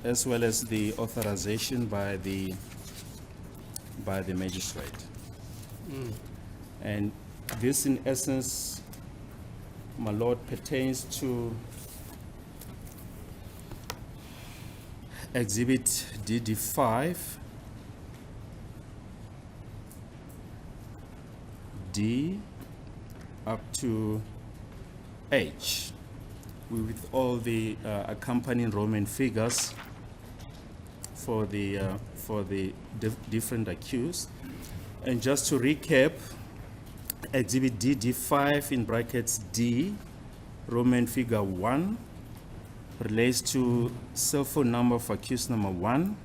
as well as the authorization by the magistrate. And this, in essence, my lord, pertains to Exhibit DD5, D up to H, with all the accompanying Roman figures for the different accused. And just to recap, Exhibit DD5 in brackets D, Roman figure 1, relates to cell phone number of accused number 1.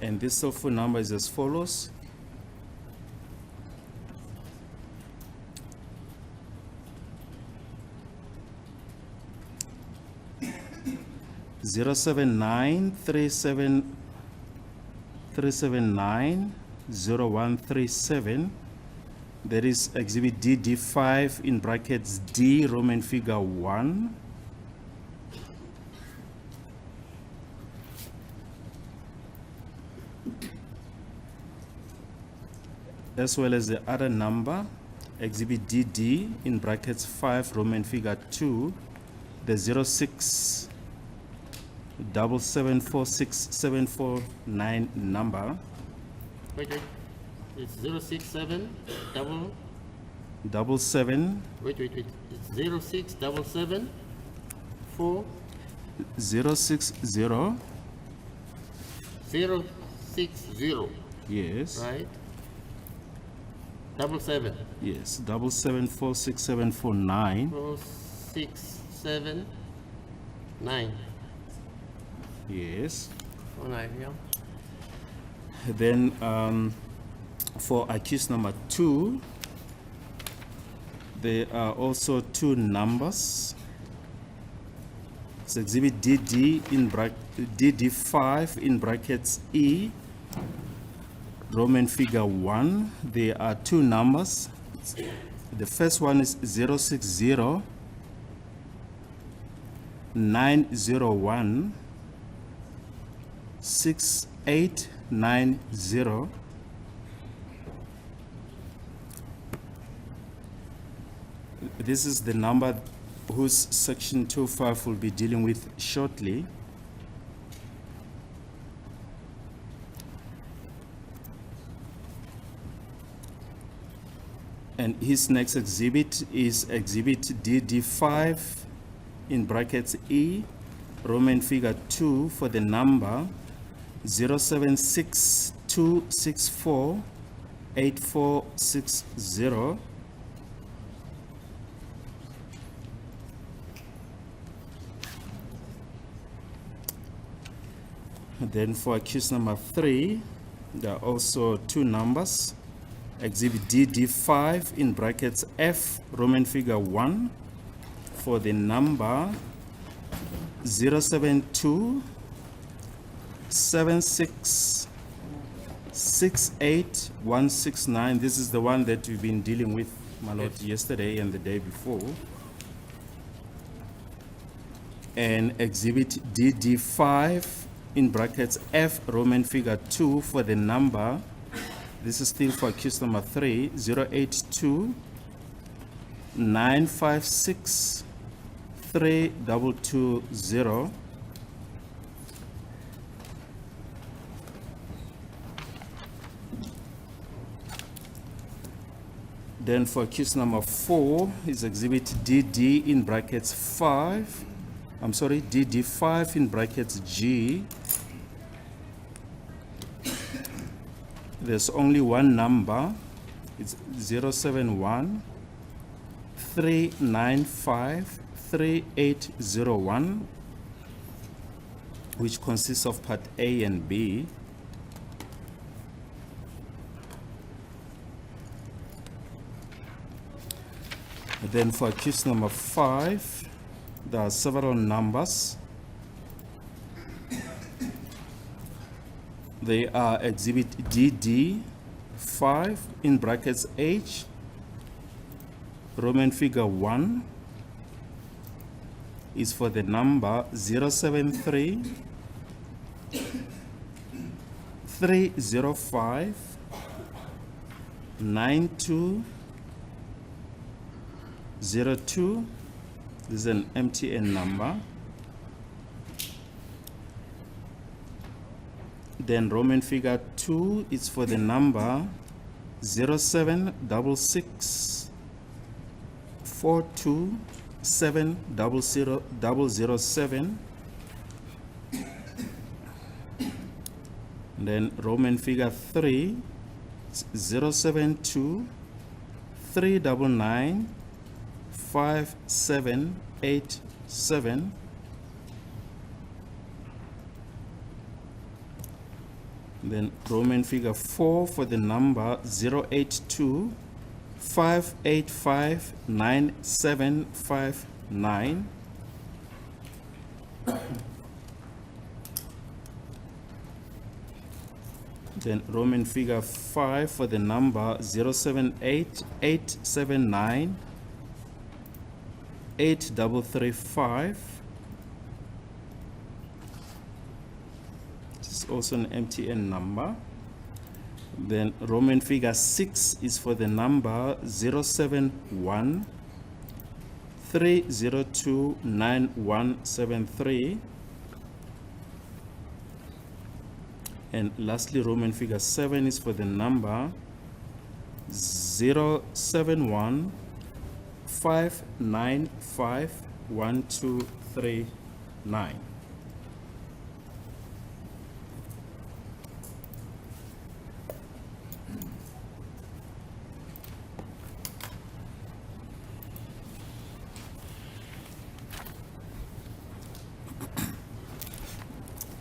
And this cell phone number is as follows. Zero 379-0137. That is Exhibit DD5 in brackets D, Roman figure 1. As well as the other number, Exhibit DD in brackets 5, Roman figure 2, the 06 7746749 number. Wait. It's 067 double seven. Wait. It's 0677 4 060. 060. Yes. Right. 77. Yes. 7746749. 4679. Yes. 49. Yeah. Then for accused number 2, there are also two numbers. It's Exhibit DD in DD5 in brackets E, Roman figure 1. There are two numbers. The first one is 060 901 6890. This is the number whose Section 25 will be dealing with shortly. And his next exhibit is Exhibit DD5 in brackets E, Roman figure 2, for the number 0762648460. Then for accused number 3, there are also two numbers. Exhibit DD5 in brackets F, Roman figure 1, for the number 072 7668169. This is the one that we've been dealing with, my lord, yesterday and the day before. And Exhibit DD5 in brackets F, Roman figure 2, for the number, this is still for accused number 3, 082 956 3220. Then for accused number 4 is Exhibit DD in brackets 5. I'm sorry, DD5 in brackets G. There's only one number. It's 071 395 3801, which consists of part A and B. Then for accused number 5, there are several numbers. They are Exhibit DD 5 in brackets H, Roman figure 1, is for the number 073 305 9202. This is an MTN number. Then Roman figure 2 is for the number 0766 427 007. Then Roman figure 3 is 072 399 5787. Then Roman figure 4 for the number 082 585 9759. Then Roman figure 5 for the number 078 879 8335. This is also an MTN number. Then Roman figure 6 is for the number 071 302 9173. And lastly, Roman figure 7 is for the number 071 595 1239.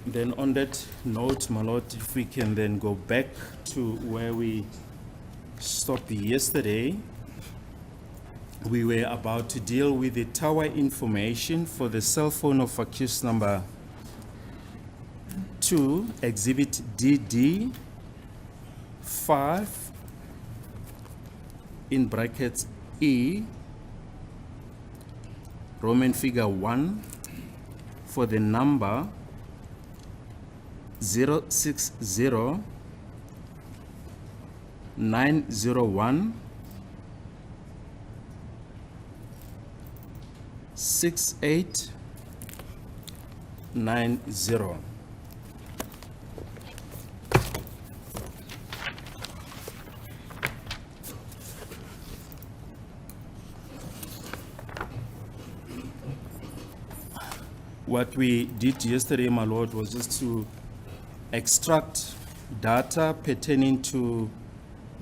Then on that note, my lord, if we can then go back to where we stopped yesterday. We were about to deal with the tower information for the cell phone of accused number 2, exhibit DD 5 in brackets E, Roman figure 1 for the number 060 901 6890. What we did yesterday, my lord, was just to extract data pertaining to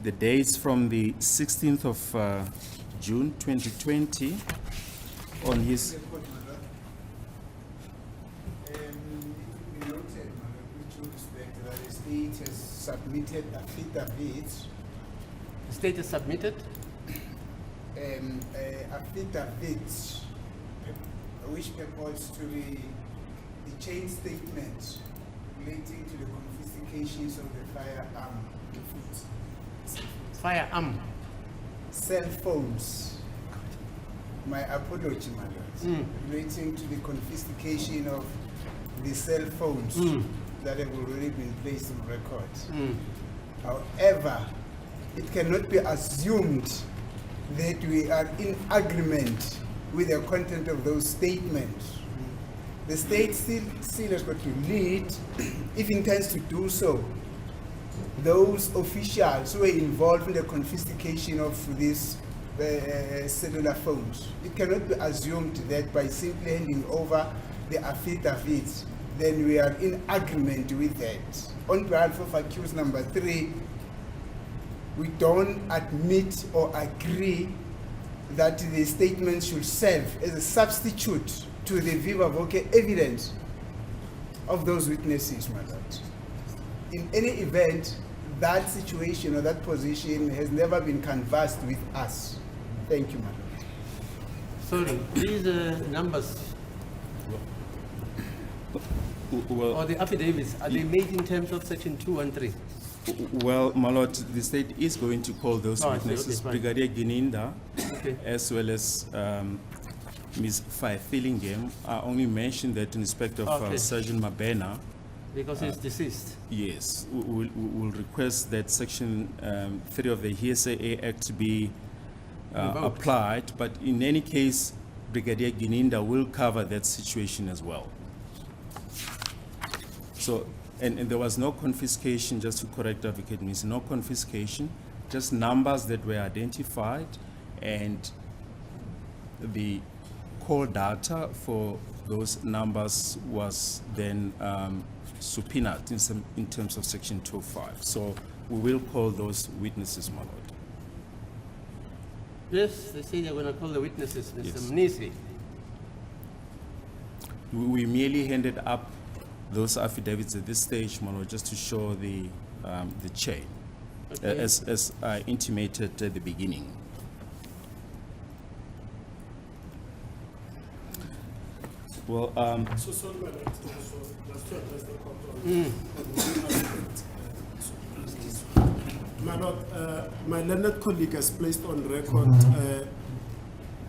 the dates from the 16th of June 2020 on his. It be noted, with due respect, that the state has submitted affidavits, The state is submitted. affidavits which purports to be the chain statement relating to the confiscations of the firearm, Firearm. cell phones. My apology, my lord. Relating to the confiscation of the cell phones that have already been placed on record. However, it cannot be assumed that we are in agreement with the content of those statements. The state still has got to lead, if it intends to do so, those officials who were involved in the confiscation of these cellular phones. It cannot be assumed that by simply handing over the affidavits, then we are in agreement with that. On behalf of accused number 3, we don't admit or agree that the statement should serve as a substitute to the viva voce evidence of those witnesses, my lord. In any event, that situation or that position has never been canvassed with us. Thank you, my lord. Sorry, these numbers Well, or the affidavits, are they made in terms of section 213? well, my lord, the state is going to call those Oh, I see. witnesses, Okay, fine. Brigadier Gininda, Okay. as well as Ms. Fillingham, I only mentioned that in respect of Okay. Sergeant Mabena. Because he's deceased. Yes, we will request that Section 3 of the Hearsay Act be Revoked. applied, but in any case, Brigadier Gininda will cover that situation as well. So, and there was no confiscation, just to correct Advocate Ms., no confiscation, just numbers that were identified, and the call data for those numbers was then subpoenaed in terms of Section 205. So we will call those witnesses, my lord. Yes, they say they're going to call the witnesses, Mr. Yes. Mnisi. We merely handed up those affidavits at this stage, my lord, just to show the chain, Okay. as I intimated at the beginning. Well, So sorry, my lord, so just to address the court on my lord, my learned colleague has placed on record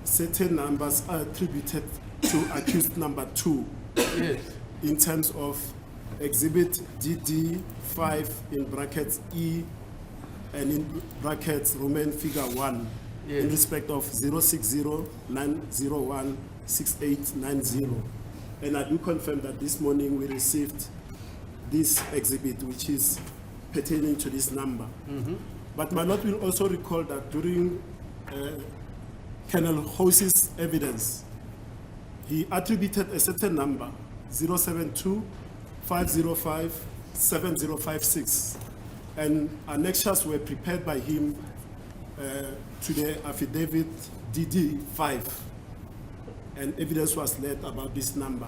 certain numbers are attributed to accused number 2 Yes. in terms of exhibit DD5 in brackets E and in brackets Roman figure 1 in Yes. respect of 060-901-6890. And I do confirm that this morning we received this exhibit, which is pertaining to this number. But my lord will also recall that during Colonel Hosey's evidence, he attributed a certain number, 072-505-7056, and annexures were prepared by him to the affidavit DD5, and evidence was led about this number.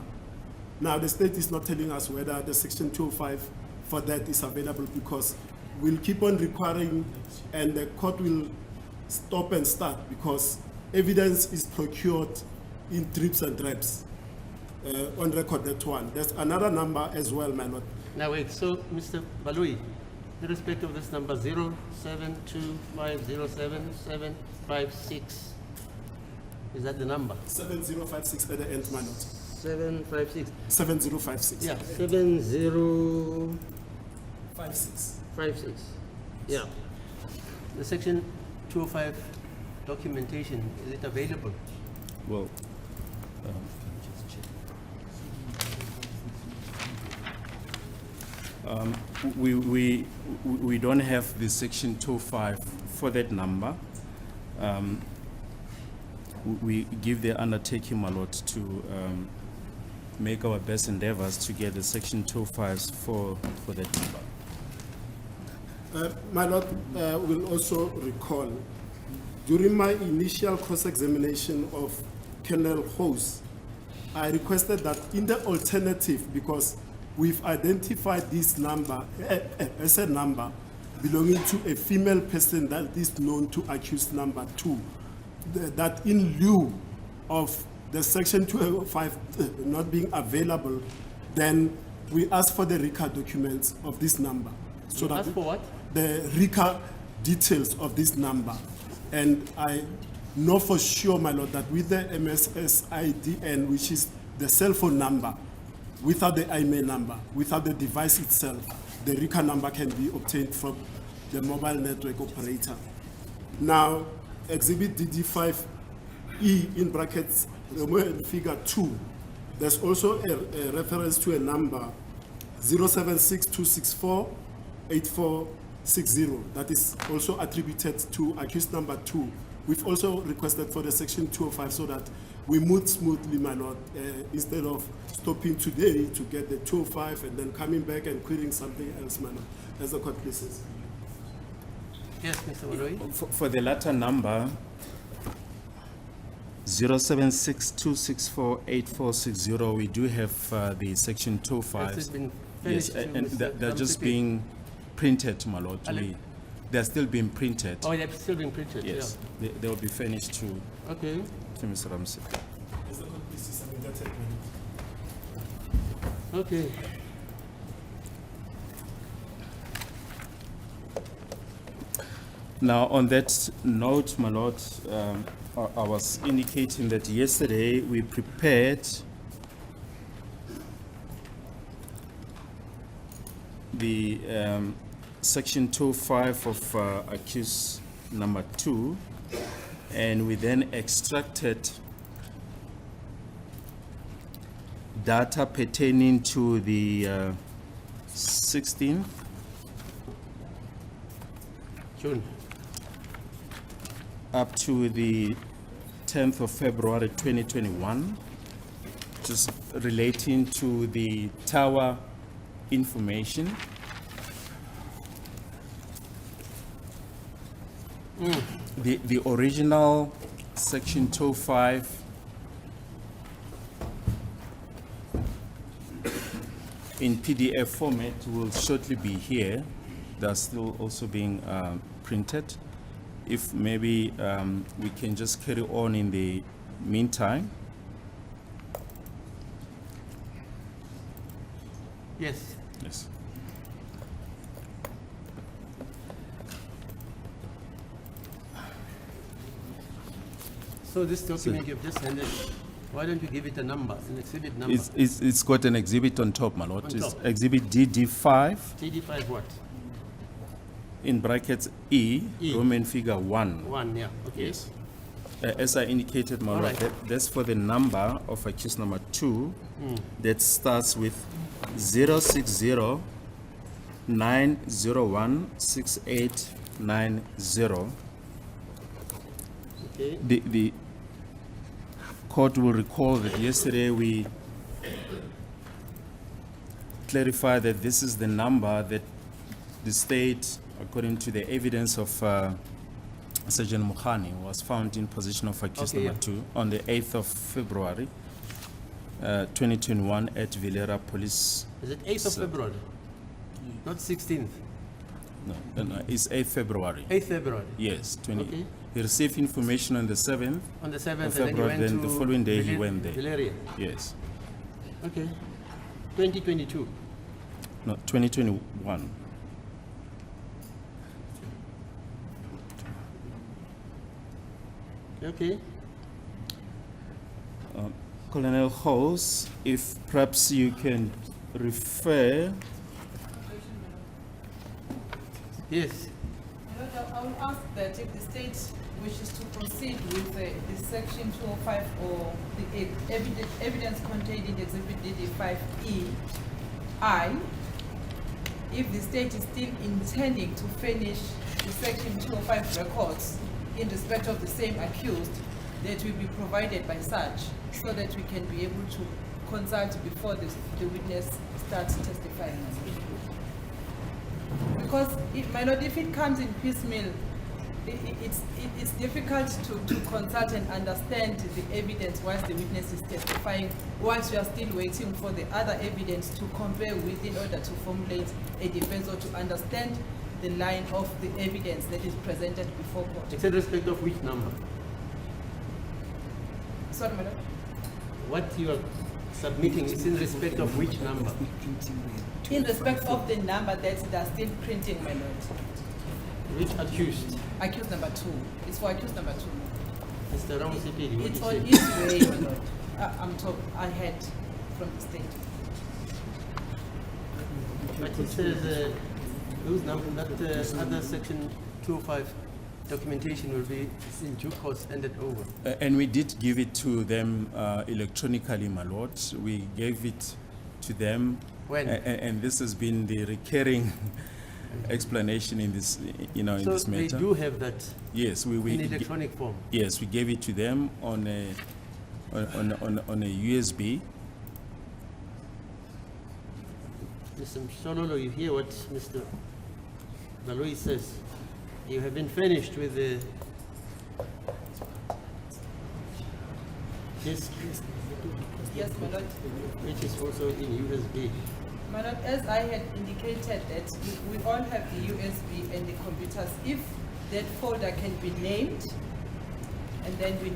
Now, the state is not telling us whether the Section 205 for that is available, because we'll keep on requiring, and the court will stop and start, because evidence is procured in drips and drabs. On record, that one. There's another number as well, my lord. Now wait, so Mr. Balui, in respect of this number 072507756, is that the number? 7056 at the end, my lord. 756. 7056. Yeah, 7056. 56. Yeah. The Section 205 documentation, is it available? well, we don't have the Section 205 for that number. We give the undertaking, my lord, to make our best endeavors to get the Section 205s for that number. My lord will also recall, during my initial cross-examination of Colonel Hose, I requested that in the alternative, because we've identified this number as a number belonging to a female person that is known to accused number 2, that in lieu of the Section 205 not being available, then we ask for the RICA documents of this number. So that Ask for what? the RICA details of this number. And I know for sure, my lord, that with the MSSIDN, which is the cell phone number, without the IMEI number, without the device itself, the RICA number can be obtained from the mobile network operator. Now, Exhibit DD5E in brackets, figure 2, there's also a reference to a number 076-264-8460 that is also attributed to accused number 2. We've also requested for the Section 205 so that we move smoothly, my lord, instead of stopping today to get the 205 and then coming back and querying something else, my lord, as the court pleases. Yes, Mr. Balui? For the latter number, 076-264-8460, we do have the Section 205. Has it been Yes, finished? and they're just being printed, my lord. They're still being printed. Oh, they've still been printed? Yes, they will be finished to Yeah. Okay. Mr. Ramsey. As the court pleases, I mean, that's it, my lord. Okay. Now, on that note, my lord, I was indicating that yesterday we prepared the section 205 of accused number 2, and we then extracted data pertaining to the 16th June. up to the 10th of February 2021, just relating to the tower information. The original section 205 in PDF format will shortly be here. They're still also being printed. If maybe we can just carry on in the meantime. Yes. Yes. So this document you've just handed, why don't you give it a number, an exhibit number? It's got an exhibit on top, my lord. On It's top. exhibit DD5 TD5 what? in brackets E, E. Roman figure 1. 1, yeah, okay. Yes. As I indicated, my All lord, right. that's for the number of accused number 2 that starts with 060 901 6890. Okay. The court will recall that yesterday we clarified that this is the number that the state, according to the evidence of Sergeant Mukhani, was found in possession of accused Okay, number 2 on the 8th of February 2021 at Vilera Police. Is it 8th of So- February? Not 16th, No, it's 8th February. 8th February. Yes, Okay. He received information on the 7th. On the 7th, Of and then you February, went then to the following day he went there. Valeria. Yes. Okay. 2022. No, 2021. Okay. Colonel Hose, if perhaps you can refer. Yes. I will ask that if the state wishes to proceed with the section 205 or the evidence contained in exhibit DD5E, if the state is still intending to furnish the section 205 records in respect of the same accused, that will be provided by such, so that we can be able to consult before the witness starts testifying. Because my lord, if it comes in piecemeal, it's difficult to consult and understand the evidence whilst the witness is testifying, whilst you are still waiting for the other evidence to compare with in order to formulate a defense or to understand the line of the evidence that is presented before court. It's in respect of which number? Sorry, my lord. What you are submitting is in respect of which number? In respect of the number that they are still printing, my lord. Which accused? Accused number 2. It's for accused number 2. Mr. Ramos Ipidi, what It's do on you its say? way, my lord. I'm told I had from the state. But it says those numbers, that other section 205 documentation will be in due course handed over. And we did give it to them electronically, my lord. We gave it to them. When? And this has been the recurring explanation in this, in So this they matter. do have that Yes, we in electronic form. yes, we gave it to them on a USB. Mr. Mshololo, you hear what Mr. Balui says. You have been furnished with the disk, Yes, my lord. which is also in USB. My lord, as I had indicated that we all have the USB and the computers. If that folder can be named, and then we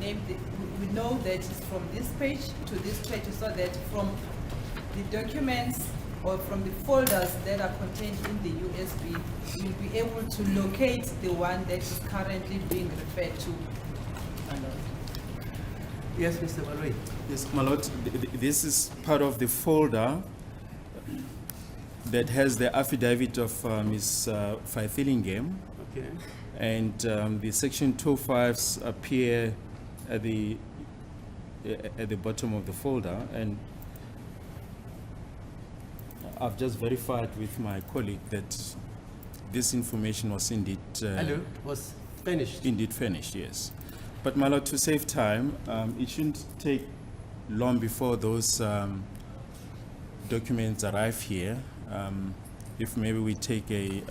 know that it's from this page to this page, so that from the documents or from the folders that are contained in the USB, you'll be able to locate the one that is currently being referred to. Yes, Mr. Baloi. Yes, my lord, this is part of the folder that has the affidavit of Ms. Faithillingham, Okay. and the section 25s appear at the bottom of the folder, and I've just verified with my colleague that this information was indeed Hello, was finished. indeed furnished, yes. But my lord, to save time, it shouldn't take long before those documents arrive here. If maybe we take a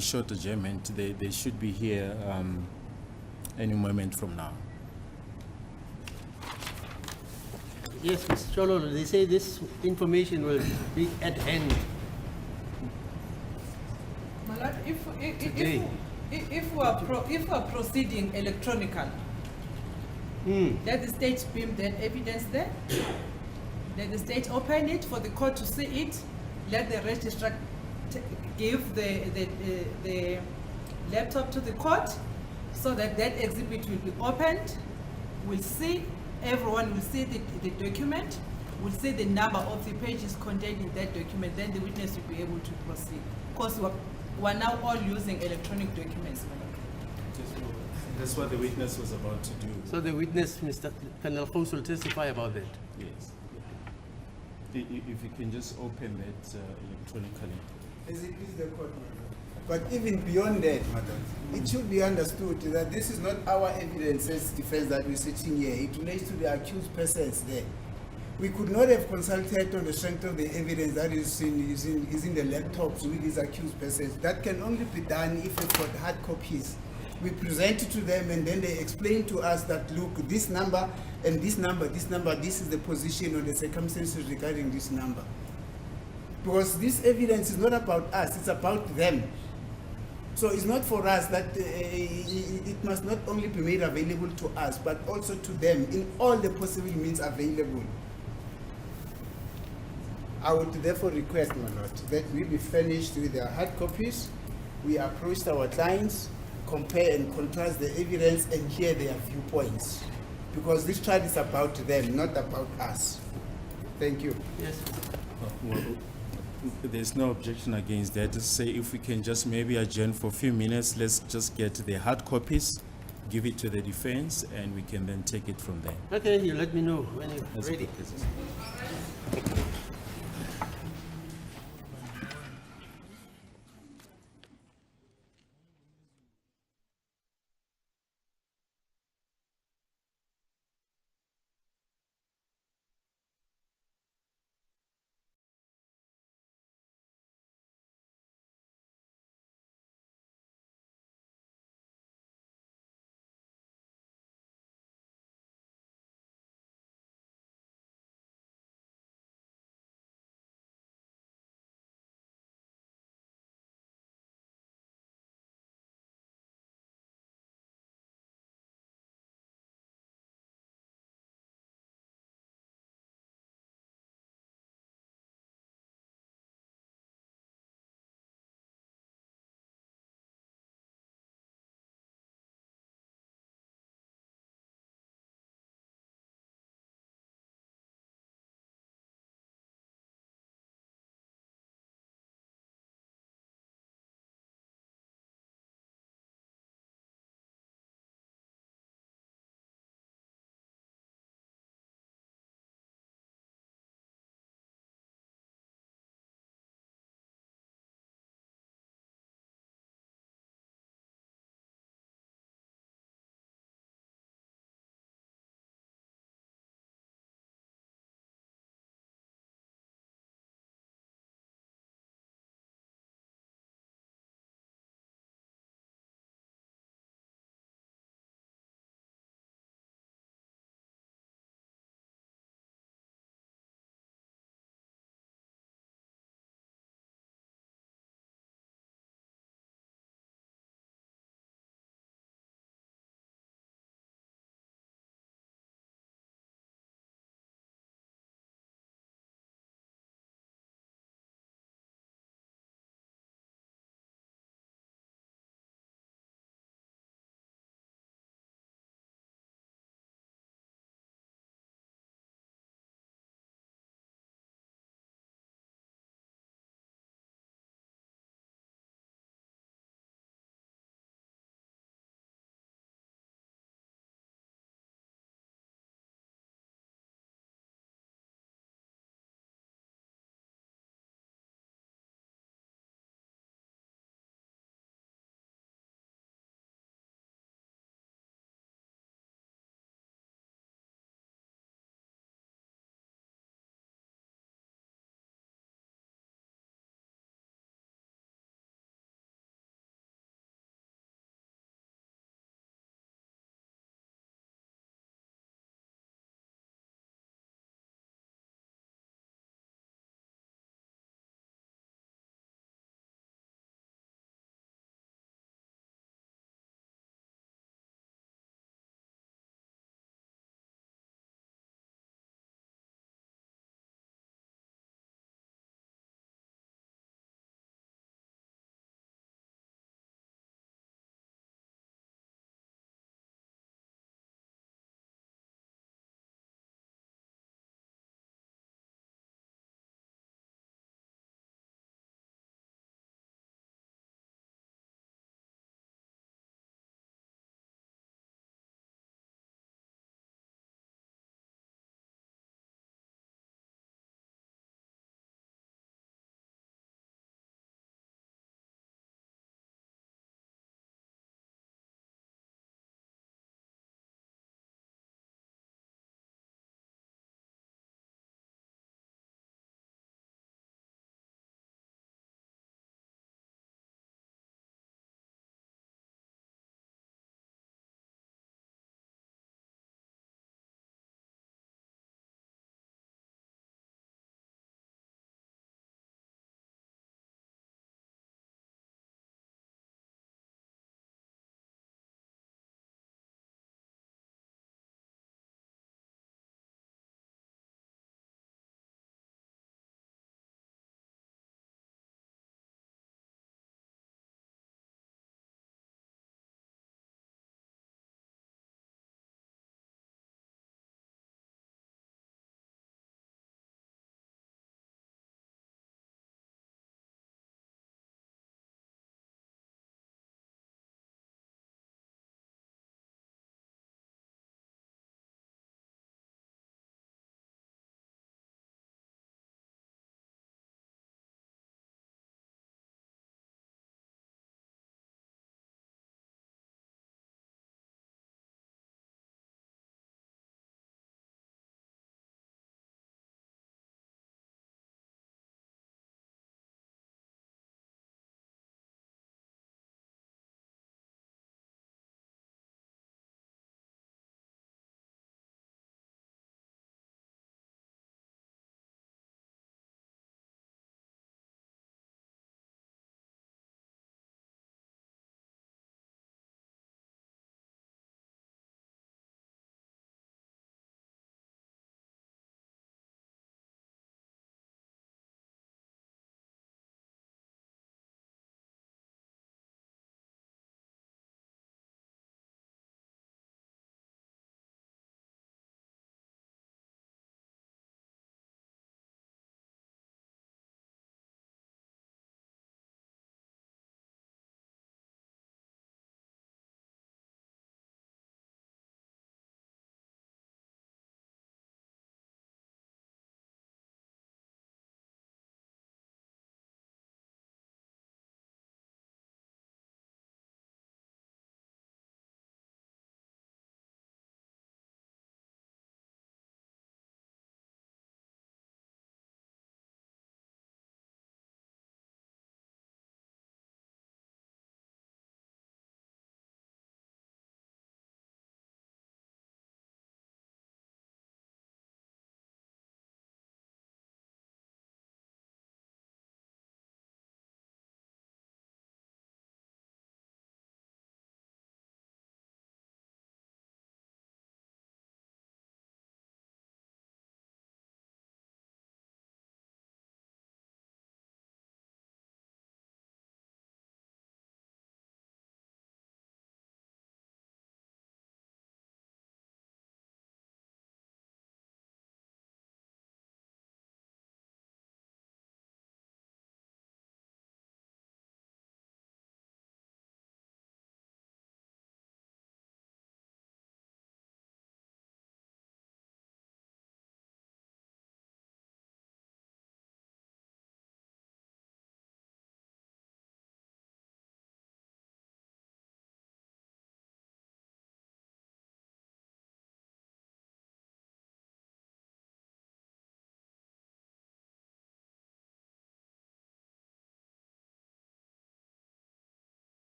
short adjournment, they should be here any moment from now. Yes, Mr. Chololo, they say this information will be at hand. My lord, Today. if we are proceeding electronically, let the state beam that evidence there. Let the state open it for the court to see it. Let the registrar give the laptop to the court so that that exhibit will be opened. We'll see, everyone will see the document, will see the number of the pages contained in that document, then the witness will be able to proceed. Because we're now all using electronic documents. My lord. That's what the witness was about to do. So the witness, Mr. Colonel House, will testify about that. Yes. If you can just open that electronically. As it is the court, madam. But even beyond that, madam, it should be understood that this is not our evidence as defense that we're sitting here. It relates to the accused persons there. We could not have consulted on the strength of the evidence that is in the laptops with these accused persons. That can only be done if we've got hard copies. We present it to them and then they explain to us that, look, this number and this number, this is the position or the circumstances regarding this number. Because this evidence is not about us, it's about them. So it's not for us that it must not only be made available to us, but also to them in all the possible means available. I would therefore request, my lord, that we be furnished with their hard copies. We approached our clients, compare and contrast the evidence and hear their viewpoints. Because this trial is about them, not about us. Thank you. Yes. Well, there's no objection against that. Just say if we can just maybe adjourn for a few minutes, let's just get the hard copies, give it to the defense, and we can then take it from there. Okay, you let me know when you're That's ready. okay.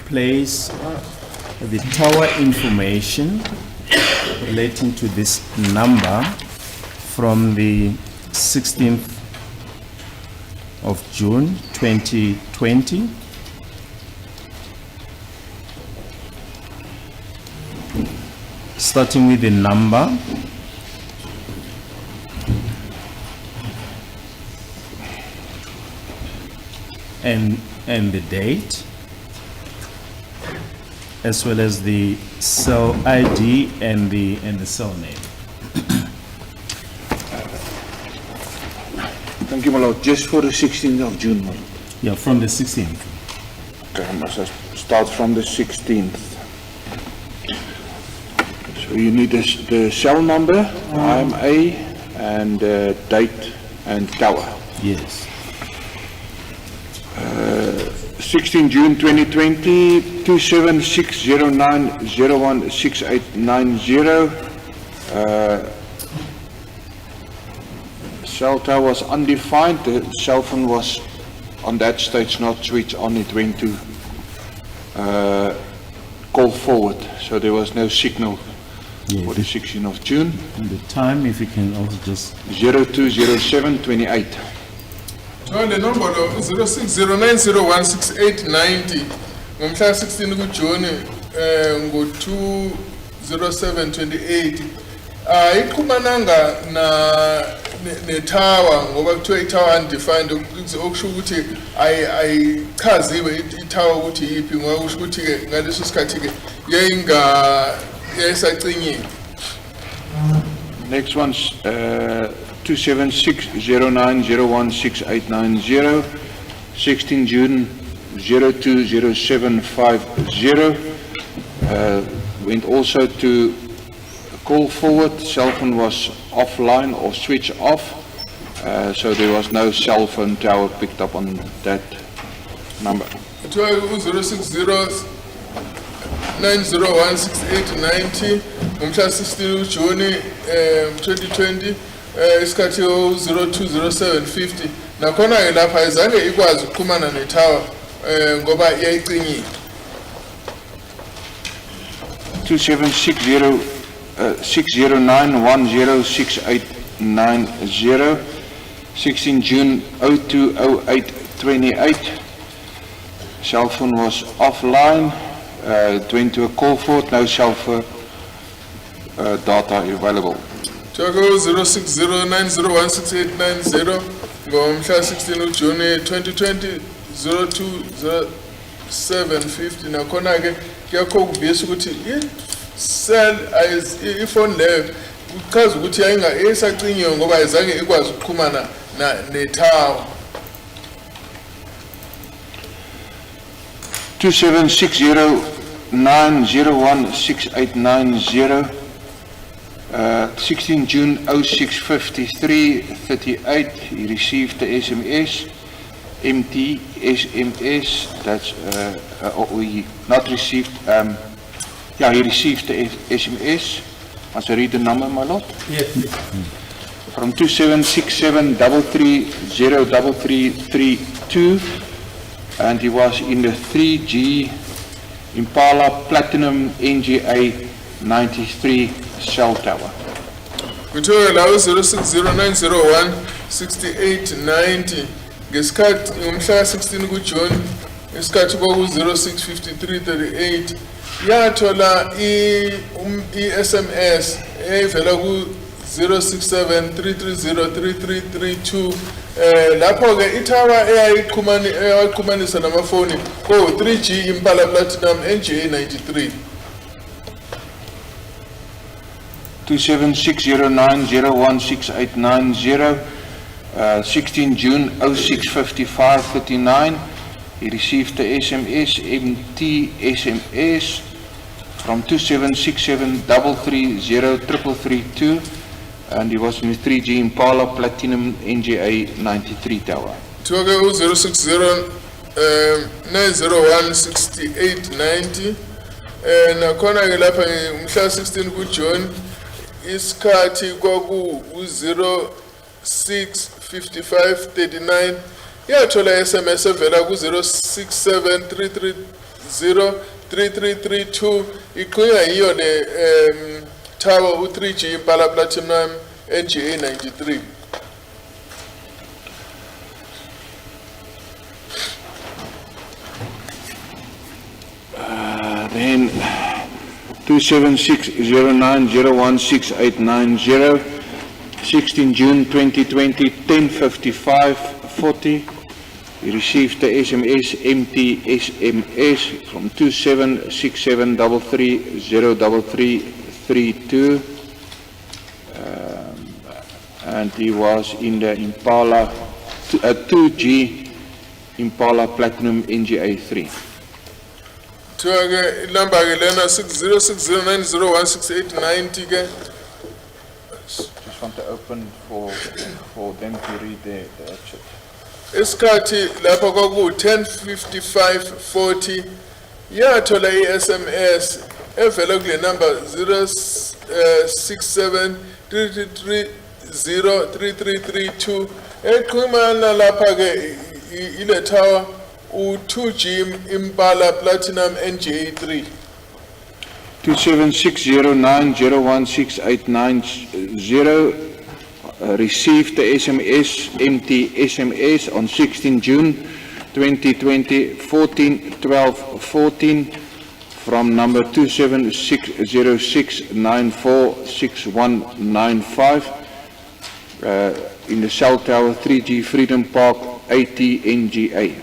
replace the tower information relating to this number from the 16th of June 2020 starting with the number and the date, as well as the cell ID and the cell name. Thank you, my lord. Just for the 16th of June, my lord. Yeah, from the 16th. Okay, I must start from the 16th. So you need the cell number, IMA, and date and tower. Yes. 16 June 2020, 27609016890. Cell tower was undefined. The cell phone was on that stage not switched on. It went to call forward, so there was no signal for the 16th of June. And the time, if you can also just 020728. Le nombolo 0609016890 ngomhla 16 kuJune ngo-20728 ayiqhumananga netower ngoba kuthiwa itower undefined okusho ukuthi ayichaziwe itower ukuthi yiphi ngoba kusho ukuthi ke ngaleso sikhathi ke yayisacinyiwe. Next one's 27609016890, 16 June 020750. Went also to call forward. Cell phone was offline or switched off, so there was no cell phone tower picked up on that number. 009016890 ngomhla 16 June 2020 isikhathi 020750 nakhona ke lapha izange ikwazi ukuxhumana netower ngoba yayicinyiwe. 27609106890, 16 June 020828. Cell phone was offline. It went to a call forward, no cell phone data available. 06090168890 ngomhla 16 June 2020 020750 nakhona ke kuyakho kubisa ukuthi cell ifone leyo kuchaza ukuthi yayisacinyiwe ngoba ayizange ikwazi ukuxhumana netower. 27609016890, 16 June 065338. He received the SMS, empty SMS. That's we not received. Yeah, he received the SMS. Must I read the number, my lord? Yes. From 2767330332. And he was in the 3G Impala Platinum NGA 93 cell tower. Kuthiwa lawo 0609016890 ngesikhathi ngomhla 16 kuJune isikhathi kwaku 065338 yathola i-SMS evela ku 0673303332 lapho ke itower eyayiqhumanisa namafoni ko 3G Impala Platinum NGA 93. 27609016890, 16 June 065539. He received the SMS, MT SMS, from 27673303332, and he was in the 3G Impala Platinum NGA 93 tower. 06090016890 nakhona ke lapha ngomhla 16 kuJune isikhathi kwaku 065539 yathola SMS evela ku 067330 03332 iqhinga yiyo le tower u3G Impala Platinum NGA 93. Then 27609016890, 16 June 2020, 10:55:40. We received the SMS, empty SMS from 2767330332. And he was in the Impala 2G Impala Platinum NGA 3. Tuage number ke lena 606090016890 ke. Just want to open for them to read the chat. Isikhathi lapha kwaku 10:55:40 yathola iSMS evela kule number 06733303332 eqhumana lapha ke ile tower u2G Impala Platinum NGA 3. 27609016890 received the SMS, empty SMS on 16 June 2020, 14:12:14 from number 27606946195 in the cell tower 3G Freedom Park 80 NGA.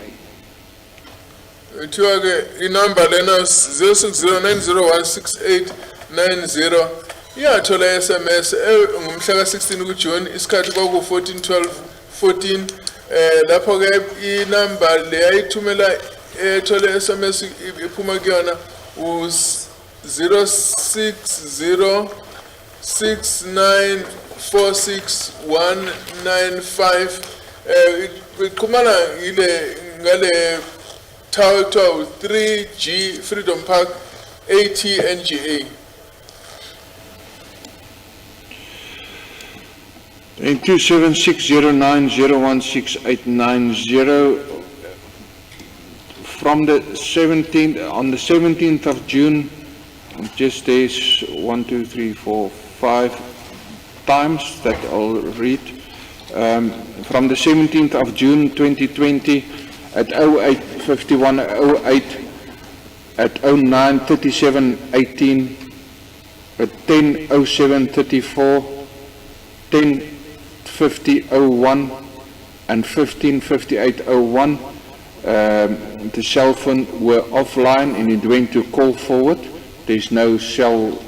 Tuage inumber lena 0609016890 yathola SMS ngomhla ka16 kuJune isikhathi kwaku 14:12:14 lapho ke inumber le ayithumela ethola SMS iphuma kuyona u 0606946195 iqhumana ngale tower 3G Freedom Park 80 NGA. In 27609016890 from the 17th on the 17th of June, just there's 1, 2, 3, 4, 5 times that I'll read. From the 17th of June 2020 at 08:51:08, at 09:37:18, at 10:07:34, 10:50:01 and 15:58:01, the cell phone were offline and it went to call forward. There's no cell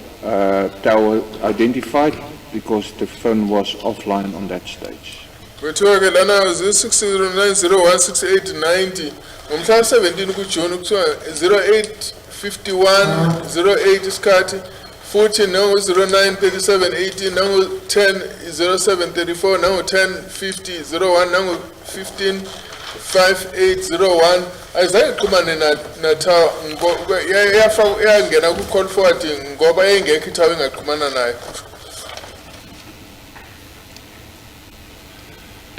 tower identified because the phone was offline on that stage. Bethuke lana 0609016890 ngomhla 17 kuJune kuthiwa 08:51:08 isikhathi futhi nango 09:37:18 nango 10:07:34 nango 10:50:01 nango 15:58:01 ayizange iqhumane na tower ngoba yangena ku call forward ngoba yayingekho tower engaqhumana nayo.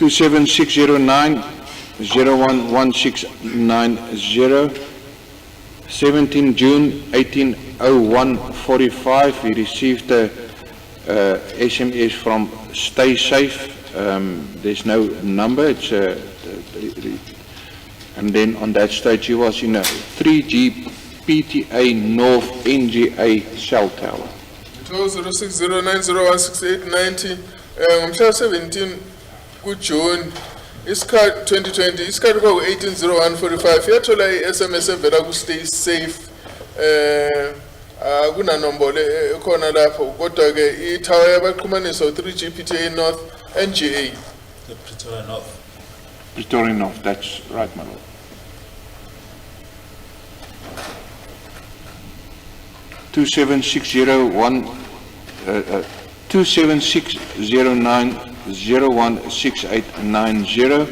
27609011690, 17 June 18:01:45. We received a SMS from Stay Safe. There's no number. It's and then on that stage he was in a 3G PTA North NGA cell tower. 0609016890 ngomhla 17 kuJune isikhathi 2020 isikhathi kwaku 18:01:45 yathola iSMS evela ku Stay Safe kuna nombolo ekhona lapho kodwa ke ithawa yabaqhumanisa u3G PTA North NGA. The Pretoria North. Pretoria North, that's right, my lord. 27609016890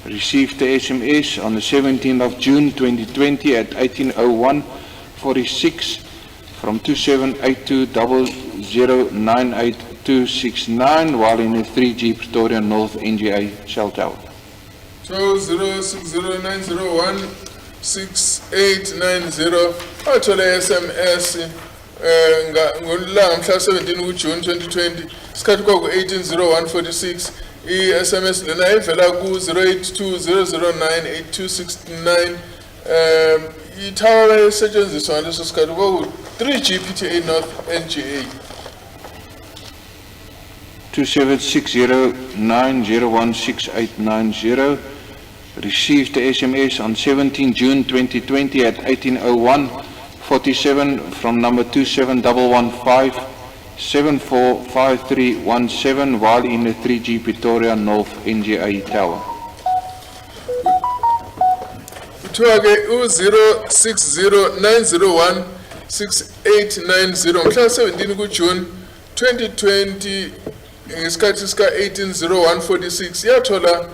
received the SMS on the 17th of June 2020 at 18:01:46 from 27820098 while in the 3G Pretoria North NGA cell tower. 060901 6890 wathola SMS ngolanga mhla 17 kuJune 2020 isikhathi kwaku 180146 i-SMS lena ivela ku 0820098269 itower esetshenziswa ngaleso sikhathi kwaku 3G PTA North NGA 2760901689 received the SMS on 17 June 2020 at 18:01:47 from number 27115 745317 while in the 3G Pretoria North NGA tower. kuthiwa ke u-0609016890 mhla 17 kuJune 2020 ngesikhathi sika 180146 yathola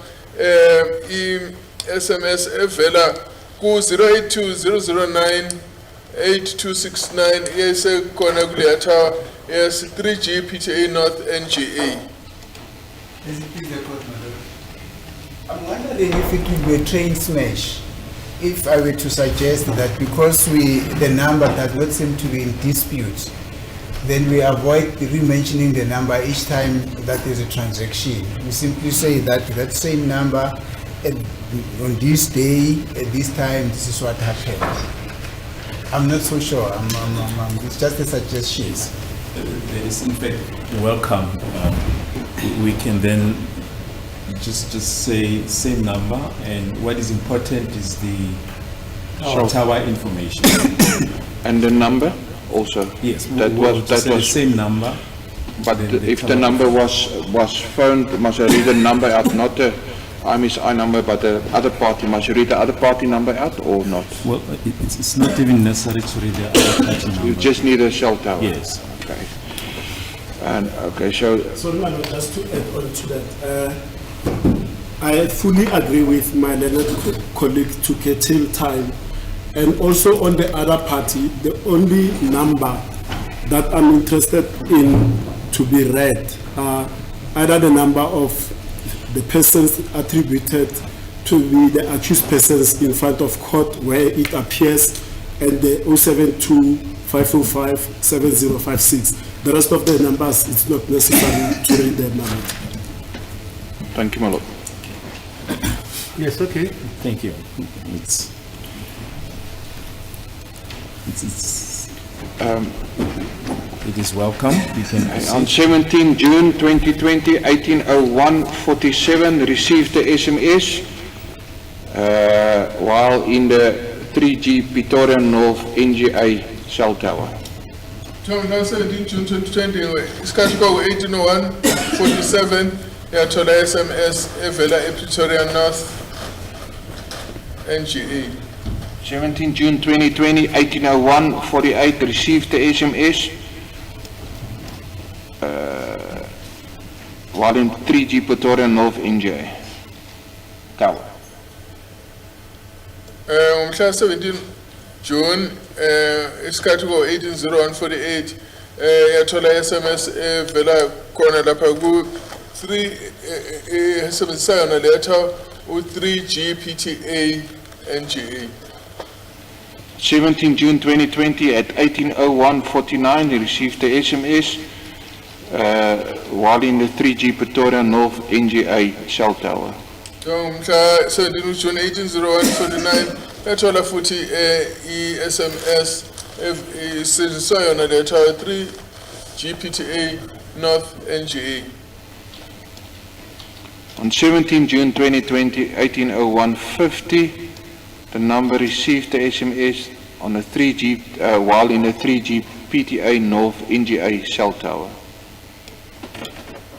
i-SMS evela ku 0820098269 esekhona kuleya tower yes 3G PTA North NGA. I'm wondering if it will be a train smash if I were to suggest that because the number does not seem to be in dispute, then we avoid re-mentioning the number each time that there's a transaction. We simply say that that same number on this day, at this time, this is what happened. I'm not so sure. It's just a suggestion. That is in fact welcome. We can then just say same number, and what is important is the tower information. And the number also? Yes, that was the same number. But if the number was phoned, must I read the number out, not the IMSI number, but the other party? Must you read the other party number out or not? Well, it's not even necessary to read the other party number. You just need a cell tower? Yes. Okay. And okay, so just to add on to that, I fully agree with my learned colleague to curtail time, and also on the other party, the only number that I'm interested in to be read are either the number of the persons attributed to be the accused persons in front of court where it appears, and the 072-505-7056. The rest of the numbers, it's not necessary to read them now. thank you, my lord. Yes, okay. Thank you. It is welcome. You can On 17 June 2020, 18:01:47, received the SMS while in the 3G Pretoria North NGA cell tower. Now 17 June 2020 isikhathi kwaku 18:01:47 yathola SMS evela ePretoria North NGA. 17 June 2020, 18:01:48, received the SMS while in 3G Pretoria North NGA tower. Ngomhla 17 June isikhathi kwaku 18:01:48 yathola SMS evela khona lapha ku 3 esebenzisayo naleyo u-3G PTA NGA. 17 June 2020 at 18:01:49, he received the SMS while in the 3G Pretoria North NGA cell tower. Ngomhla 17 June 18:01:49 yathola futhi i-SMS isetshenziswayo naleyo 3G PTA North NGA. On 17 June 2020, 18:01:50, the number received the SMS on a 3G while in the 3G PTA North NGA cell tower.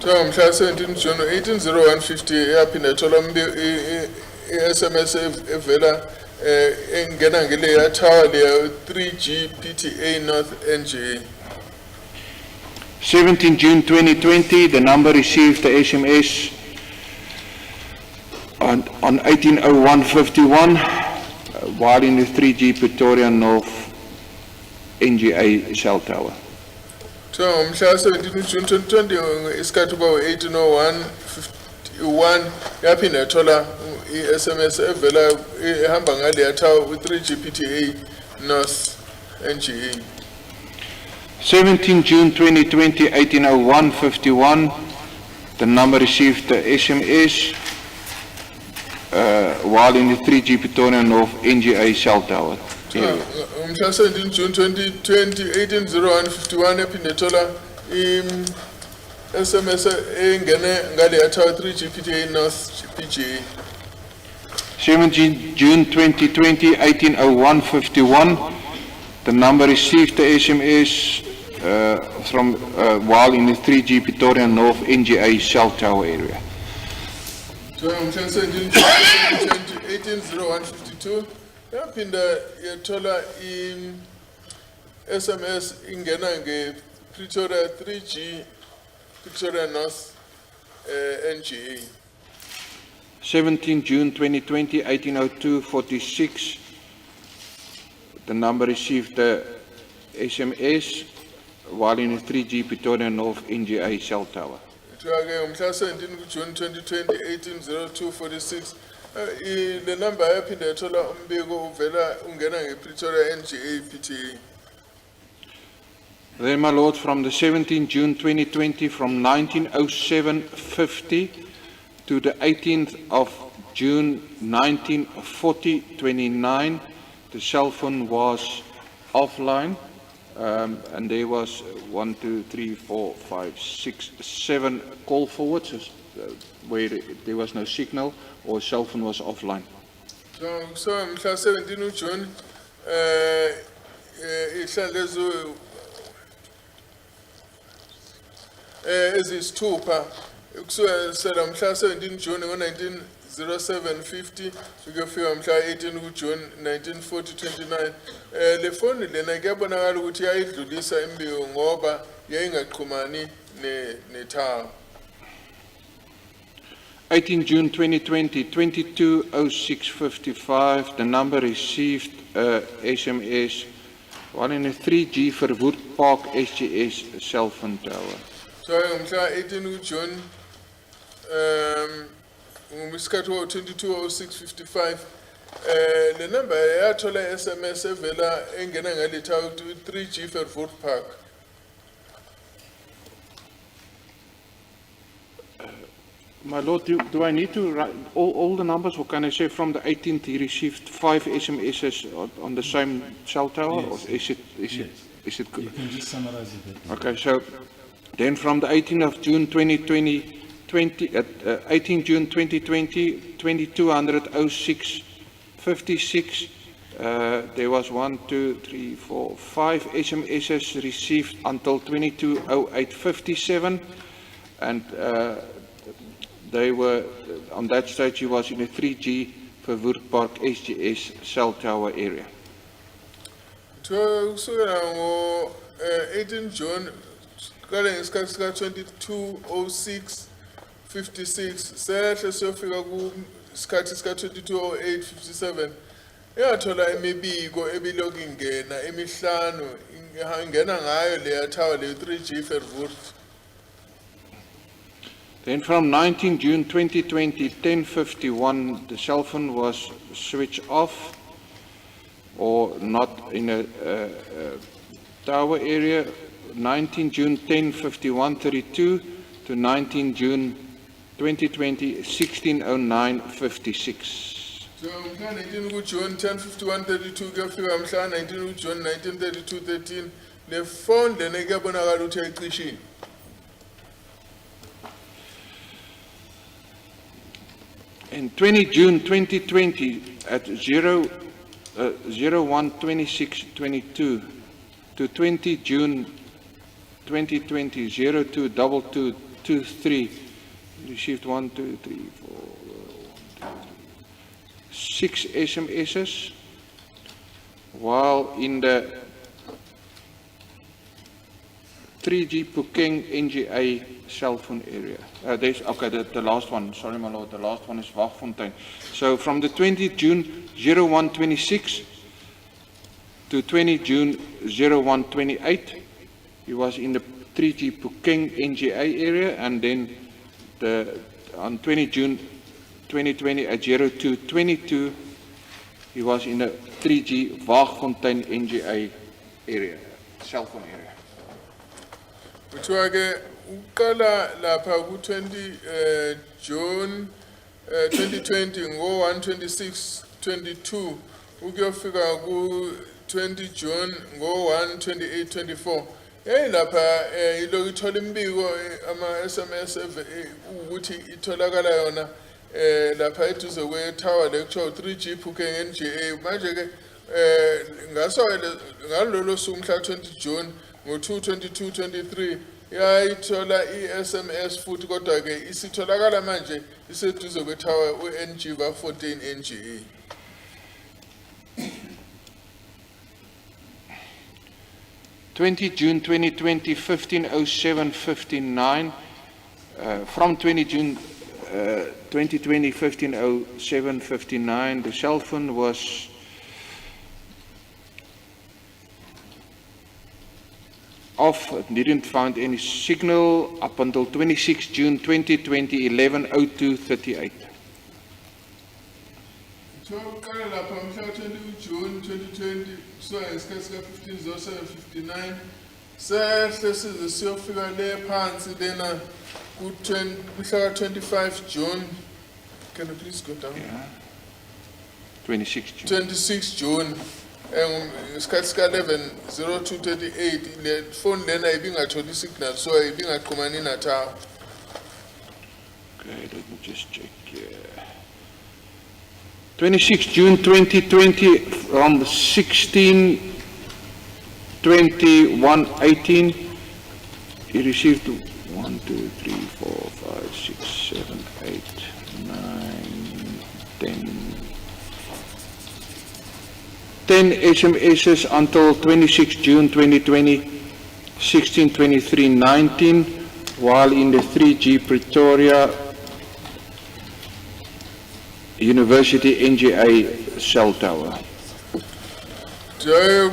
Ngomhla 17 June 18:01:50 yaphinda yathola i-SMS evela engena ngeleya tower leya 3G PTA North NGA. 17 June 2020, the number received the SMS on 18:01:51 while in the 3G Pretoria North NGA cell tower. Ngomhla 17 June 2020 isikhathi kwaku 18:01:51 yaphinda yathola i-SMS evela ehamba ngale tower u-3G PTA North NGA. 17 June 2020, 180151. The number received the SMS while in the 3G Pretoria North NGA cell tower area. Umhla 17 June 2020, 180151 ephinde thola SMS engene ngale tower 3G PTA North PGA. 17 June 2020, 180151. The number received the SMS from while in the 3G Pretoria North NGA cell tower area. Umhla 17 June 2020, 180152 yaphinda yathola SMS ingena nge-Pretoria 3G Pretoria North NGA. 17 June 2020, 180246. The number received the SMS while in the 3G Pretoria North NGA cell tower. Umhla 17 June 2020, 180246 le number yaphinda yathola umbiko uvela ungena nge-Pretoria NGA PTA. Then, my lord, from the 17 June 2020, from 1907-50 to the 18th of June 1940-29, the cell phone was offline, and there was 1, 2, 3, 4, 5, 6, 7 call forwards where there was no signal or cell phone was offline. So umhla 17 June ihlandezo ezisithupha kusukela mhla 17 June ngo-1907-50 kuyofika mhla 18 June 1940-29. Le phone lena kuyabonakala ukuthi yayidlulisa imbiko ngoba yayingaqhumani nethawa. 18 June 2020, 220655, the number received SMS while in a 3G Verwoerd Park SGS cell phone tower. So umhla 18 June ngesikhathi wa-220655 le number yathola SMS evela engena ngale tower 3G Verwoerd Park. My lord, do I need to write all the numbers, or can I say from the 18th he received 5 SMSs on the same cell tower? Yes. Or is it You can just summarize it. okay? So then from the 18th of June 2020, 18 June 2020, 2206-56, there was 1, 2, 3, 4, 5 SMSs received until 2208-57, and they were, on that stage he was in a 3G Verwoerd Park SGS cell tower area. Kusukela ngo-18 June kale ngesikhathi sika-2206-56 sehle siyofika kusikhathi sika-2208-57 yathola imibiko ebilokhu ingena emihlanu ingena ngayo leya tower leyo 3G Verwoerd. Then from 19 June 2020, 10:51, the cell phone was switched off or not in a tower area. 19 June 10:51:32 to 19 June 2020, 16:09:56. So mhla 19 June 10:51:32 kuyofika mhla 19 June 1932:13 le phone lena kuyabonakala ukuthi ayicishile. In 20 June 2020 at 01:26:22 to 20 June 2020 02:22:23 received 1, 2, 3, 4, 6 SMSs, while in the 3G Pukeng NGA cell phone area. There's, okay, the last one, sorry my lord, the last one is Wagfontein. So from the 20 June 01:26 to 20 June 01:28, he was in the 3G Pukeng NGA area, and then on 20 June 2020 at 0222, he was in a 3G Waagfontein NGA area, cell phone area. Kuthiwa ke uqala lapha ku 20 June 2020 ngo 12622 ukuyofika ku 20 June ngo 12824. Hey lapha ilo ithola imbiko ama SMS ukuthi itholakala yona lapha eduze kwe tower lecture 3G Phukeng NGA. Manje ke ngalolo suku mhla 20 June ngo 22223 yayithola iSMS futhi kodwa ke isitholakala manje iseduze kwe tower uNG va14 NGA. 20 June 2020, 150759. From 20 June 2020, 150759, the cell phone was off. It didn't find any signal up until 26 June 2020, 110238. Uqala lapha mhla 20 June 2020 so isikhathi sika 150759 sesize siyofika le phansi lena ku 25 June. Can you please go down? Yeah. 26 June. 26 June isikhathi sika 11:02:38 le phone lena ibingatholi signal so ibingaqhumani naTower. Okay, let me just check here. 26 June 2020 from 16:21:18, he received 1, 2, 3, 4, 5, 6, 7, 8, 9, 10 SMSs until 26 June 2020, 16:23:19, while in the 3G Pretoria University NGA cell tower.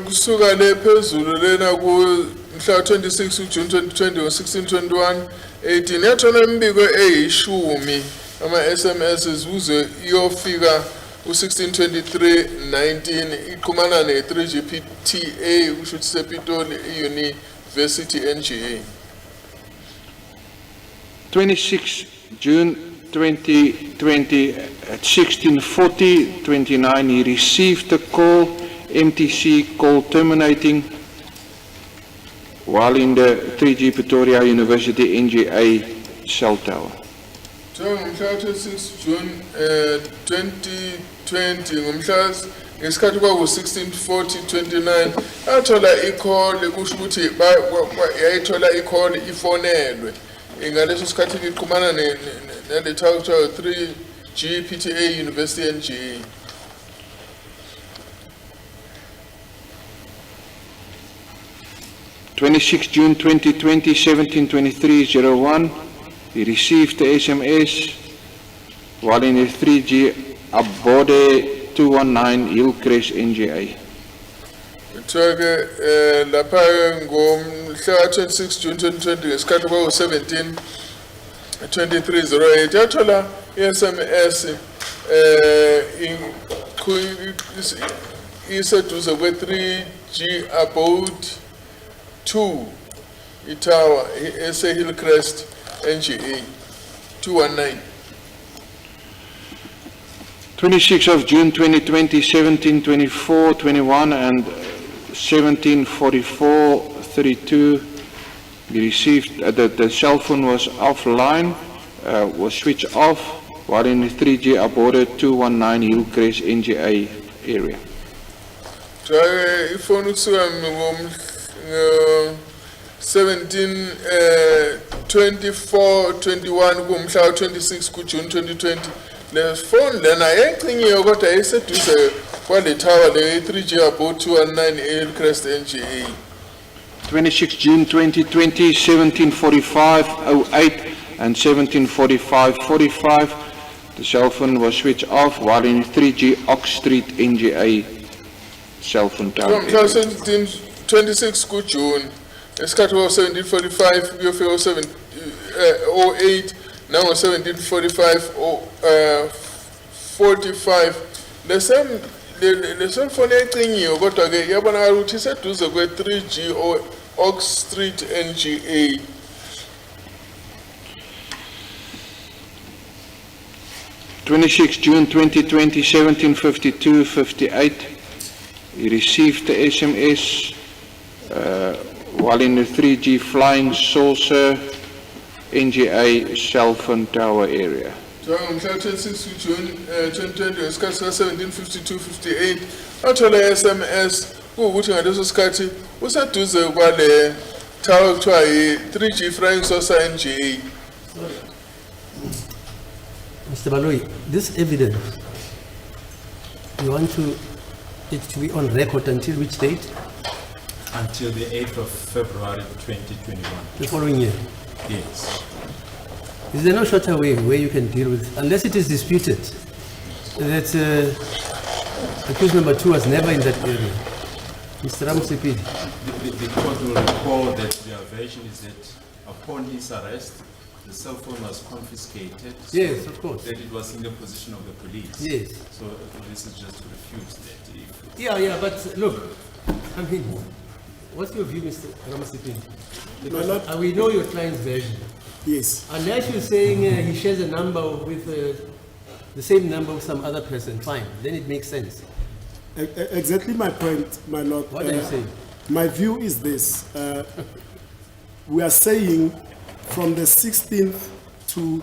Kusuka le phezulu lena ku mhla 26 June 2020 ngo 16:21:18 yathola imbiko eyishumi ama SMS uze iyofika u 16:23:19 iqhumana ne 3G PTA kusho ukuthi sePitoli University NGA. 26 June 2020 at 16:40:29, he received a call, MTC call terminating, while in the 3G Pretoria University NGA cell tower. Ngomhla 26 June 2020 ngomhla ngesikhathi kwaku 16:40:29 athola i-call kusho ukuthi yayithola i-call ifonelwe ngaleso sikhathi iqhumana nale tower 3G PTA University NGA. June 2020, 17:23:01, he received the SMS while in the 3G Abode 219 Hillcrest NGA. Kuthiwa lapha ngomhla 26 June 2020 ngesikhathi kwaku 17:23:08 yathola iSMS iseduze kwe 3G Abode 2 itower ese Hillcrest NGA 219. 26 of June 2020, 17:24:21 and 17:44:32, he received the cell phone was offline, was switched off while in the 3G Abode 219 Hillcrest NGA area. Ifoni kusuka ngom 17:24:21 kumhla 26 kuJune 2020 le phone lena yencinyiwe kodwa eseduze kwale tower le 3G Abode 219 Hillcrest NGA. 26 June 2020, 17:45:08 and 17:45:45, the cell phone was switched off while in 3G Ox Street NGA cell phone tower. 26 kuJune esikhathi kwa 17:45 kuyofika 7:08 nango-1745 or 45 le cellphone ecinyiwe kodwa-ke yabonakala ukuthi iseduze kwe-3G Oak Street NGA. June 2020, 17:52:58. He received the SMS while in the 3G Flying Saucer NGA cell phone tower area. Ngomhla 26 June 2020 ngesikhathi sika-17:52:58 wathola i-SMS kuwukuthi ngaleso sikhathi useduze kwale tower kuthiwa yi-3G Flying Saucer NGA. Mr. Baloyi, this evidence, you want it to be on record until which date? Until the 8th of February 2021. The following year. Yes. Is there no shorter way where you can deal with, unless it is disputed, that accused number 2 was never in that area? Mr. Ramsipidi. The court will recall that their version is that upon his arrest, the cell phone was confiscated. Yes, of course. That it was in the possession of the police. Yes. So this is just to refuse that. Yeah, but look, I mean, what's your view, Mr. Ramsipidi? Because we know your client's version. Yes. Unless you're saying he shares a number with the same number with some other person, fine, then it makes sense. Exactly my point, my lord. What are you saying? My view is this. We are saying from the 16th to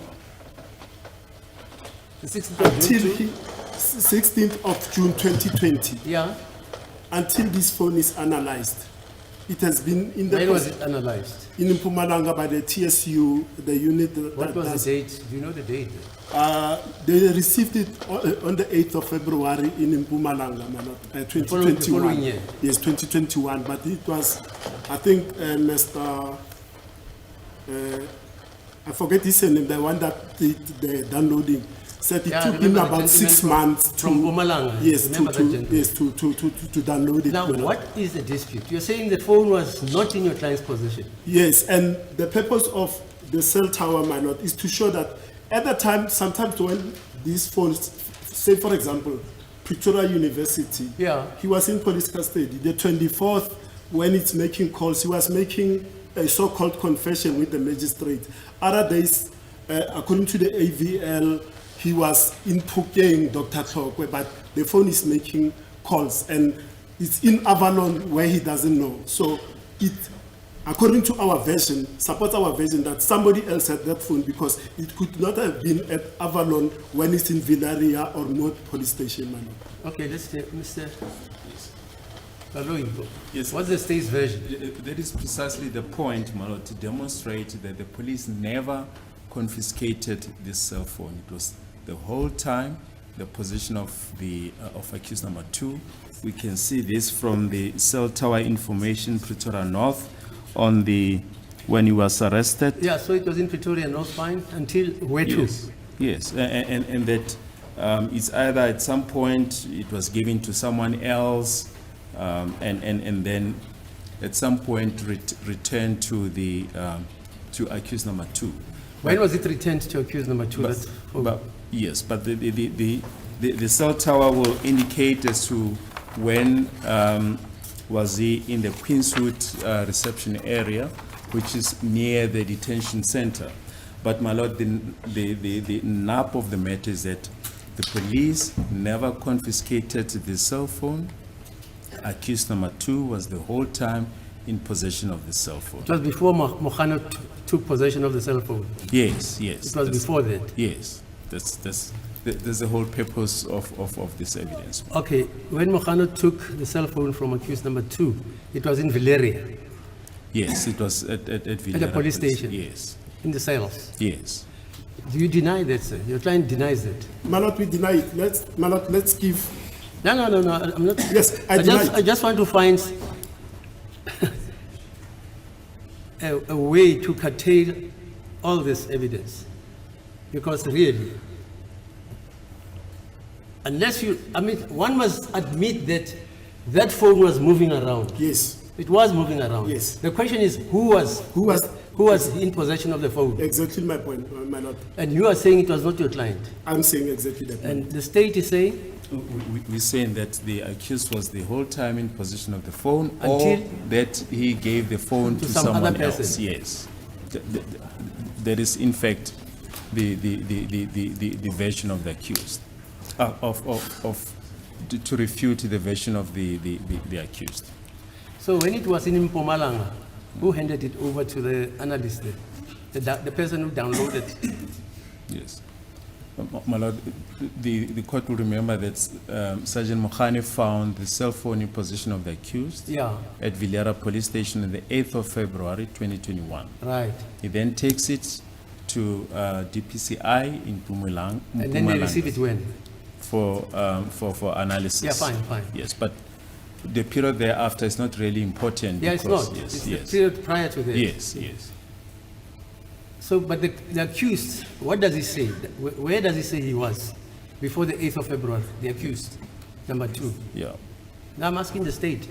The 16th of till June. 16th of June 2020, Yeah. until this phone is analyzed. It has been in the When was it analyzed? in Mpumalanga by the TSU, the unit. What was does- the date? Do you know the date? They received it on the 8th of February in Mpumalanga, 2021. The following year? Yes, 2021. But it was, I think, Mr. I forget his name, the one that did the downloading, said it Yeah, I took him remember the about 6 gentleman months from Mpumalanga. Yes, Remember that gentleman? yes, to download it. Now, what is the dispute? You're saying the phone was not in your client's possession. Yes, and the purpose of the cell tower, my lord, is to show that at the time, sometimes when these phones, say for example, Pretoria University, Yeah. he was in police custody. The 24th, when it's making calls, he was making a so-called confession with the magistrate. Other days, according to the AVL, he was in Phuket, Dr. Tokwe, but the phone is making calls and it's in Avalon where he doesn't know. So it, according to our version, supports our version that somebody else had that phone because it could not have been at Avalon when it's in Villaria or North Police Station. Man. Okay, let's take Mr. Baloyi. Yes. What's the state's version? That is precisely the point, Malo, to demonstrate that the police never confiscated this cell phone. It was the whole time the position of the of accused number 2. We can see this from the cell tower information, Pretoria North, on the when he was arrested. Yeah, so it was in Pretoria, North Fine, until where to? Yes, and that it's either at some point it was given to someone else, and then at some point returned to the to accused number 2. When was it returned to accused number 2? But, That's- oh, but yes, but the cell tower will indicate as to when was he in the Queenswood reception area, which is near the detention center. But my lord, the nub of the matter is that the police never confiscated the cell phone. Accused number 2 was the whole time in possession of the cell phone. It was before Mokhano took possession of the cell phone. Yes, yes. It was that's- before that. Yes, that's the whole purpose of this evidence. Okay, when Mokhano took the cell phone from accused number 2, it was in Valeria, Yes, it was at Villera police station. Yes, in the cells. yes. Do you deny that, sir? Your client denies that. My lord, we deny it. Let's give. No, I'm not. Yes, I deny it. I just want to find a way to curtail all this evidence. Because really, unless you, I mean, one must admit that that phone was moving around. Yes. It was moving around. Yes. The question is, who was Who was in possession of the phone? Exactly my point, my lord. And you are saying it was not your client. I'm saying exactly that. And the state is saying, We're saying that the accused was the whole time in possession of the phone, or Until- that he gave the phone To to some other someone person. else. Yes. That is in fact the version of the accused, to refute the version of the accused. so when it was in Mpumalanga, who handed it over to the analyst, the person who downloaded? Yes. My lord, the court will remember that Sergeant Mokhane found the cell phone in possession of the accused Yeah, at Villara Police Station on the 8th of February 2021. right. He then takes it to DPCI in Mpumalanga. And then they receive it when? for analysis. Yeah, fine. Yes, but the period thereafter is not really important. Yeah, it's because- not. Yes, It's yes. the period prior to that. Yes, yes. So, but the accused, what does he say? Where does he say he was before the 8th of February, the accused, number 2? Yeah. Now I'm asking the state.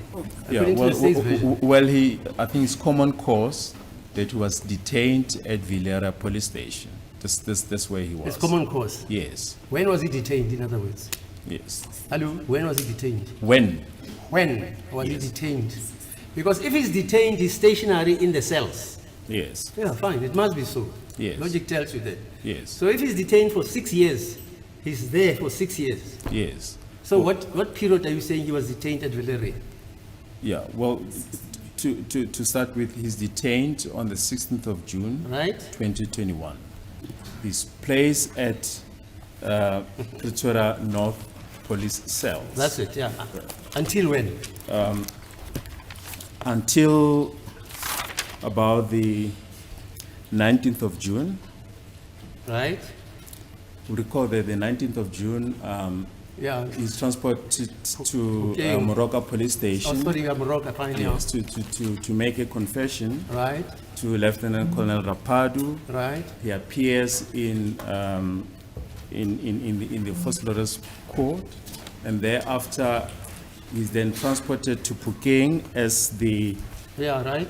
Yeah, According to well, the state's version. I think it's common cause that he was detained at Villara Police Station. That's where he was. It's common cause. Yes, When was he detained, in other words? yes. Hello, when was he detained? When? When was Yes. he detained? Because if he's detained, he's stationary in the cells. Yes, Yeah, fine, it must be so. Yes. Logic tells you that. yes, So if he's detained for 6 years, he's there for 6 years. yes. So what period are you saying he was detained at Villarreal? Yeah, well, to start with, he's detained on the 16th of June, Right? 2021. He's placed at Pretoria North Police Cells. That's it, yeah. Until when? Until about the 19th of June. Right? We recall that the 19th of June, Yeah. he's transported to Okay. Moroka Police Oh, Station. sorry, I'm Morocco, fine, yeah. Yes, to make a confession Right, to Lieutenant Colonel Rapadu. right, He appears in the First Lawyers Court, and thereafter he's then transported to Puking as the yeah, right.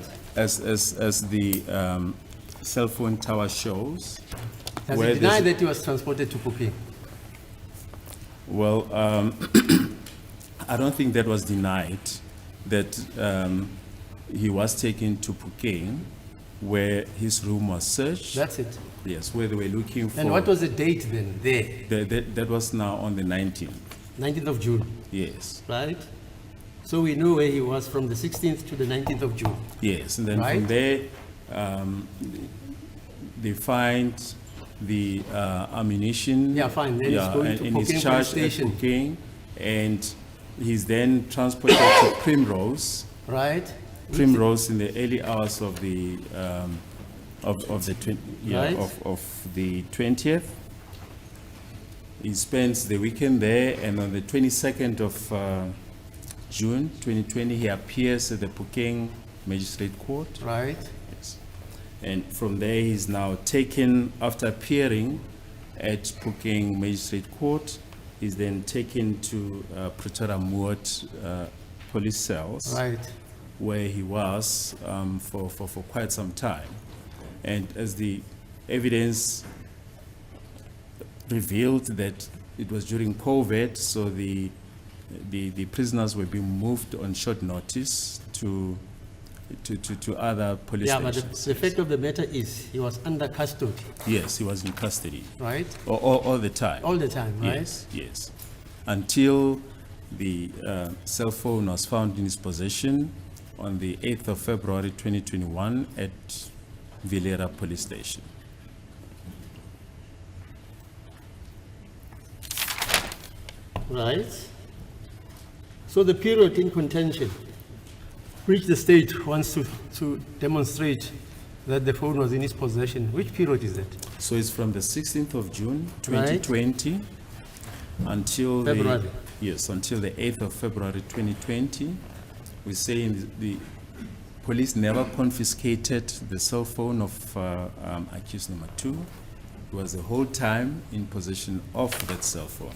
cell phone tower shows. Does where he deny there's- that he was transported to Puking? Well, I don't think that was denied, that he was taken to Puking, where his room was searched. That's it. Yes, where they were looking for. And what was the date then, there? That was now on the 19th. 19th of June, Yes, right? So we know where he was from the 16th to the 19th of June. yes, and then Right. from there, they find the ammunition. Yeah, fine. Then he's going to and Puking he's charged Police Station. at Puking, and he's then transported to Primrose. Right? Primrose in the early hours of the Right. of the 20th. He spends the weekend there, and on the 22nd of June 2020, he appears at the Puking Magistrate Court. Right, Yes. And from there, he's now taken, after appearing at Puking Magistrate Court, he's then taken to Pretoria Moot Police Cells, right. where he was for quite some time. And as the evidence revealed that it was during COVID, so the prisoners were being moved on short notice to other police Yeah, but stations. the fact of the matter is, he was under custody, Yes, he was in custody right? all the time. All the time, right? Yes, yes. Until the cell phone was found in his possession on the 8th of February 2021 at Villara Police Station. Right. So the period in contention, which the state wants to demonstrate that the phone was in his possession, which period is that? So it's from the 16th of June 2020 until February. until the 8th of February 2020. We say the police never confiscated the cell phone of accused number 2. He was the whole time in possession of that cell phone.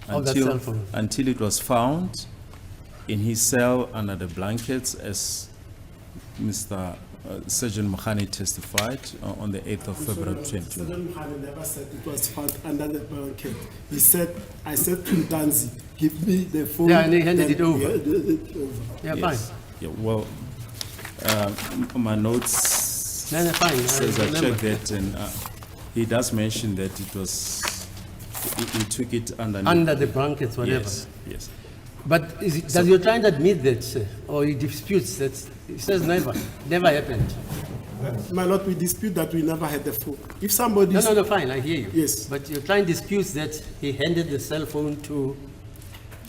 Of that cell phone. Until it was found in his cell under the blankets, as Mr. Sergeant Mohani testified on the 8th of February 2021. Sergeant Mohani never said it was found under the blanket. He said, I said to Danzi, give me the phone. Yeah, and he handed it Then over. he handed it over. Yeah, Yes. fine. Yeah, well, my notes No, fine. says I remember. checked that, and he does mention that it was, he took it underneath. Under the blankets, whatever. Yes, yes. But does your client admit that, sir? Or he disputes that? He says never happened. My lord, we dispute that we never had the phone. If somebody. No, fine, I hear you. Yes. But your client disputes that he handed the cell phone to,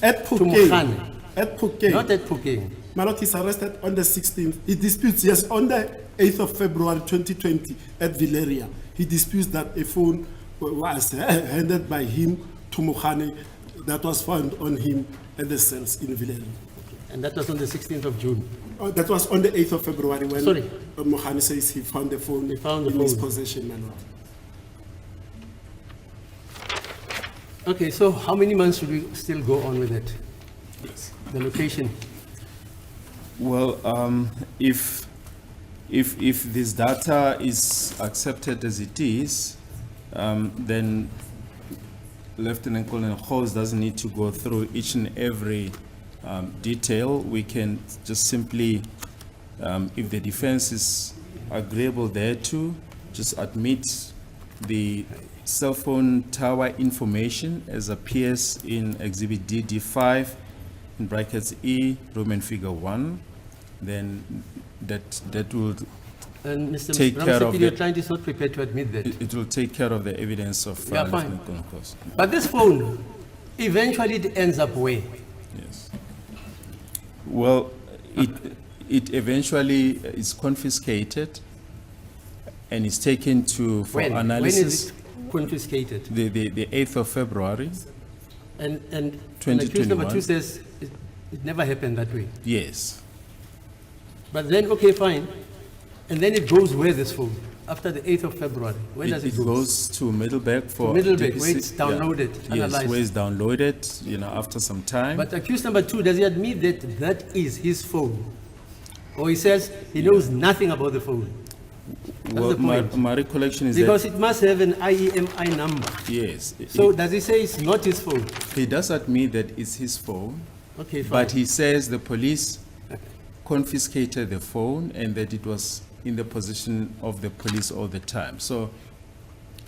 At Mohani. Phuket. At Phuket. not at Phuket. My lord, he's arrested on the 16th. He disputes, yes, on the 8th of February 2020 at Valeria. He disputes that a phone was handed by him to Mohani that was found on him at the cells in Valeria. And that was on the 16th of June. That was on the 8th of February when Sorry. Mohani says he found the phone found the in his phone. possession, my lord. Okay, so how many months should we still go on with it? The location. Well, if this data is accepted as it is, then Lieutenant Colonel Hose doesn't need to go through each and every detail. We can just simply, if the defense is agreeable thereto, just admit the cell phone tower information as appears in Exhibit DD5 in brackets E, Roman figure 1. Then that will And Mr. Take care of Ramsey, your it. client is not prepared to admit that. it will take care of the evidence of Yeah, fine. Lieutenant Colonel Hose. But this phone, eventually it ends up where? Yes. Well, it eventually is confiscated and is taken for When? When analysis. is it confiscated? The 8th of February. And accused number 2021. 2 says it never happened that way. Yes. But then, okay, fine. And then it goes where this phone? After the 8th of February. Where does it go? goes to Middleburg for Middleburg, where DPC it's downloaded, Yes, analyzed. where it's downloaded. After some time. But accused number 2, does he admit that that is his phone? Or he says he knows nothing about the phone? well, the point. my recollection is Because that it must have an IEMI number. yes, So does he say it's not his phone? he does admit that it's his phone. Okay, fine. But he says the police confiscated the phone and that it was in the possession of the police all the time. So,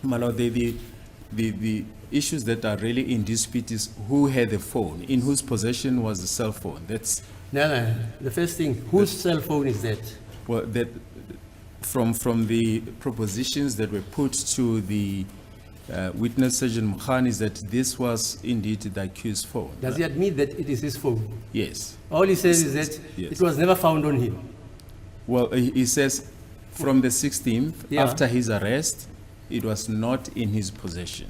my lord, the issues that are really in dispute is who had the phone, in whose possession was the cell phone. That's, No. The first thing, whose cell phone is that? well, that from the propositions that were put to the witness, Sergeant Mohani, is that this was indeed the accused phone. Does he admit that it is his phone? Yes. All he says is that Yes. it was never found on him. Well, he says from the 16th, Yeah. after his arrest, it was not in his possession.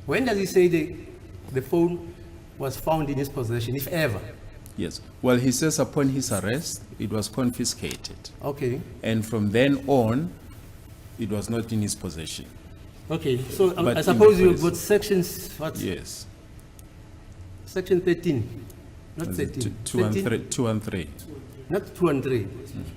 When does he say the phone was found in his possession, if ever? Yes. Well, he says upon his arrest, it was confiscated. Okay. And from then on, it was not in his possession. Okay, so But I in suppose the you've police- got sections, what? Yes. Section 13, not Was it 13. two and 13? three, 2 and 3. Not 2 and 3.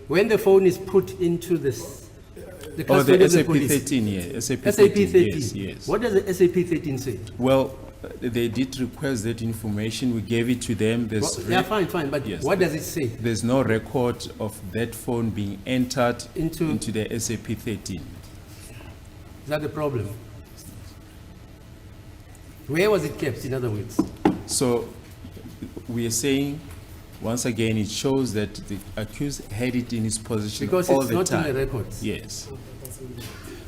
When the phone is put into the Oh, custody the of the SAP police. 13, yeah. SAP SAP 13. 13. Yes, yes. What does the SAP 13 say? Well, they did request that information. We gave it to them. Yeah, fine, but Yes, what does it say? There's no record of that phone being entered Into- the SAP 13. Is that the problem? Where was it kept, in other words? So we are saying, once again, it shows that the accused had it in his possession Because all it's the not time. in the records. Yes,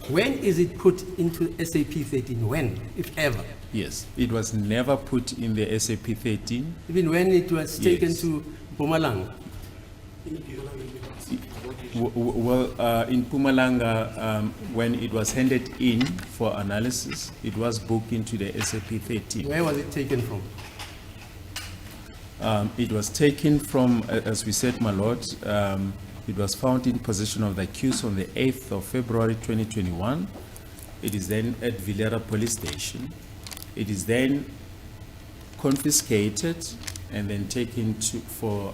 When is it put into SAP 13? When, if ever? yes. It was never put in the SAP 13. Even when it was taken Yes. to Mpumalanga? Well, in Pumalanga, when it was handed in for analysis, it was booked into the SAP 13. Where was it taken from? It was taken from, as we said, my lord, it was found in possession of the accused on the 8th of February 2021. It is then at Vilera Police Station. It is then confiscated and then taken for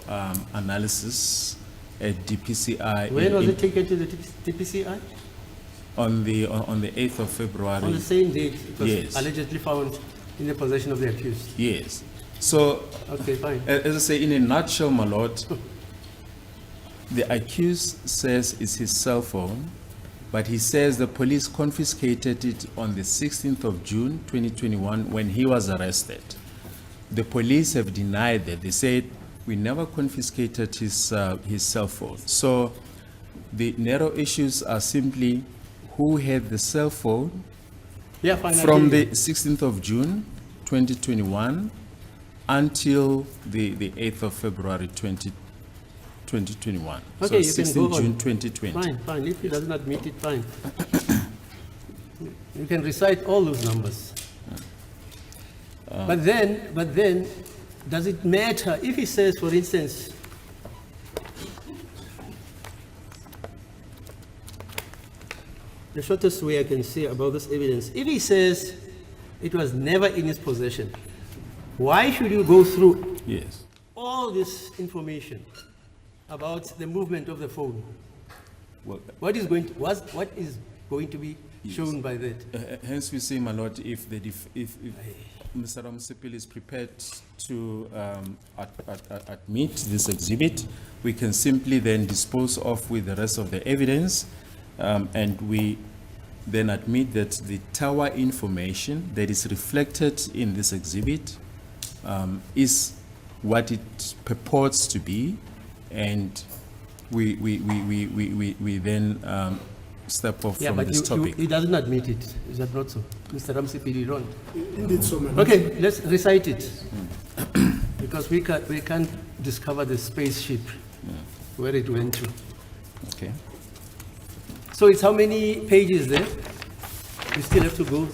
analysis at DPCI. When was it taken to the TPCI? On the 8th of February. On the same date it was Yes. allegedly found in the possession of the accused. Yes. So, Okay, fine. as I say, in a nutshell, my lord, the accused says it's his cell phone, but he says the police confiscated it on the 16th of June 2021 when he was arrested. The police have denied that. They said, we never confiscated his cell phone. So the narrow issues are simply who had the cell phone Yeah, fine. I from hear the you. 16th of June 2021 until the 8th of February 2021. Okay, So you can 16 go on. June 2020. Fine, fine. If he does not meet it, fine. You can recite all those numbers. But then, does it matter if he says, for instance, the shortest way I can say about this evidence, if he says it was never in his possession, why should you go through Yes. all this information about the movement of the phone? Well, What is going to be shown by that? hence we say, my lord, if Mr. Ramsipil is prepared to admit this exhibit, we can simply then dispose of with the rest of the evidence, and we then admit that the tower information that is reflected in this exhibit is what it purports to be, and we then step off Yeah, from but this topic. he doesn't admit it. Is that not so? Mr. Ramsipil, you don't. Indeed, so many. Okay, let's recite it. Because we can't discover the spaceship where it went to. Okay. So it's how many pages there? We still have to go,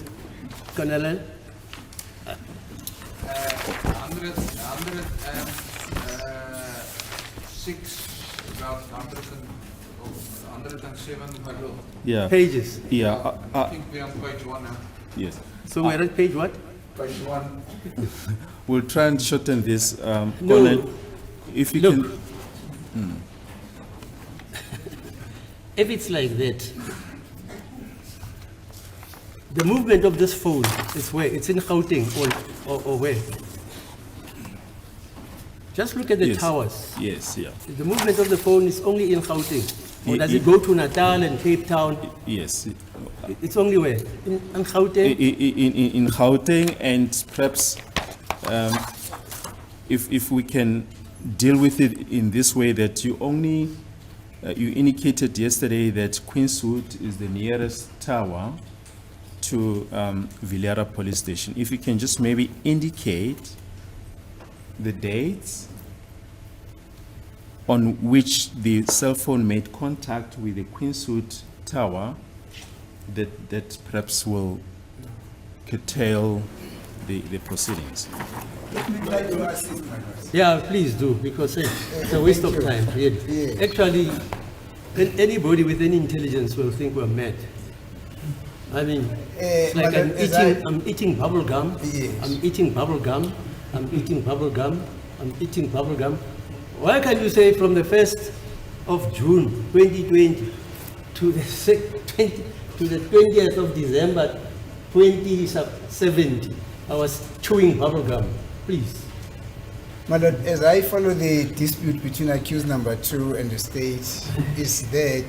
Colonel? 106, about 107 below. Yeah. Pages. Yeah. I think we're on page 1 now. Yes. So we're at page what? Page 1. We'll try and shorten this. No. Colonel, if you Look. can. If it's like that, the movement of this phone is where? It's in Gauteng or where? Just look at the Yes. towers. Yes. Yeah. The movement of the phone is only in Gauteng. Or Ye- does ye- it go to Natal and Cape Town? Yes. It's only where? In Gauteng? In Gauteng, and perhaps if we can deal with it in this way, that you only you indicated yesterday that Queenswood is the nearest tower to Villara Police Station. If you can just maybe indicate the dates on which the cell phone made contact with the Queenswood Tower, that perhaps will curtail the proceedings. Let me try to assist my lord. Yeah, please do, because it's a waste of time, really. Yeah. Actually, anybody with any intelligence will think we're mad. I mean, it's like Madam, I'm eating bubble gum, Yes. I'm eating bubble gum, I'm eating bubble gum, I'm eating bubble gum. Why can't you say from the 1st of June 2020 to the 20th of December 2070, I was chewing bubble gum, please. My lord, as I follow the dispute between accused number 2 and the state, is that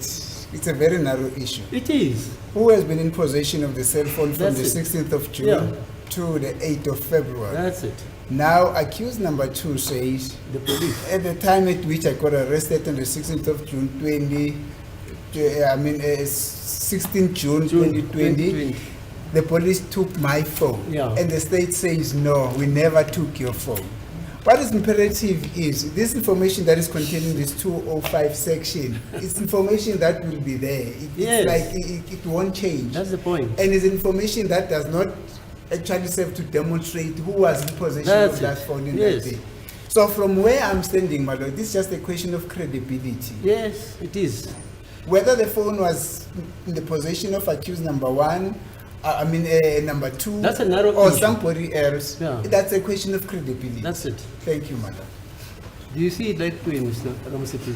it's a very narrow issue. It is. Who has been in possession of the cell phone from That's the it. 16th of June Yeah. to the 8th of February? That's it. Now, accused number 2 says, The police. at the time at which I got arrested on the 16th of June 16th June 2020, the police took my phone. Yeah. And the state says, no, we never took your phone. What is imperative is this information that is contained in this 205 section, it's information that will be there. Yes. It's like it won't change. That's the point. And it's information that does not actually serve to demonstrate who was in possession That's of that it. phone in Yes. that day. So from where I'm standing, my lord, this is just a question of credibility. Yes, it is. Whether the phone was in the possession of accused number 1, number 2, That's a narrow or issue. somebody else, Yeah. that's a question of credibility. That's it. Thank you, madam. Do you see it that way, Mr. Ramsipit?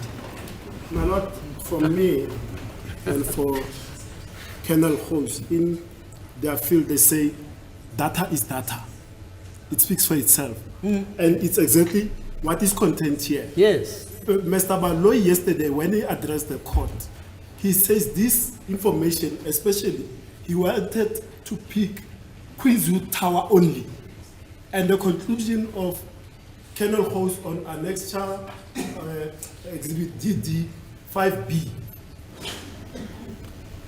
My lord, for me and for kernel hosts, in their field they say data is data. It speaks for itself. And it's exactly what is contained here. Yes. Mr. Baloyi yesterday, when he addressed the court, he says this information, especially, he wanted to pick Queenswood Tower only. And the conclusion of kernel host on annexure exhibit DD 5B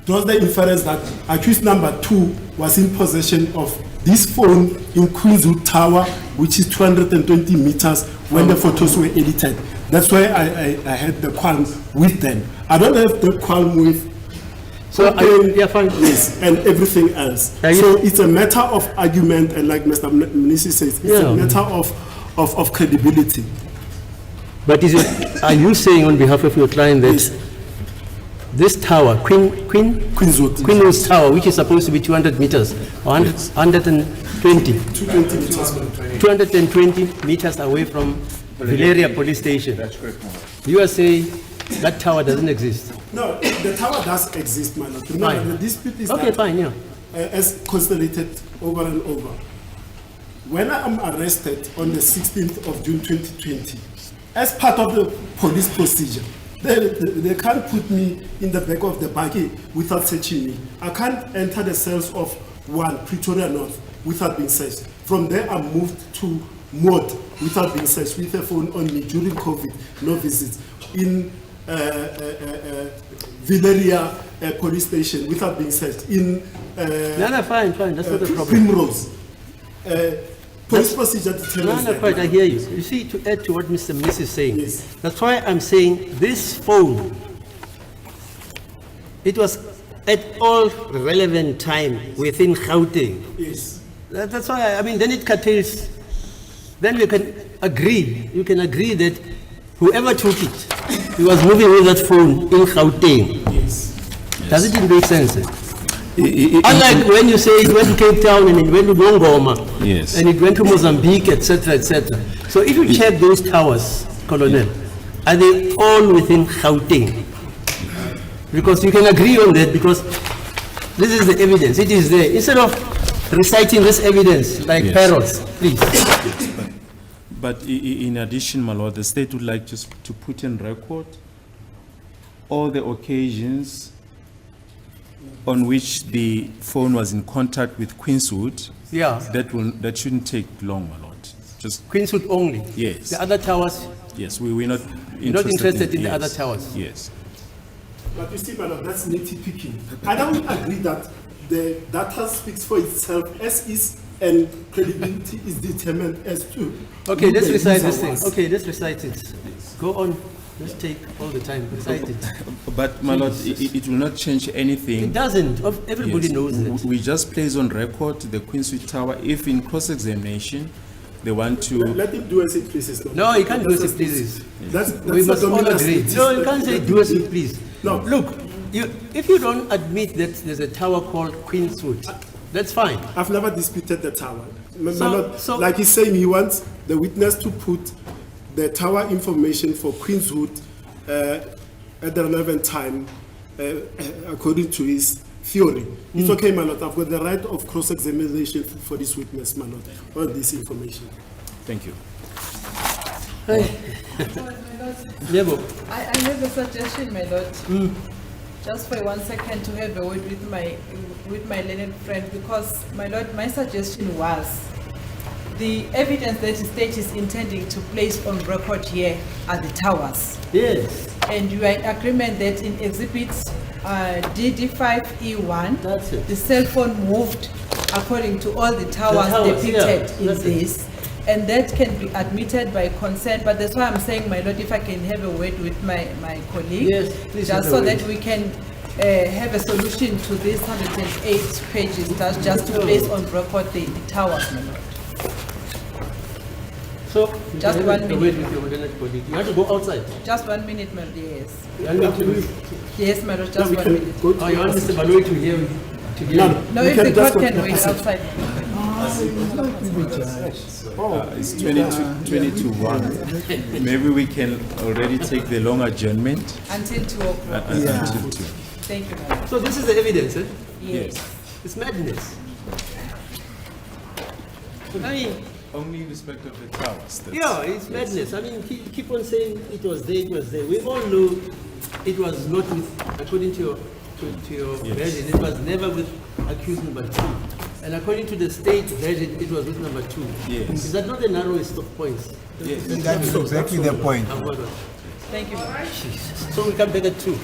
draws the inference that accused number 2 was in possession of this phone in Queenswood Tower, which is 220 meters when the photos were edited. That's why I had the qualm with them. I don't have the qualm with fine. yes, and everything else. So it's a matter of argument, and like Mr. Mnisi says, it's a matter of credibility. But are you saying on behalf of your client that this tower, Queenswood Tower, which is supposed to be 200 meters, 120, 220 meters away from Valeria Police Station? That's correct, Mama. You are saying that tower doesn't exist? No, the tower does exist, my lord. No, Fine. the dispute is Okay, that, fine, yeah. as constellated over and over. When I am arrested on the 16th of June 2020, as part of the police procedure, they can't put me in the back of the buggy without searching me. I can't enter the cells of 1 Pretoria North without being searched. From there, I moved to Mod without being searched with a phone on me during COVID, no visits. In Valeria Police Station without being searched. In Fine, that's not a problem. Primrose. Police procedure determines that. I hear you. You see, to add to what Mr. Miss is saying, Yes. that's why I'm saying this phone, it was at all relevant time within Gauteng. Yes. That's why, I mean, then it curtails, then we can agree, you can agree that whoever took it, he was moving with that phone in Gauteng. Yes. Does it make sense? Unlike when you say it went to Cape Town and it went to Ngongoma, Yes. and it went to Mozambique, etc., etc. So if you check those towers, Colonel, are they all within Gauteng? Because you can agree on that, because this is the evidence, it is there. Instead of reciting this evidence like Yes. parrots, please. But in addition, my lord, the state would like just to put in record all the occasions on which the phone was in contact with Queenswood. Yeah, That shouldn't take long, my lord. Just, Queenswood only. Yes. The other towers, yes, we're not you're not interested in the yes, other towers. Yes. But you see, madam, that's nitpicking. I don't agree that the data speaks for itself as is, and credibility is determined as to. Okay, who let's the recite user this thing. was. Okay, let's recite it. Go on. Let's take all the time. Recite it. But, my lord, it will not change anything. It doesn't. Everybody Yes. knows it. We just place on record the Queenswood Tower. If in cross-examination, they want to, Let him do as he pleases. No, you can't do as That's he pleases. That's We the must all dominant agree. state. No, you can't say do as you please. No. Look, if you don't admit that there's a tower called Queenswood, that's fine. I've never disputed the tower. My So- lord, so- like he's saying, he wants the witness to put the tower information for Queenswood at the relevant time, according to his theory. It's okay, my lord. I've got the right of cross-examination for this witness, my lord, on this information. thank you. Lebo, I have a suggestion, my lord. Just for 1 second to have a word with my learned friend, because, my lord, my suggestion was the evidence that the state is intending to place on record here are the towers. yes, And you are in agreement that in exhibit DD5E1, That's it. the cell phone moved according to all the towers towers, depicted yeah, in that's it. this. And that can be admitted by consent, but that's why I'm saying, my lord, if I can have a word with my colleague. Yes, please have Just a so word. that we can have a solution to these 108 pages, that's just to place on record the towers, my lord. so you Just can 1 have a minute. word with your ordinary colleague. You have to go outside. Just 1 minute, my lord, yes. You want me to- Yes, my lord, Now just we 1 can minute. go to. Oh, you want Mr. Baloyi to hear? No, No, we if can the just court go can to wait outside. outside. It's 20 to 1. Maybe we can already take the long adjournment Until 2 o'clock. until 2. Thank you, Madam. So this is the evidence, eh? Yes. It's madness. I mean, Only in respect of the towers. that's- yeah, it's madness. I mean, keep on saying it was there, it was there. We all know it was not with, according to your version, it was never with accused number 2. And according to the state version, it was with number 2. Yes. Is that not the narrowest of points? Yes. That is exactly the point. Thank you, Madam. So we come back at 2.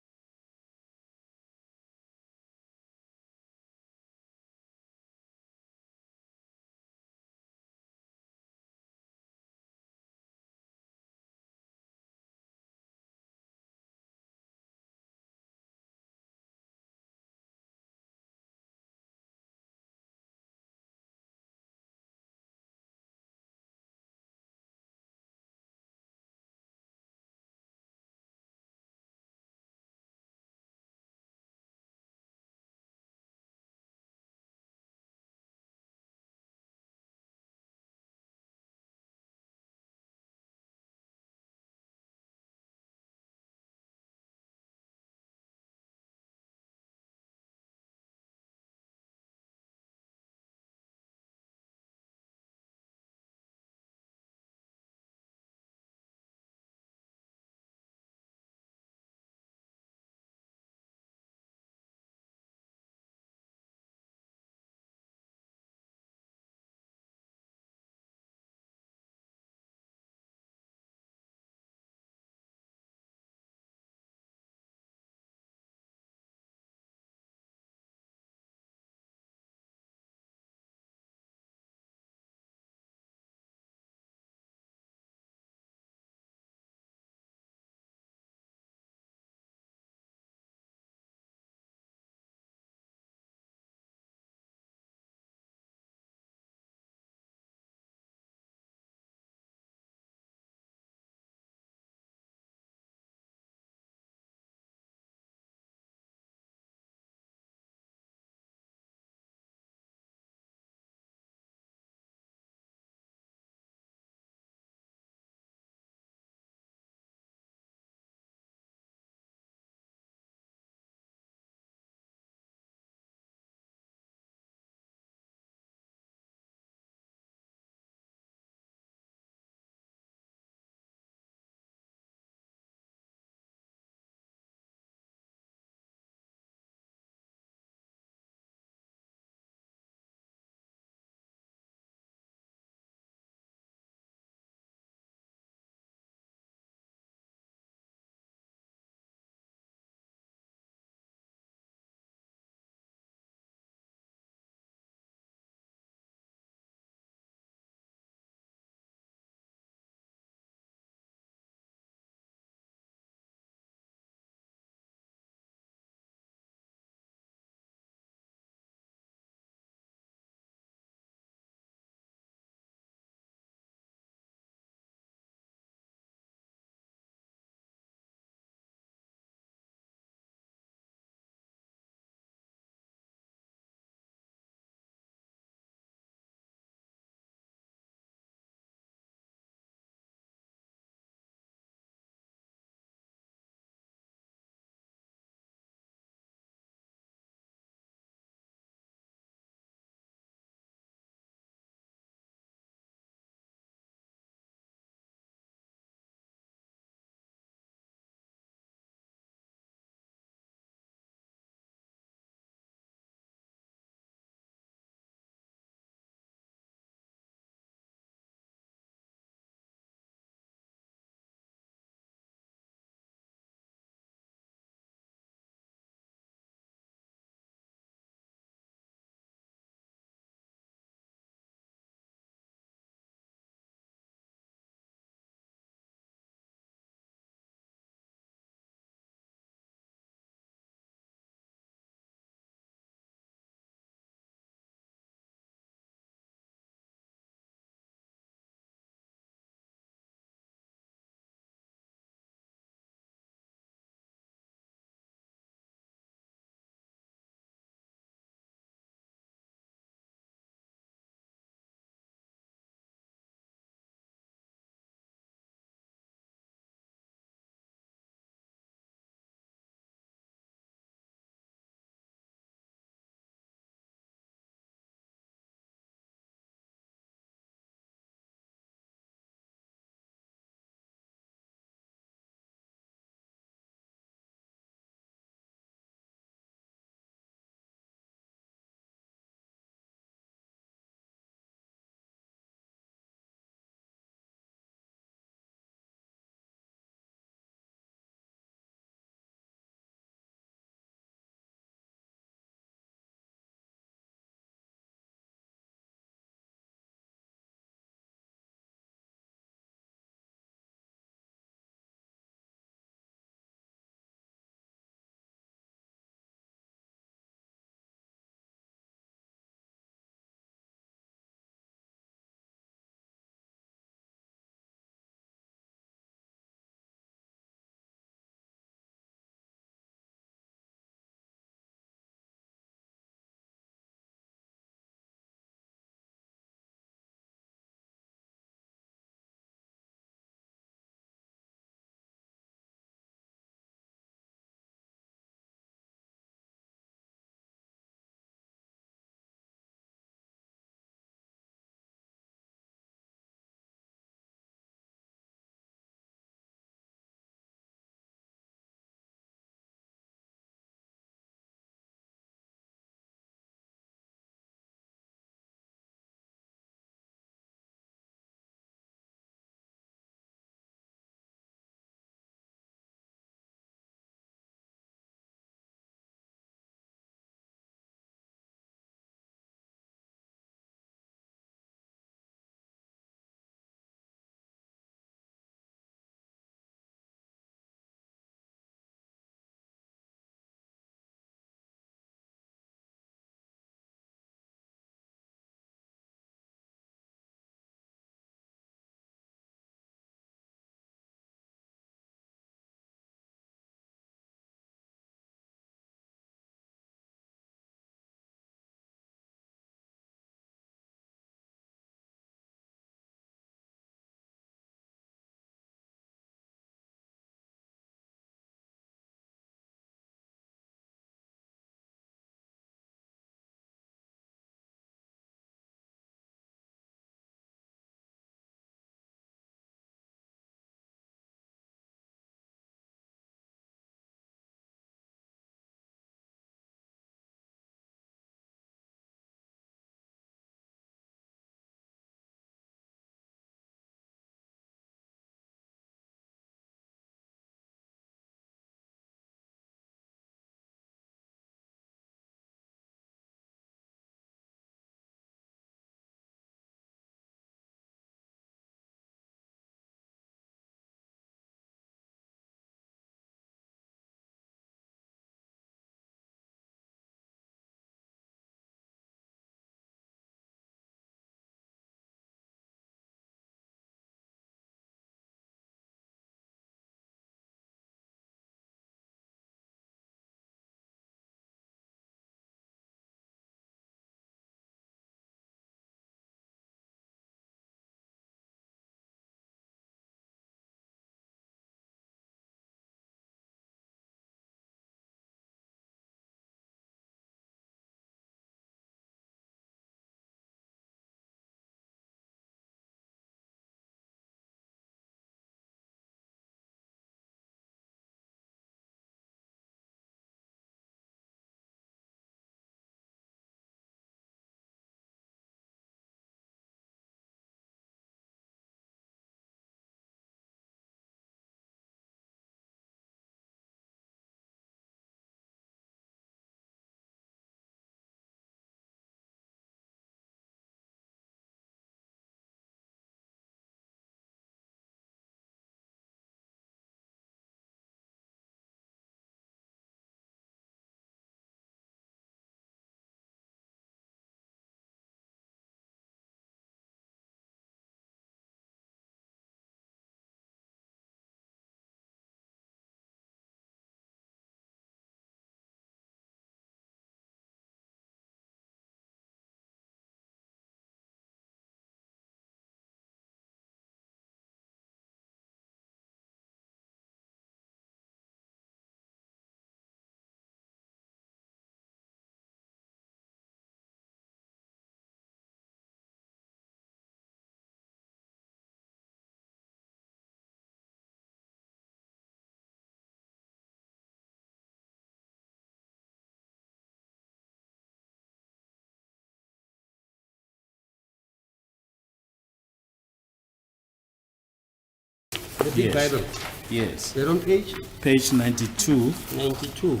The big Yes. Bible. Yes. They're on page Page 92. 92.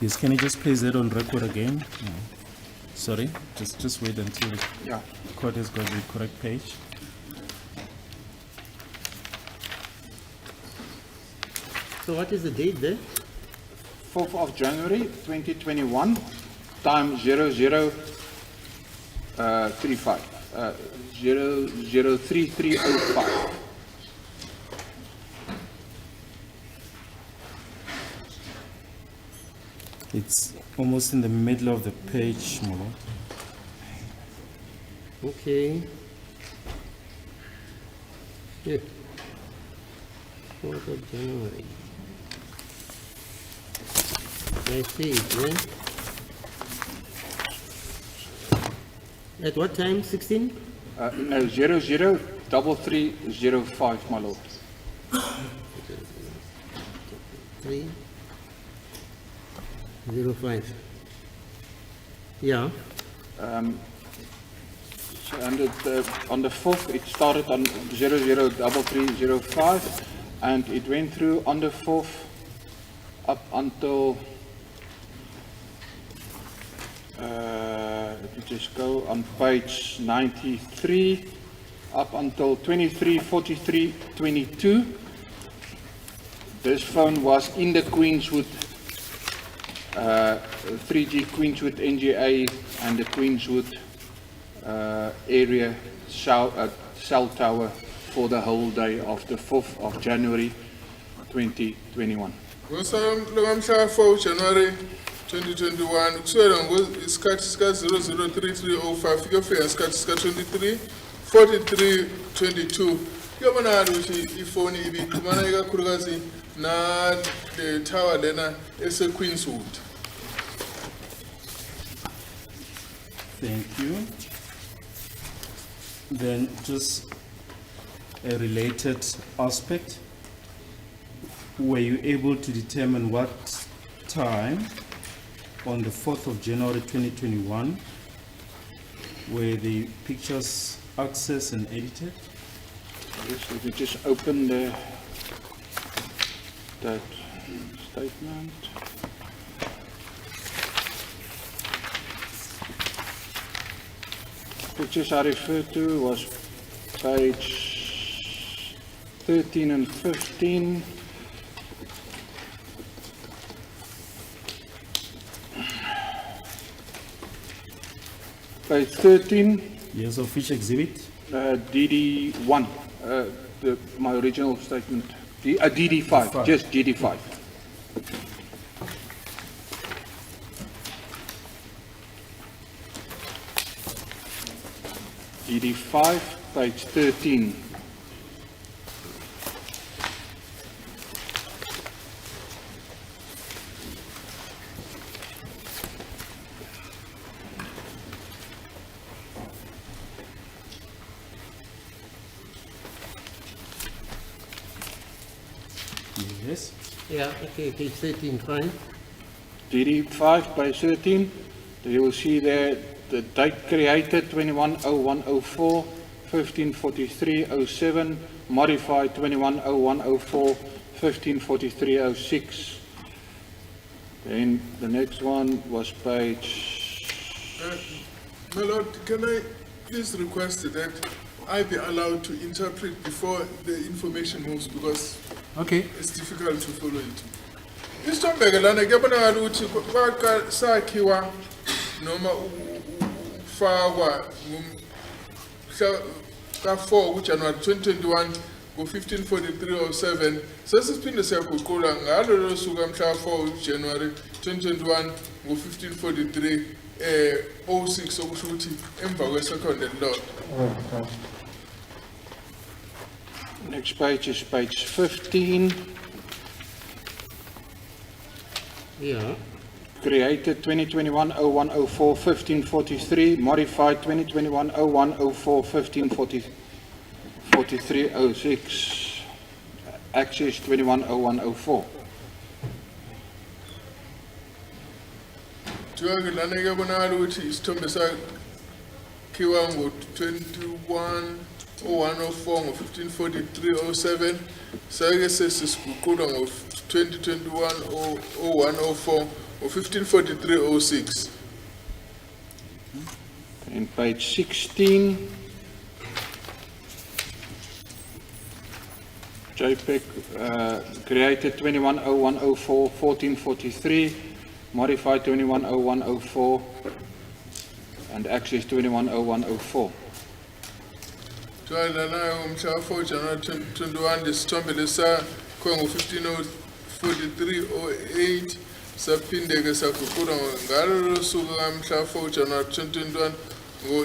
Yes, can you just place that on record again? No. Sorry, just wait until the Yeah. court has got the correct page. So what is the date there? 4th of January 2021, time 0035, 003305. It's almost in the middle of the page, Molo. Okay. Yeah. 4th of January. I see it, yeah. At what time? 16? No, 003305, my lord. 305. Yeah. And on the 4th, it started on 003305, and it went through on the 4th up until, let me just go on page 93, up until 23:43:22. This phone was in the Queenswood, 3G Queenswood NGA and the Queenswood area cell tower for the whole day of the 4th of January 2021. Ngamhla 4 January 2021 kusukela ngesikhathi sika 003305 kuyofika ngesikhathi sika 23:43:22 kuyabonakala ukuthi ifoni ibixhumana ikakhulukazi na le tower lena ese Queenswood. Thank you. Then just a related aspect. Were you able to determine what time on the 4th of January 2021 were the pictures accessed and edited? Yes, if you just open that statement. Pictures I referred to was page 13 and 15. Page 13, Yes, of which exhibit? DD1, my original statement. DD5, Five. just DD5. DD5, page 13. Yes. Yeah, okay, page 13, fine. DD5 by 13, you will see there the date created 21/01/04, 15:43:07, modified 21/01/04, 15:43:06. Then the next one was page, My lord, can I please request that I be allowed to interpret before the information moves because Okay. it's difficult to follow it. Isithombe lana kuyabonakala ukuthi sakhiwa noma ufakwa ngomhla ka-4 kuJanuary 2021 ngo-15:43:07 sesiphinde siyaguqula ngalo lolo suku mhla ka-4 January 2021 ngo-15:43:06 okusho ukuthi emva kwe-second law. next page is page 15, Yeah. created 2021/01/04, 15:43, modified 2021/01/04, 15:43:06. access 210104. Njengoba lana kuyabonakala ukuthi isithombe sakhiwa ngo-210104 ngo-154307 sake sesiguqulwa ngo-2021-0104 ngo-154306. In page 16, JPEG created 210104 1443, modified 210104, and access 210104. Njengoba lana umhla 4 January 2021 lesithombe lesakhiwa ngo-154308 saphindeke saguqulwa ngalo lolo suku kamhla 4 January 2021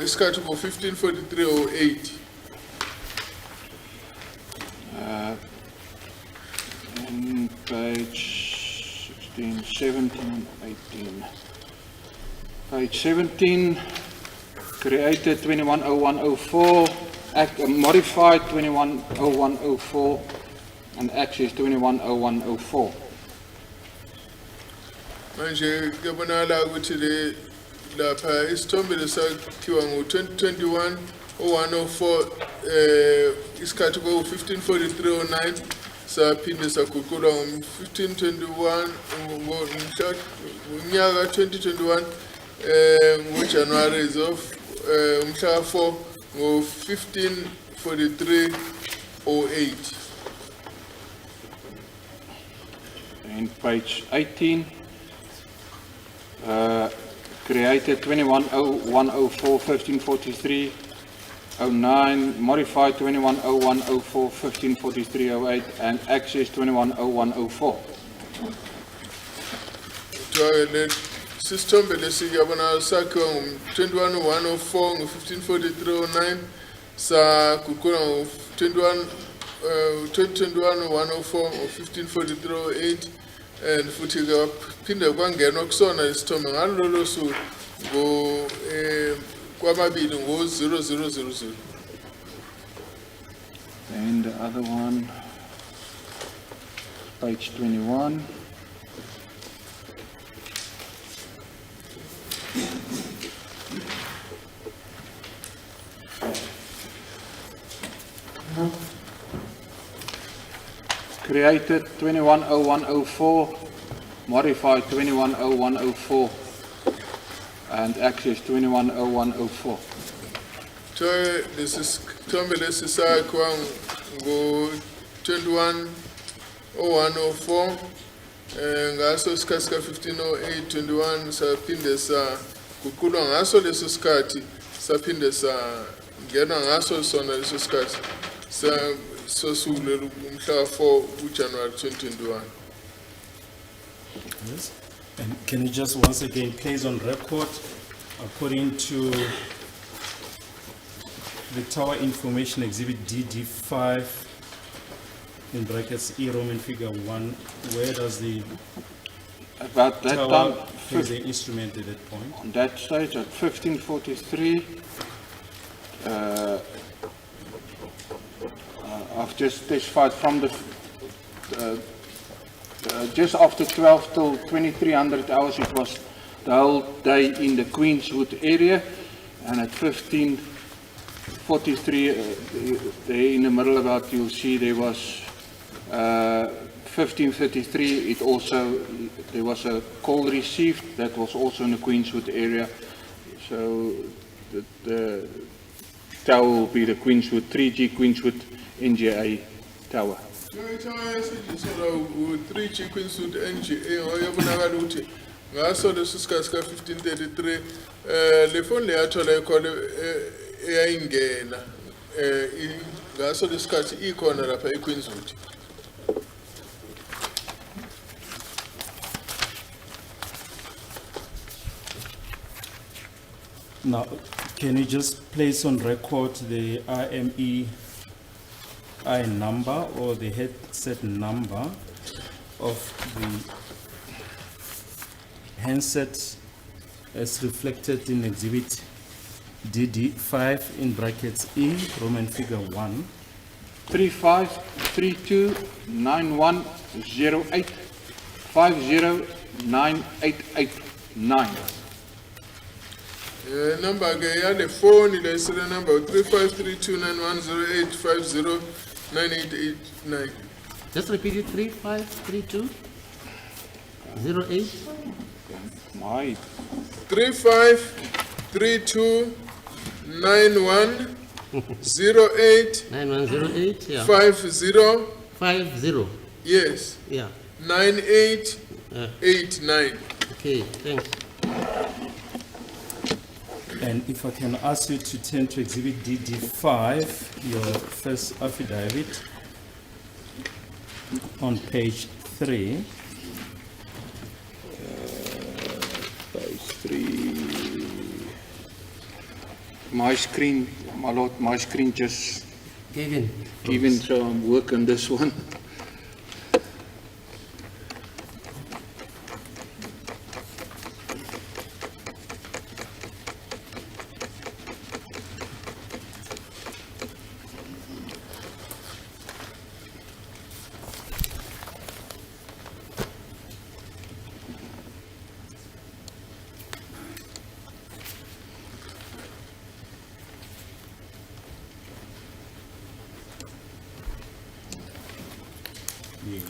isikhathi ngo-154308. In page 16, 17, and 18. Page 17 created 210104, modified 210104, and access 210104. Manje kuyabonakala ukuthi lapha isithombe lesakhiwa ngo-2021-0104 isikhathi ko-154309 saphinde saguqulwa ngo-1521 ngonyaka 2021 ngoJanuary of umhla 4 ngo-154308. In page 18, created 210104 1543 09, modified 210104 154308, and access 210104. Sisithombe lesi kuyabonakala sakhiwa ngo-210104 ngo-154309 saguqulwa ngo-2021-0104 ngo-154308, and futhi kwaphinde kwangenwa kusona isithombe ngalo lolo suku kwamabili ngo-0000. And the other one, page 21. Created 210104, modified 210104, and access 210104. This is Tombe lesi sakhiwa ngo-210104 ngaso isikhathi sika-150821 saphinde saguqulwa ngaso leso sikhathi saphinde sangenwa ngaso sona leso sikhathi sosuku lolu umhla 4 uJanuary 2021. Yes. And can you just once again place on record, according to the Tower Information Exhibit DD5 in brackets E Roman figure 1, where does the About that tower time, place the instrument at that point? on that stage at 1543, I've just testified from the just after 12 till 2300 hours. It was the whole day in the Queenswood area, and at 1543 there in the middle about, you'll see there was 1533. It also, there was a call received that was also in the Queenswood area. So the tower will be the Queenswood 3G Queenswood NGA tower. Isetshenziswa u-3G Queenswood NGA oyabonakala ukuthi ngaso leso sikhathi sika-1533 le phone leyathola ikhona eyayingena ngaso leso sikhathi ikhona lapha eQueenswood. Now, can you just place on record the IMEI number or the headset number of the handset as reflected in exhibit DD5 in brackets E, Roman figure 1, 35329108 5098889. Number ke yale phone le serial number 35329108509889. Just repeat it, 3532 08 My 3532910850. 9108, yeah. 50, Yes, yeah. 9889. Okay, thanks. And if I can ask you to turn to Exhibit DD5, your first affidavit, on page 3. Page 3. My screen, my lord, my screen just Kevin. even so I'm working this one.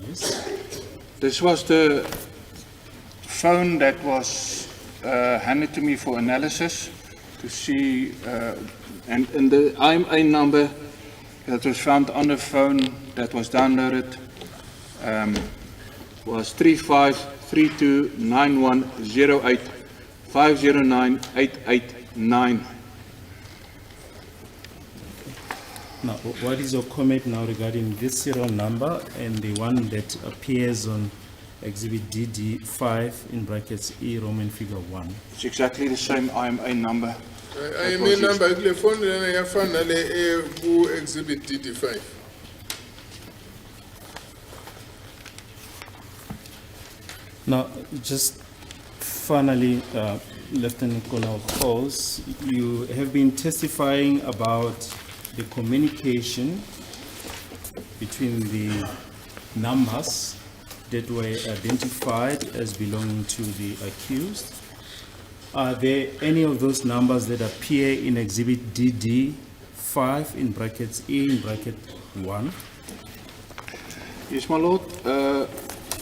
Yes. This was the phone that was handed to me for analysis to see, and the IMA number that was found on the phone that was downloaded was 35329108 5098889. Now, what is your comment now regarding this serial number and the one that appears on Exhibit DD5 in brackets E Roman figure 1? It's exactly the same IMA number. I mean number kule phone lena yafana le ku exhibit DD5. Now, just finally, Lieutenant Colonel Halls, you have been testifying about the communication between the numbers that were identified as belonging to the accused. Are there any of those numbers that appear in Exhibit DD5 in brackets E in bracket 1? Yes, my lord.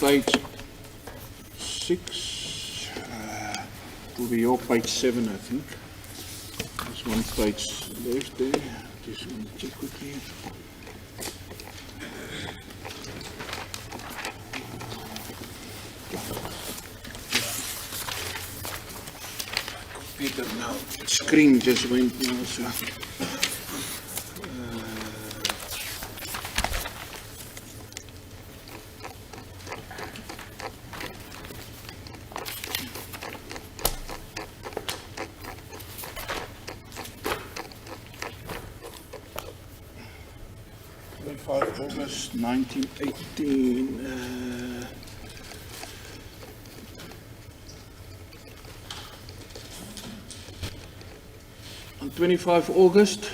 Page 6, will be your page 7, I think. There's one page left there. Just want to check quickly. Computer now. Screen just went now, so. August 1918. On 25 August.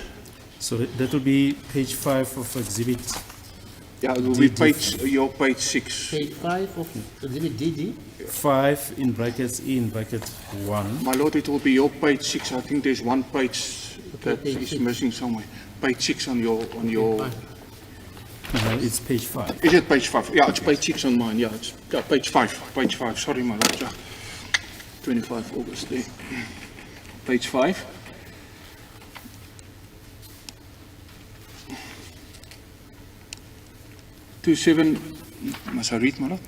So that will be page 5 of Exhibit. Yeah, it will be page, your page 6. Page 5 of Exhibit DD. 5 in brackets E in bracket 1. My lord, it will be your page 6. I think there's one page that page is 6. missing somewhere. Page 6 on your. It's page 5. Is it page 5? Yeah, it's page 6 on mine. Yeah, it's page 5. Page 5. Sorry, my lord. Yeah. 25 August there. Page 5. Must I read, my lord?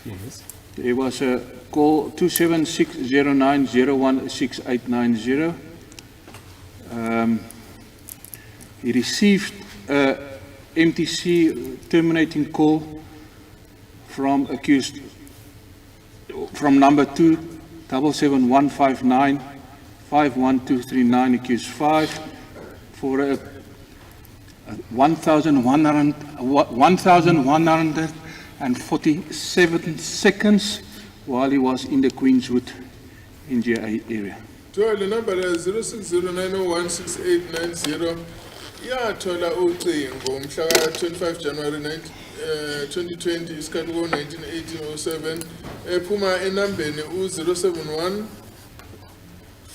Yes. There was a call 27609016890. He received a MTC terminating call from accused from number 27715951239 accused 5 for a 1,147 seconds while he was in the Queenswood NGA area. So the number is 0609016890 yathola ucingo mhla ka 25 January 2020 isikhathi ko 1918-07 ephuma enambeni u071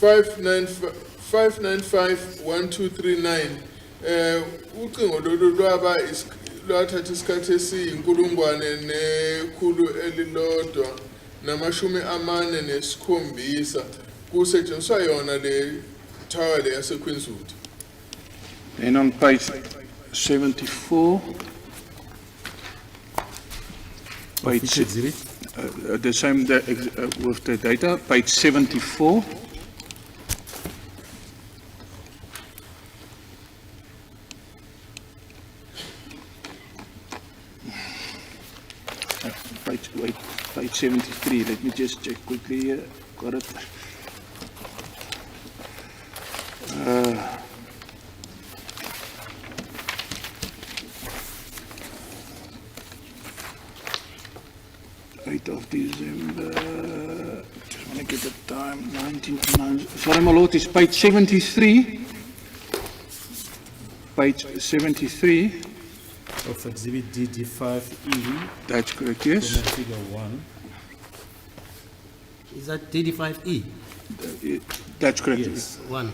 595 ucingo lolu lwathatha isikhathi esiyinkulungwane nekhulu elilodwa namashumi amane nesikhombisa kusetshenziswa yona le tower le yase Queenswood. Then on page 74, Which page, exhibit? the same with the data, page 74. Page 73, let me just check quickly here, got it. 8th of December, just want to get the time, 1909. Sorry, my lord, it's page 73. Page 73, Of exhibit DD5E, that's correct, yes. Roman figure 1. Is that DD5E? That's correct. Yes, 1.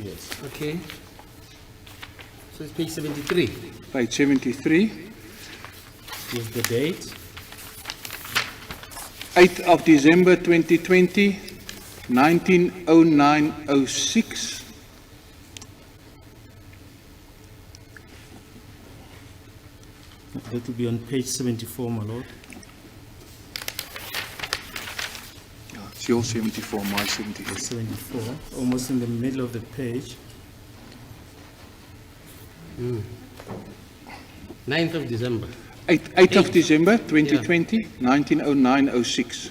yes. Okay. So it's page 73. Page 73, Is the date? 8th of December 2020, 1909-06. That will be on page 74, my lord. It's your 74, my 73. 74, almost in the middle of the page. 9th of December. 8th of December 2020, 1909-06.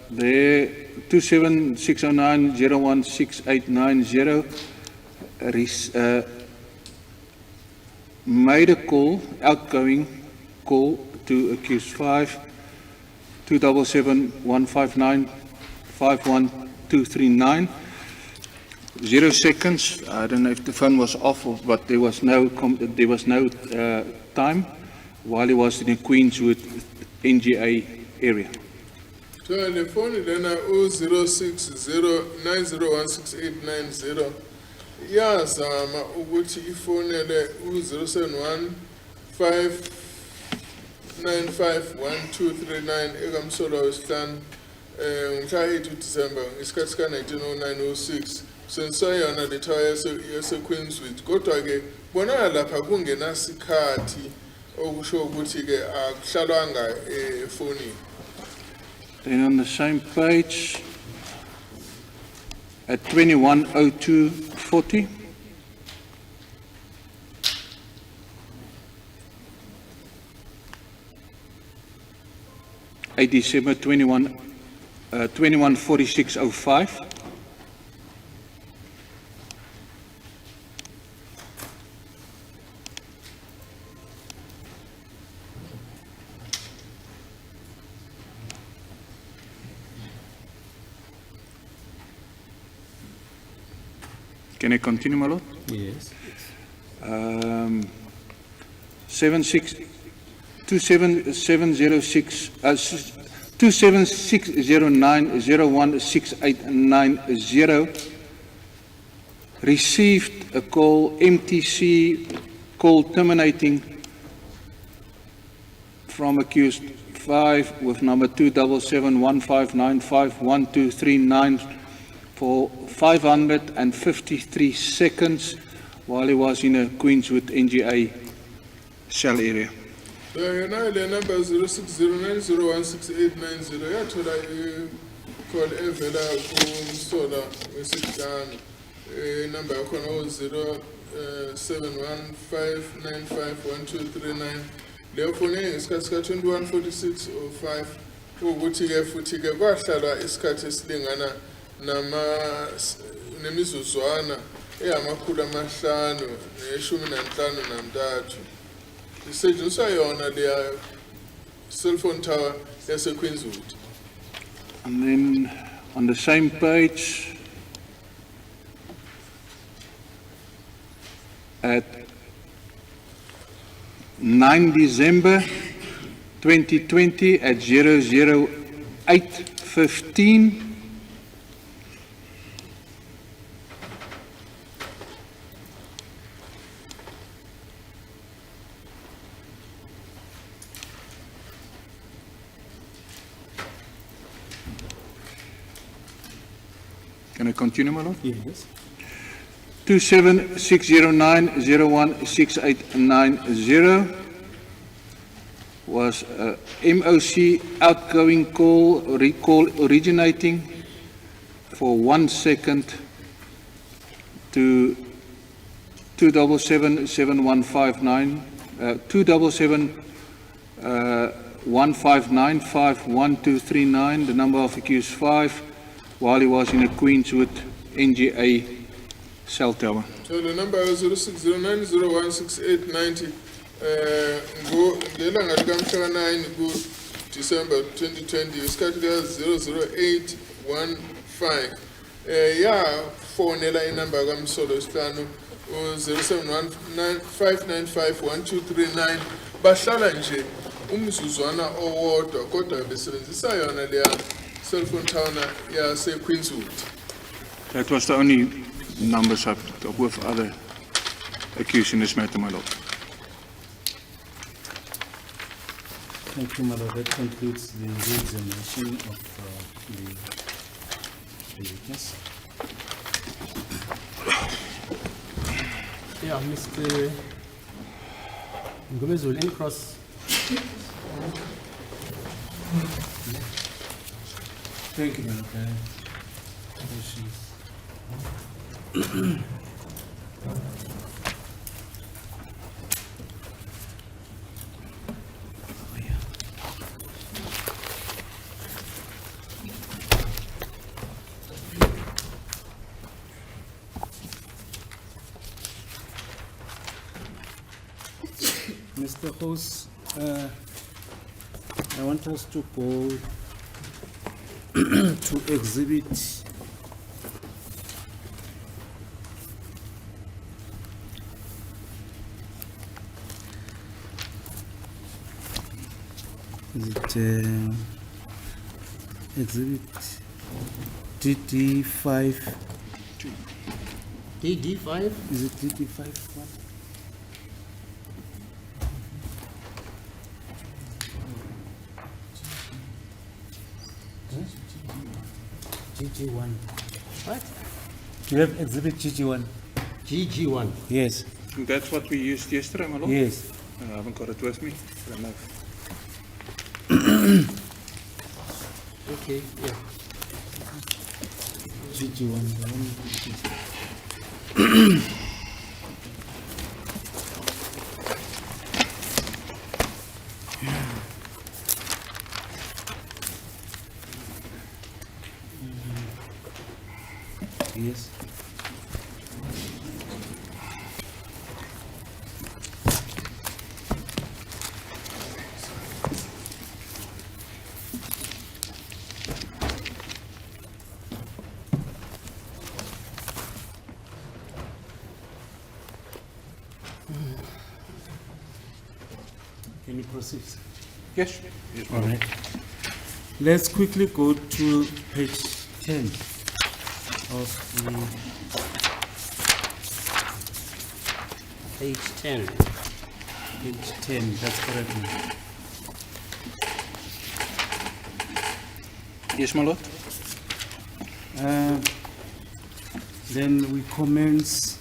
The 27609016890 made a call, outgoing call to accused 5, 277-159-51239. 0 seconds. I don't know if the phone was off, but there was no time while he was in the Queenswood NGA area. So the phone lena u06090168890 yazama ukuthi ifonele u071 5951239 ekamsolo wesihlanu ngomhla 8 December ngesikhathi sika 1909-06 sensayona le tower yase Queenswood kodwa ke bona lapha kungenasikhathi okusho ukuthi ke akuhlalwanga efonini. Then on the same page, at 21:02:40, December 21:46:05. Can I continue, my lord? Yes. 276090168990 received a call, MTC call terminating from accused 5 with number 27715951239 for 553 seconds while he was in a Queenswood NGA cell area. Now the number 0609016890 yathola call evela kumsola wesihlanu number yakhona u07159511239 leyo phone ngesikhathi sika 21:46:05 ukuthi-ke futhi-ke kwahlalwa isikhathi esilingana nemizuzwana eyamakhulu amahlanu neshumi nanhlanu nantathu. Isetshenziswa yona leya cellphone tower yaseQueenswood. And then on the same page, at 9 December 2020 at 008:15, can I continue, my lord? Yes. 27609016890 was a MOC outgoing recall originating for 1 second to 2777159, 27715951239, the number of accused 5, while he was in a Queenswood NGA cell tower. So the number is 0609016890. Ngelanga likamhla 9 December 2020 isikhathi ka 00815 yafonela inamba kaMsolo isihlanu 0715951239 bahlala nje umzuzwana owodwa kodwa besebenzisa yona leya cellphone tower yaseQueenswood. That was the only numbers I've with other accused in this matter, my lord. Thank you, Madam. That concludes the examination of the witness. Yeah, Mr. Ngumezulu, any cross? Thank you, Madam. Mr. Host, I want us to go to exhibit exhibit DD5. DD5? Is it DD5? What? GG1. What? You have exhibit GG1? GG1. Yes. That's what we used yesterday, my lord. Yes. I haven't got it with me. I don't know. Okay, yeah. GG1. Yes. Can you proceed? Yes. Yes, my All lord. right. Let's quickly go to page 10 of the Page 10. page 10. That's correct. Yes, my lord. Then we commence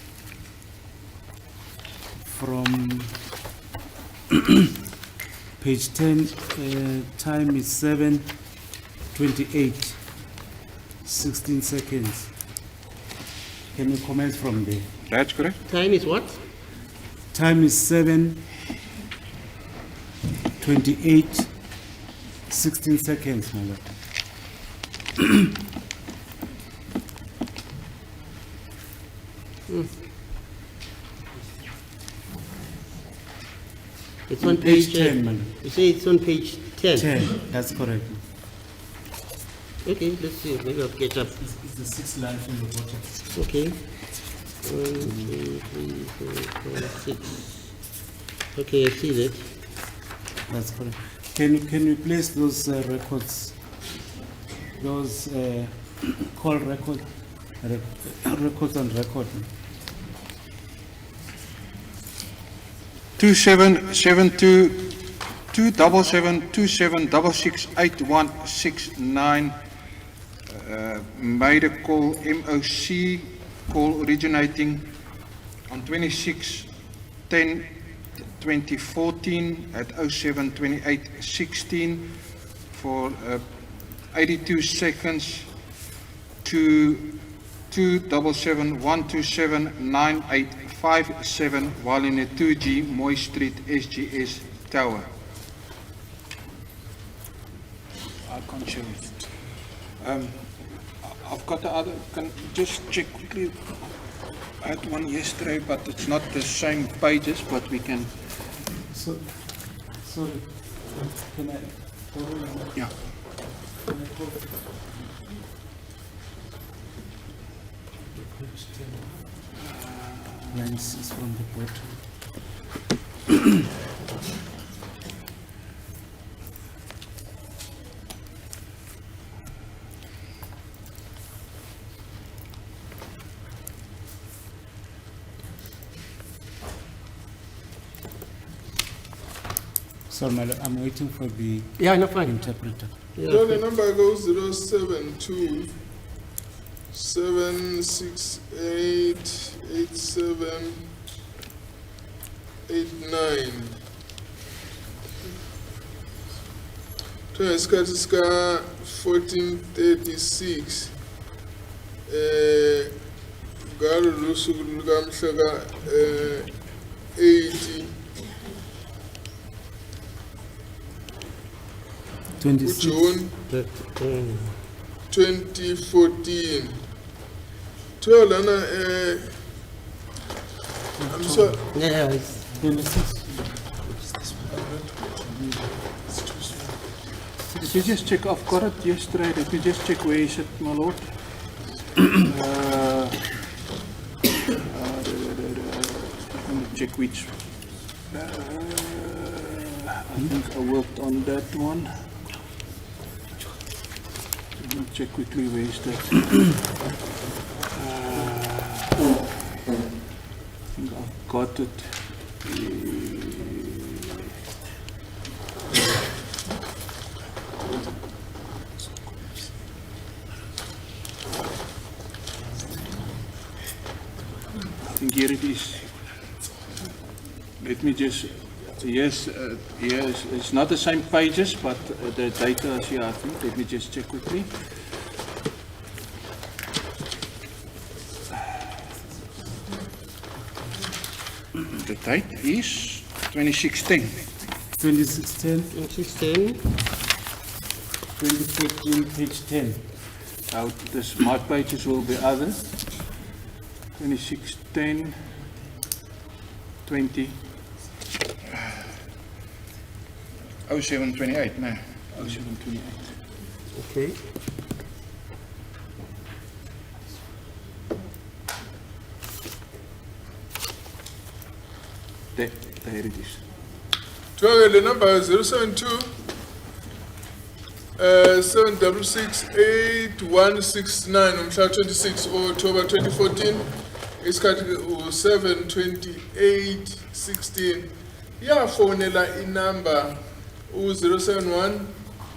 from page 10. Time is 7:28, 16 seconds. Can you commence from there? That's correct. Time is what? Time is 7:28, 16 seconds, my lord. It's on Page page 10, man. You say it's on page 10. 10, that's correct. Okay, let's see. Maybe I'll catch up. It's the 6th line from the bottom. Okay. 1, 2, 3, 4, 5, 6. Okay, I see that. That's correct. Can you place those records, those call records on record? 2772 277 27668169 made a call MOC call originating on 26/10/2014 at 07/28/16 for 82 seconds to 277-127-9857 while in a 2G Moy Street SGS tower. I can't show it. I've got the other, can just check quickly. I had one yesterday, but it's not the same pages, but we can. So, sorry, can I? Yeah. Can I call? Line 6 from the bottom. Sorry, my lord, I'm waiting for the Yeah, no, fine. interpreter. Yeah, So the number goes 072 768 8789. Isikhathi sika 1436 ngalo lusuku lukamhla 80 26. June that, 2014. Kuthiwa lana I'm sorry. yeah, it's 26. Let me just check, I've got it yesterday, let me just check where is it, my lord. Let me check which. I think I worked on that one. Let me check quickly where is that. I think I've got it. I think here it is. Let me just, yes, yes, it's not the same pages, but the data is here, I think. Let me just check quickly. The date is 2016. 2610, 16. 2014, page 10. Now, this, my pages will be other. 2610, 20. 0728, no, 0728. Okay. There it is. Kuthiwa the number is 072 766 8169 umhla 26 October 2014. Isikhathi u-7/28/16. Yafonela inumber u-071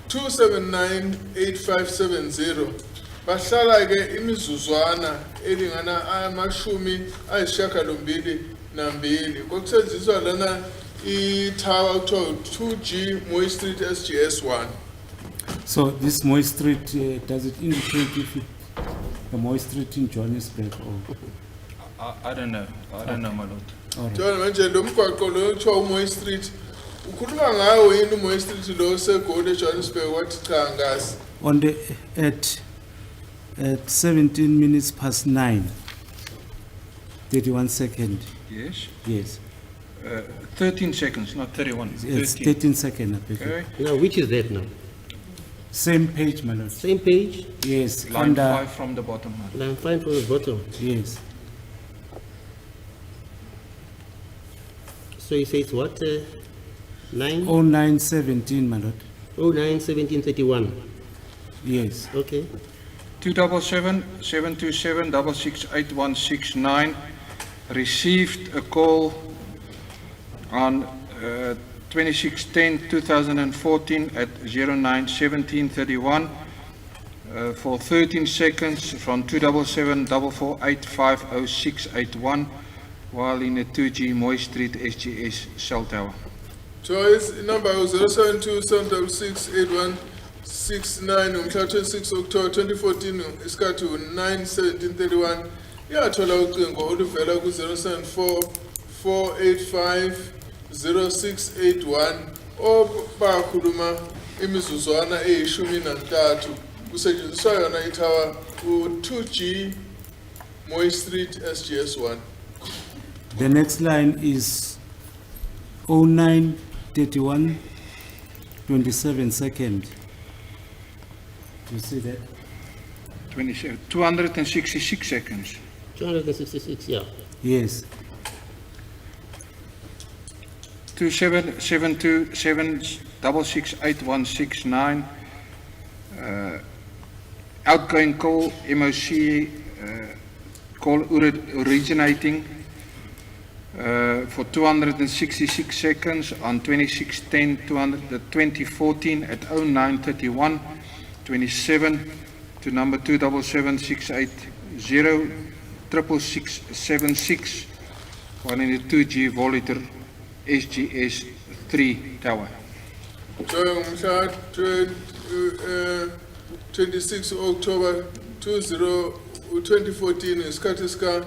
279 8570. Bahlala ke imizuzwana elingana amashumi ayisishiyagalombili nambili. Kwakusetshenziswa lana i-tower kuthiwa 2G Moy Street SGS 1. So this Moy Street, does it indicate if it the Moy Street in Johannesburg or? I don't know. I don't know, my lord. All right. Njalo manje lo mgwaqo lo kuthiwa uMoy Street ukhuluma ngawo yini uMoy Street lo segoli eJohannesburg wathi cha ngasi On the, at 17 minutes past 9, 31 second, Yes. yes. 13 seconds, not 31. It's 13 second, I beg your- Okay. Now, which is that now? Same page, my lord. Same page, Yes, Line under, 5 from the bottom. line 5 from the bottom. yes. So you say it's what? 9? 0917, my lord. 09 17 31. Yes. Okay. 277 727 668169 received a call on 26/10/2014 at 09/17/31 for 13 seconds from 277 44850 while in a 2G Moy Street SGS cell tower. Choice number 072-766-8169 umhla 26 October 2014 isikhathi 9/17/31 yathola ucingo oluvela ku 074-485-0681 obakhuluma imizuzwana eyishumi nantathu kusetshenziswa yona ithawa u-2G Moy Street SGS 1. The next line is 0931 27 second. Do you see that? 266 seconds. 266, yeah. Yes. 27727 668169 outgoing call MOC call originating for 266 seconds on 26/10/2014 at 09:31 27 to number 277-680-6676 while in the 2G Voliter SGS 3 tower. Ngomhla 26 October 2014 isikhathi sika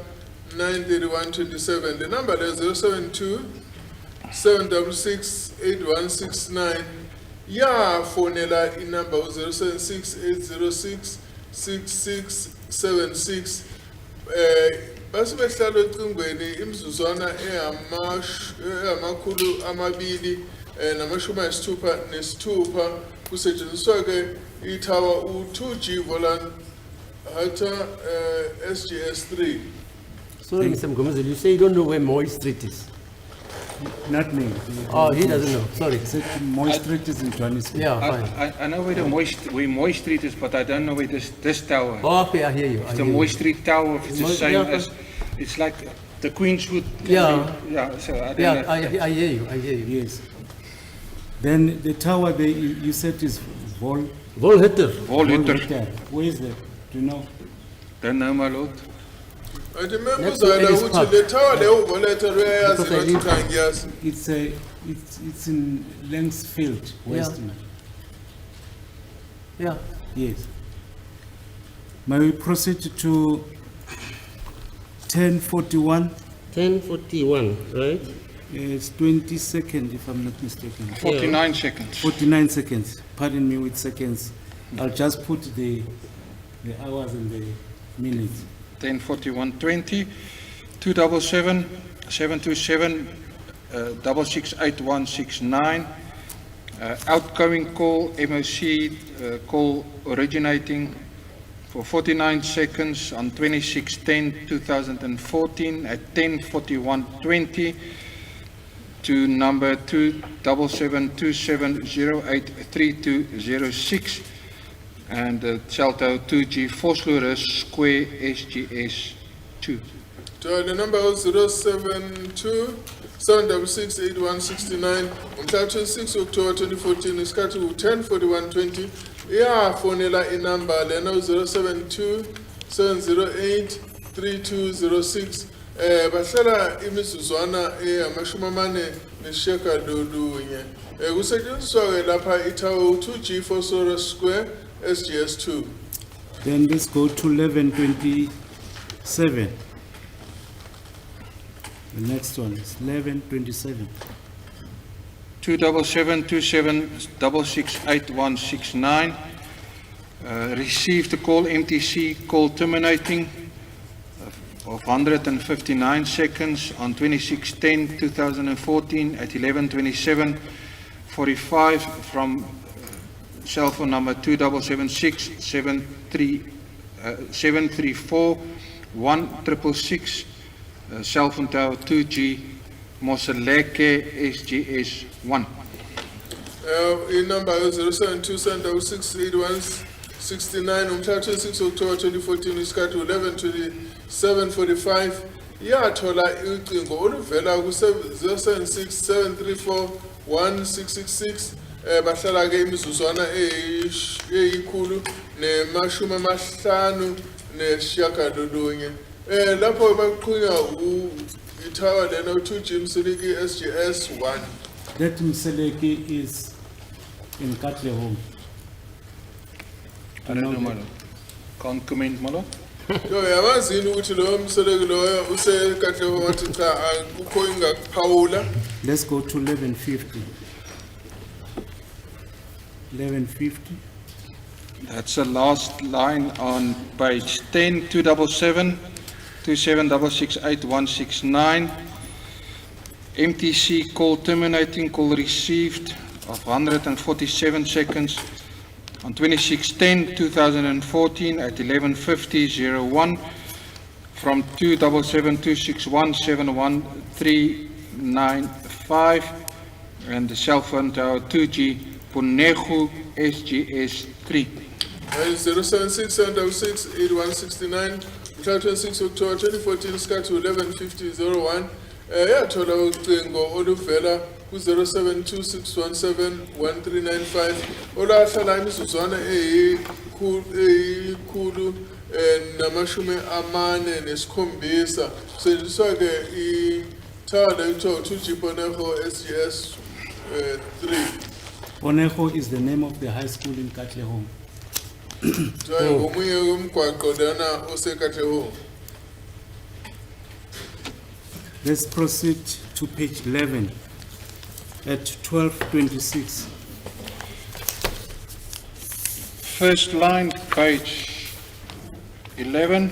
9/31/27. The number is 072-766-8169 yafonela inumber 076-806-6676 basibehlala ocingweni imizuzwana engamakhulu amabili namashumi ayisithupha nesithupha kusetshenziswa ke ithawa u-2G Volanta SGS 3. Sorry, Mr. Mgomezeli, you say you don't know where Moy Street is. Not me. Oh, he doesn't know. Sorry. Except Moy Street is in Johannesburg. Yeah, fine. I know where where Moy Street is, but I don't know where this tower. Oh, okay, I hear you. I It's the hear Moy you. Street Tower. It's the Moy- same yeah. as it's like the Queenswood. Yeah. Yeah. So I don't Yeah, know. I hear you. I hear you. Yes. Then the tower they, you said is Volhitter. Voliter. Where is that? Do you know? Don't know, my lord. I remember Next to uzayela Ellis ukuthi Park. le tower leyo Volanta uyayazi Because I bathi live- cha ngiyazi. It's in Langsfield, West. Yeah. Yes. May we proceed to 1041? 10:41, right? It's 20 seconds, if I'm not mistaken. 49 seconds. 49 seconds. Pardon me with seconds. I'll just put the hours and the minutes. 10:41:20 277 727 668169 outgoing call MOC call originating for 49 seconds on 26/10/2014 at 10:41:20 to number 27727083206 and Cellphone 2G Vosloorus Square SGS 2. So the number was 072-766-8169 umhla 26 October 2014 isikhathi u-10:41:20 yafonela inumber lena u-072-708-3206 bahlela imizuzwana eyamashumi amane nesishiyagalolunye kusetshenziswa ke lapha ithawa u-2G Vosloorus Square SGS 2. Then let's go to 1127. The next one is 1127. 277-2668169. Received a call MTC call terminating of 159 seconds on 26/10/2014 at 11:27:45 from cell phone number 27767341666, cell phone tower 2G, Moseleke SGS 1. Inumber 0727068169 umhla 26 October 2014 isikhathi 11:27:45 yathola ucingo oluvela ku 0767341666 bahlala ke imizuzwana eyikhulu nemashumi amahlanu nesishiyagalolunye lapho baqhunya ithawa lena u2G Msiliki SGS 1. That Mseleki is in Cellphone. I don't know, my lord. Can't comment, my lord. Yo yamazini ukuthi lo Msiliki loyo usekahle wathi cha akukho ingakuphawula. Let's go to 1150. 1150. That's the last line on page 10, 277-2766169. MTC call terminating, call received of 147 seconds on 26/10/2014 at 11:50:01 from 277-2617139 and the cell phone tower 2G Punego SGS 3. 076-706-8169 mhla 26 October 2014 isikhathi 11:50:01 yathola ucingo oluvela ku 0726171395 olahlala imizuzwana eyikhulu namashumi amane nesikhombisa kusetshenziswa ke ithala ekuthiwa 2G Punego SGS 3. Onejo is the name of the high school in Cellphone. Ngomunye umgwaqo lana osekatlehong. Let's proceed to page 11 at 1226. First line, page 11,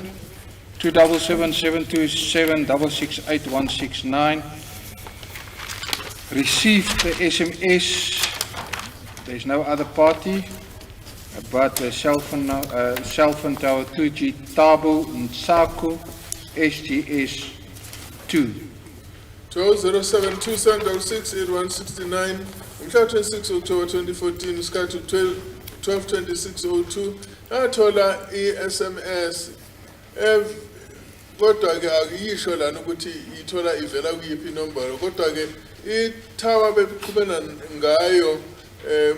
277-726-86169. Received the SMS. There's no other party, but the cell phone tower 2G Tabu Nsaku SGS 2. 072-706-8169 mhla 26 October 2014 isikhathi 12:26:02 yathola i-SMS kodwa ke akuyisho lana ukuthi ithola ivela kuyiphi inombolo kodwa ke ithawa beqhubena ngayo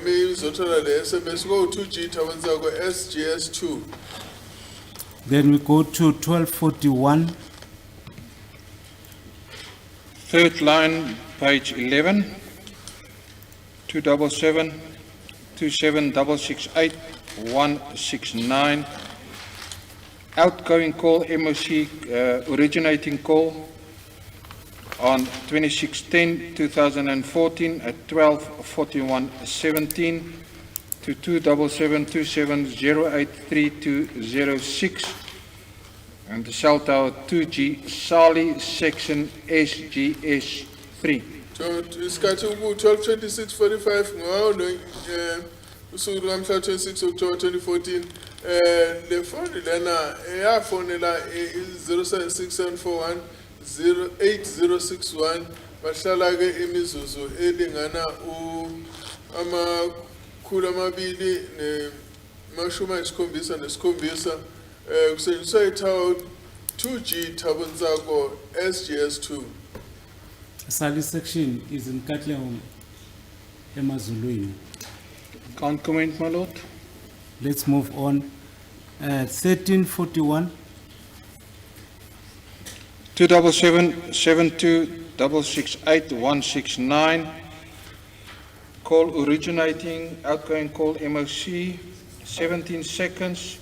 mizothola le SMS ko 2G thawenza ko SGS 2. Then we go to 1241. Third line, page 11, 277-2668169. Outgoing call, MOC, originating call on 26/10/2014 at 12:41:17 to 277-27083-206 and the cell tower 2G Sali section SGS 3. Isikhathi ku 12:26:45 ngawo lo usuku lwamhla 26 October 2014 le phone lena yafonela 076-741-8061 bahlala ke imizuzu elingana amakhulu amabili nemashumi ayisikhombisa nesikhombisa kusetshenziswa ithawa 2G Thabonzako SGS 2. Sali section is in Cellphone, Emazulwini. Can't comment, my lord. Let's move on. 1341. 277-726-86169. Call originating, outgoing call MOC, 17 seconds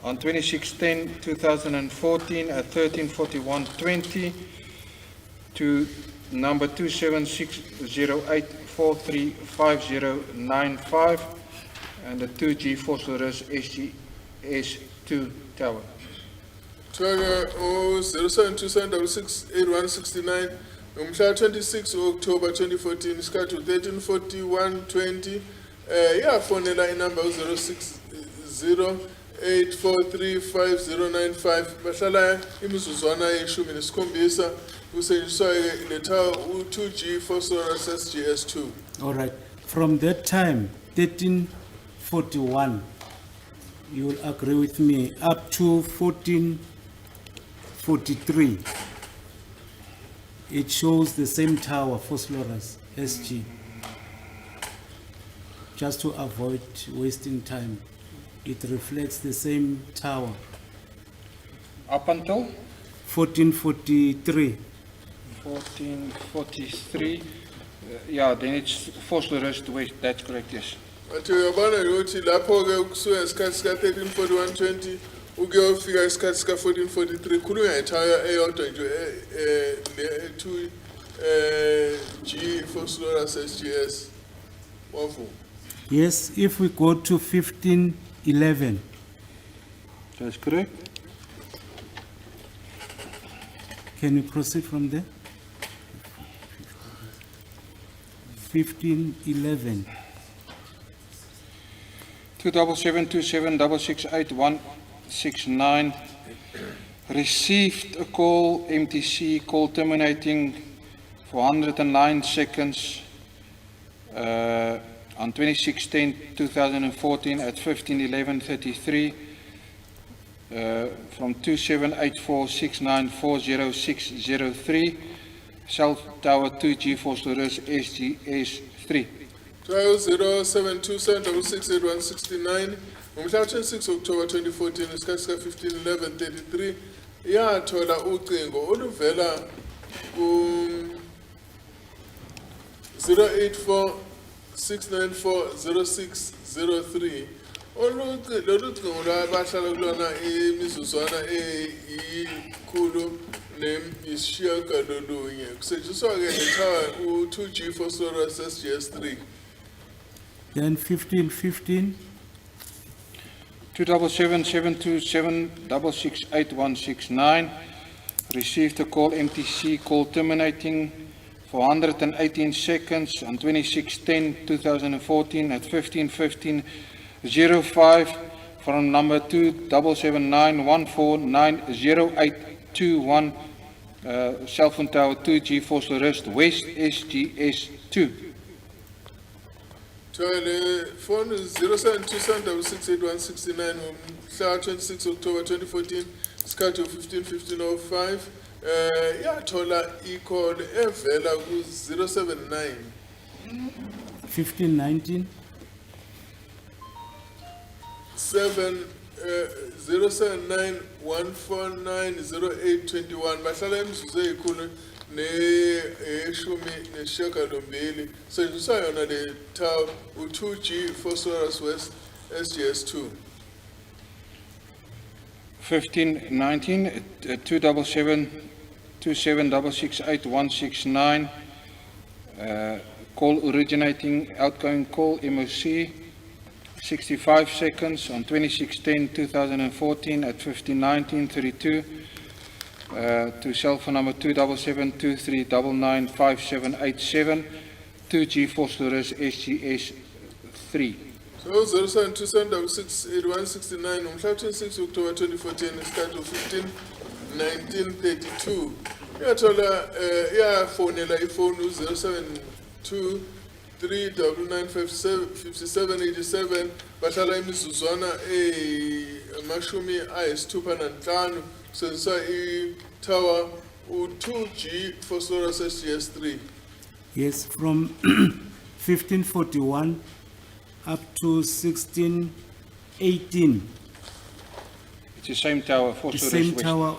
on 26/10/2014 at 13:41:20 to number 27608435095 and the 2G phosphorus SGS2 tower. Twaka 0727668169 ngomhla 26 October 2014 isikhathi 13:41:20 yafonela inamba 0608435095 bahlala imizuzwana eyishumi nesikhombisa kusetshenziswa le tower u2G phosphorus SGS2. All right. From that time, 1341, you will agree with me, up to 1443, it shows the same tower, phosphorus, SG. Just to avoid wasting time, it reflects the same tower. Up until 1443. 1443, yeah, then it's phosphorus west, that's correct, yes. Ati uyabona ukuthi lapho ke kusuka isikhathi sika 1341:20 ukuyofika isikhathi sika 1443 khulunywa ngethayo eyodwa nje le 2G phosphorus SGS wavu. Yes, if we go to 1511, That's correct. can you proceed from there? 1511. 27726681169 received a call, MTC call terminating for 109 seconds on 26/10/2014 at 15:11:33 from 278469400603 cell tower 2G phosphorus SGS3. Trial 0727668169 ngomhla 26 October 2014 isikhathi sika 15:11:33 yathola ucingo oluvela ku 08469400603 lolu cingo lwabahlala kulona imizuzwana eyikhulu nesishiyagalolunye kusetshenziswa ke lethawa u2G phosphorus SGS3. Then 1515. 27726681169 received a call, MTC call terminating for 118 seconds on 26/10/2014 at 15:15:05 from number 27791490821 Cellphone tower 2G phosphorus west SGS2. Twale phone 0727668169 ngomhla 26 October 2014 isikhathi 15:15:05 yathola i-call evela ku 079 1519. 07914900821 bahlala emzuzu eyikhulu neshumi nesishiyagalombili setshenziswa yona le tower u2G phosphorus west SGS2. 1519 27726681169 call originating outgoing call MOC 65 seconds on 26/10/2014 at 15:19:32 to cell phone number 27723995787 2G phosphorus SGS3. So 0727668169 ngomhla 26 October 2014 isikhathi 15:19:32 yathola yafonela ifoni u072 3995787 bahlala imizuzwana amashumi ayisithupha nanhlanu kusetshenziswa i-tower u2G phosphorus SGS3. Yes, from 1541 up to 1618, It's the same tower, the phosphorus same west. tower,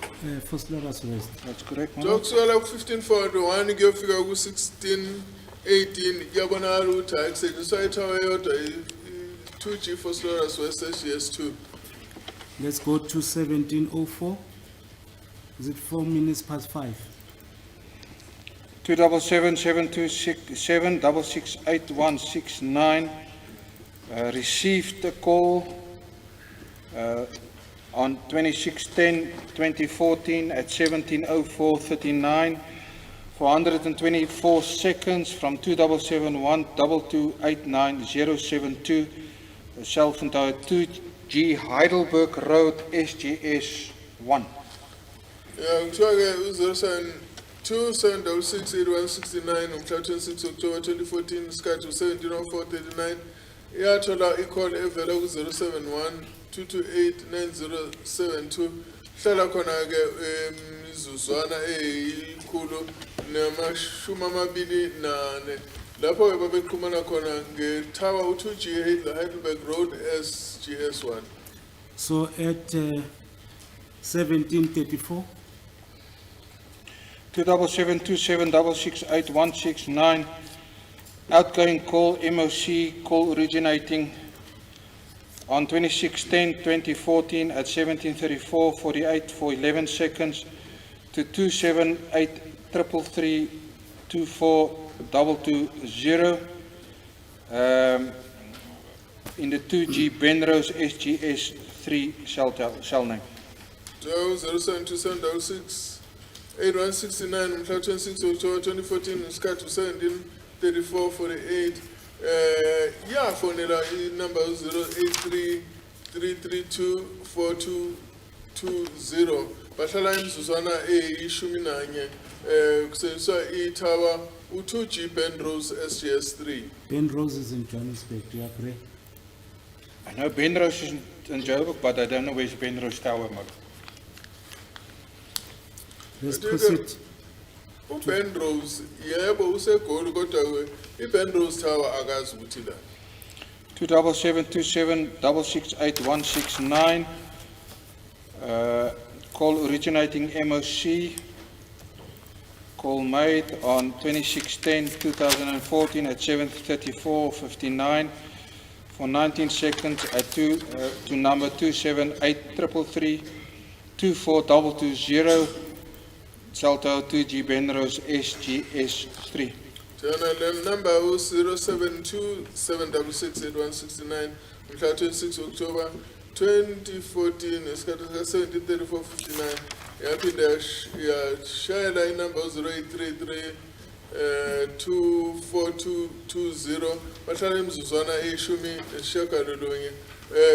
phosphorus west. That's correct, man. Kusukela ku-1541 kuyofika ku-1618 kuyabonakala ukuthi hayi kusetshenziswa i-tower eyodwa i-2G phosphorus west SGS2. Let's go to 1704. Is it 4 minutes past 5? 277-726-7-668-169 received a call on 26/10/2014 at 17:04:39 for 124 seconds from 277-122-89072, Cellphone Tower 2G Heidelberg Road, SGS 1. Yeah, kuthiwa ke u-072-766-8169 ngomhla 26 October 2014 isikhathi u-17:04:39 yathola i-call evela ku-071-228-9072 hlala khona ke imizuzwana eyikhulu namashumi amabili nane lapho ke babeqhumana khona nge-tower u-2G Heidelberg Road SGS 1. So at 17:34, 277-266-8-169 outgoing call MOC call originating on 26/10/2014 at 17:34:48 for 11 seconds to 278-333-24-220 in the 2G Benrose SGS 3 cell name. 072-766-8169 ngomhla 26 October 2014 isikhathi u-17:34:48 yafonela inumber 083-332-4220 bahlala imizuzwana eyishumi nanye kusetshenziswa i-tower u-2G Benrose SGS 3. Penrose is in Johannesburg, do you agree? I know Benrose is in Joburg, but I don't know where's Benrose Tower. Let's But you proceed. uBenrose yebo usegoli kodwa ke iBenrose Tower akazi ukuthi la. 277-276-8-169 call originating MOC call made on 26/10/2014 at 7:34:59 for 19 seconds at to number 278-333-24-220 Cellphone 2G Benrose SGS 3. Jana le number u-072-766-8169 mhla 26 October 2014 isikhathi ka-17:34:59 yaphinde yashayela inumber u-0833 24220 bahlala imizuzwana eyishumi nesishiyagalolunye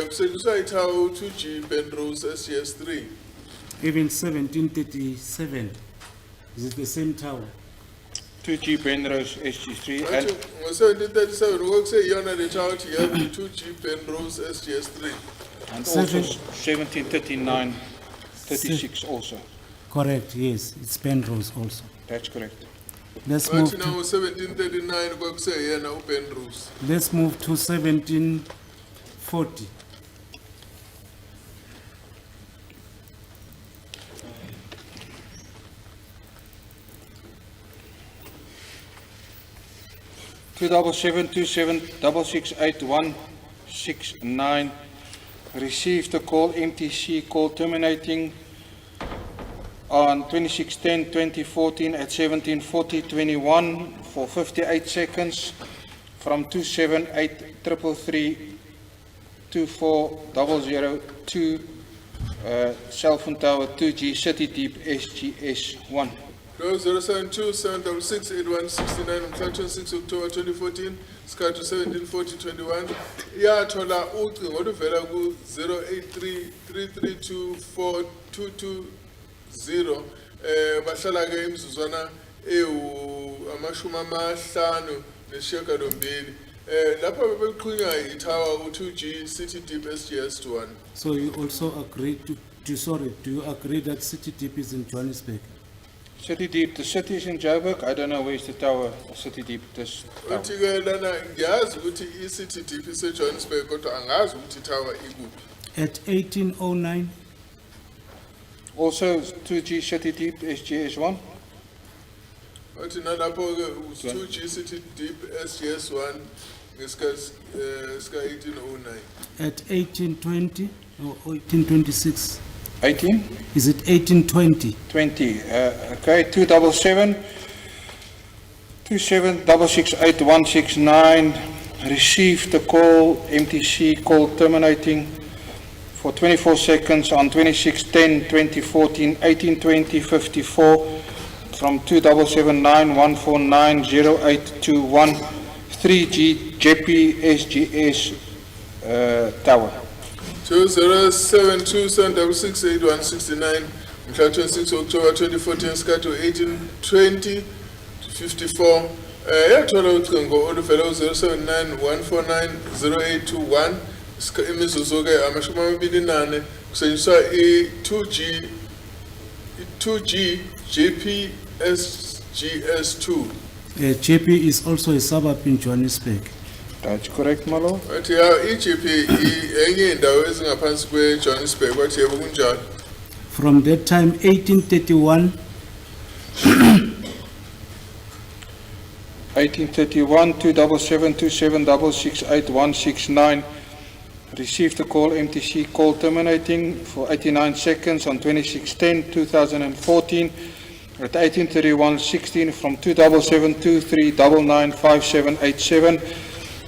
kusetshenziswa itower u-2G Benrose SGS 3. Even 1737, is it the same tower? 2G Benrose SGS 3 and Athi ngo-1737 okuseyiyona le tower ukuthi yebo u-2G Benrose SGS 3. also Seven. 1739-36 also. Correct, yes, it's Penrose also. That's correct. Let's move Bathi to, na ngo-1739 kwakuseyena uBenrose. let's move to 1740. Two 277-268-169 received a call, MTC call terminating on 26/10/2014 at 17:40:21 for 58 seconds from 278-333-24-002 Cellphone Tower 2G City Deep SGS 1. 072-766-8169 mhla 26 October 2014 isikhathi 17:40:21 yathola ucingo oluvela ku-083-332-4220 bahlala ke imizuzwana amashumi amahlanu nesishiyagalombili lapho bebeqhunywa itower u-2G City Deep SGS 1. So you also agree do you agree that City Deep is in Johannesburg? City Deep, the city is in Joburg. I don't know where's the tower, City Deep, this tower. Uthi ke lana ngiyazi ukuthi i-City Deep ise-Johannesburg kodwa angazi ukuthi itower ikuphi. At 1809, Also 2G City Deep SGS 1. Uthi nalapho ke u-2G City Deep SGS 1 ngesikhathi sika-1809. at 1820 or 1826? 18? Is it 1820? 20. Okay, 277 27668169 received the call, MTC call terminating for 24 seconds on 26/10/2014, 18:20:54 from 2779-149-0821 3G JP SGS tower. 2072768169 mhla 26 October 2014 skhathi 18:20:54 yathola ucingo oluvela u-079-149-0821 imizuzu ke amashumi amabili nane kusetshenziswa i-2G JPSGS2. JP is also a suburb in Johannesburg. That's correct, my lord. Wathi ya i-JP enye indawo ezingaphansi kwe-Johannesburg wathi yebo kunjalo. From that time, 1831, 1831-277-268-169 received the call, MTC call terminating for 89 seconds on 26/10/2014 at 18:31:16 from 2772-399-5787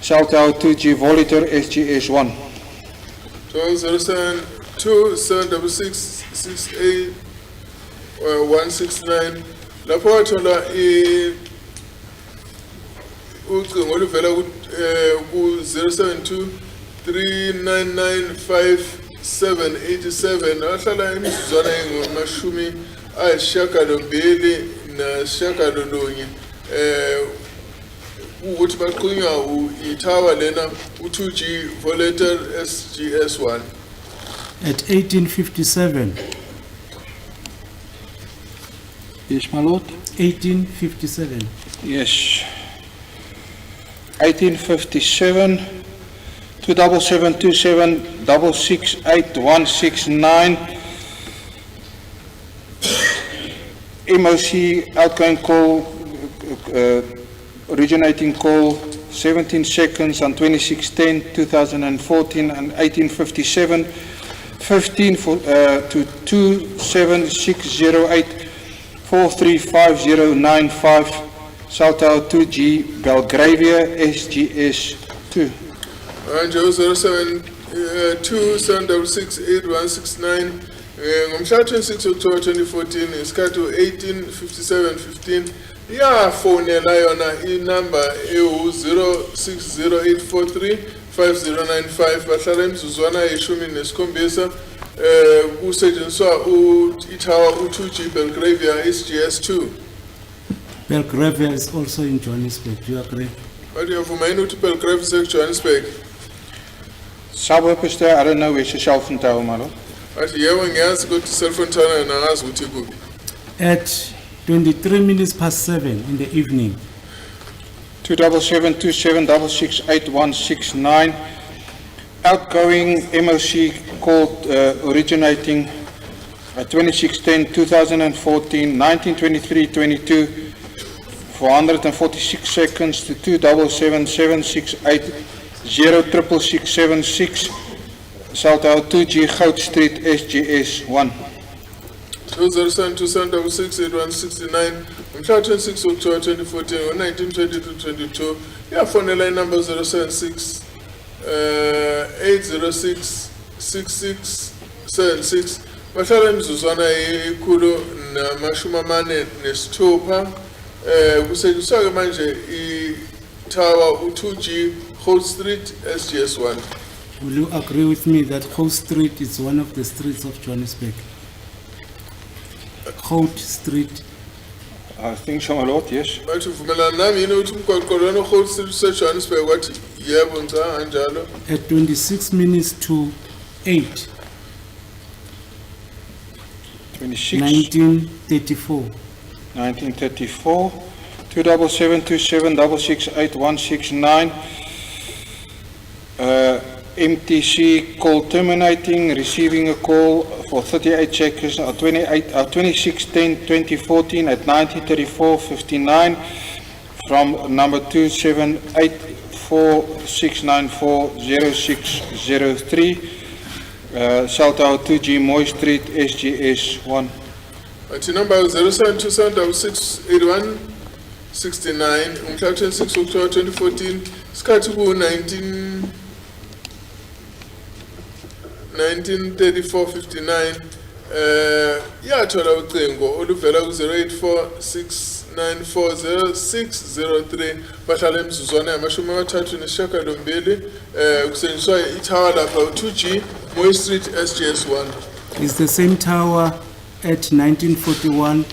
cell tower 2G Volitor SGS1. 207668-169 lapho wathola ucingo oluvela ku-072-399-5787 ahlala imizuzwana engamashumi ayisishiyagalombili nesishiyagalolunye ukuthi baqunywa ithawa lena u-2G Volitor SGS1. at 1857, Yes, my lord. 1857, Yes. 1857, 27727668-169. MOC outgoing call, originating call, 17 seconds on 26/10/2014 and 18:57, 15 to 27608-435095, South Tower 2G, Belgravia, SGS2. Manje u-072-766-8169 ngomhla 26 October 2014 isikhathi 18:57:15 yafonela yona inamba ewu-0608435095 bahlala imizuzwana eyishumi nesikhombisa kusetshenziswa ithawa u-2G Belgravia SGS2. Belgravia is also in Johannesburg. Do you agree? But uyavuma yini ukuthi Belgravia sekuJohannesburg? Suburb is there, I don't know where's the Cellphone tower, my lord. Athi yebo ngiyazi ukuthi Cellphone tower nangazi ukuthi kuphi. At 23 minutes past 7 in the evening, 27727668-169. Outgoing MOC called originating at 26/10/2014, 19:23:22 for 146 seconds to 27776806676 Cell Tower 2G Goud Street SGS1. 2072-766-8169 mhla 26 October 2014 ngo-19:22:22 yafonela inamba 076 806-6676 bahlala imizuzwana ekhulu namashumi amane nesithupha kusetshenziswa-ke manje ithawa u-2G Gold Street SGS1. will you agree with me that Holt Street is one of the streets of Johannesburg? Holt Street, I think so, my lord, yes. bathi uvumelana nami yini ukuthi umgwaqo lona u-Gold Street useJohannesburg wathi yebo ngicabanga kanjalo. at 26 minutes to 8, 26. 1934. 1934, 27727668-169. MTC call terminating, receiving a call for 38 seconds at 26/10/2014 at 19:34:59 from number 27846940603, Cell Tower 2G Moy Street SGS1. Athi number 0727668169 69 umhla 26 October 2014 isikhathi ku 1934-59 yathola ucingo oluvela ku 0846940603 bahlala emzuzwana yamashumi amathathu nesishiyagalombili kusetshenziswa itower lapha u2G Moy Street SGS1. Is the same tower at 1941,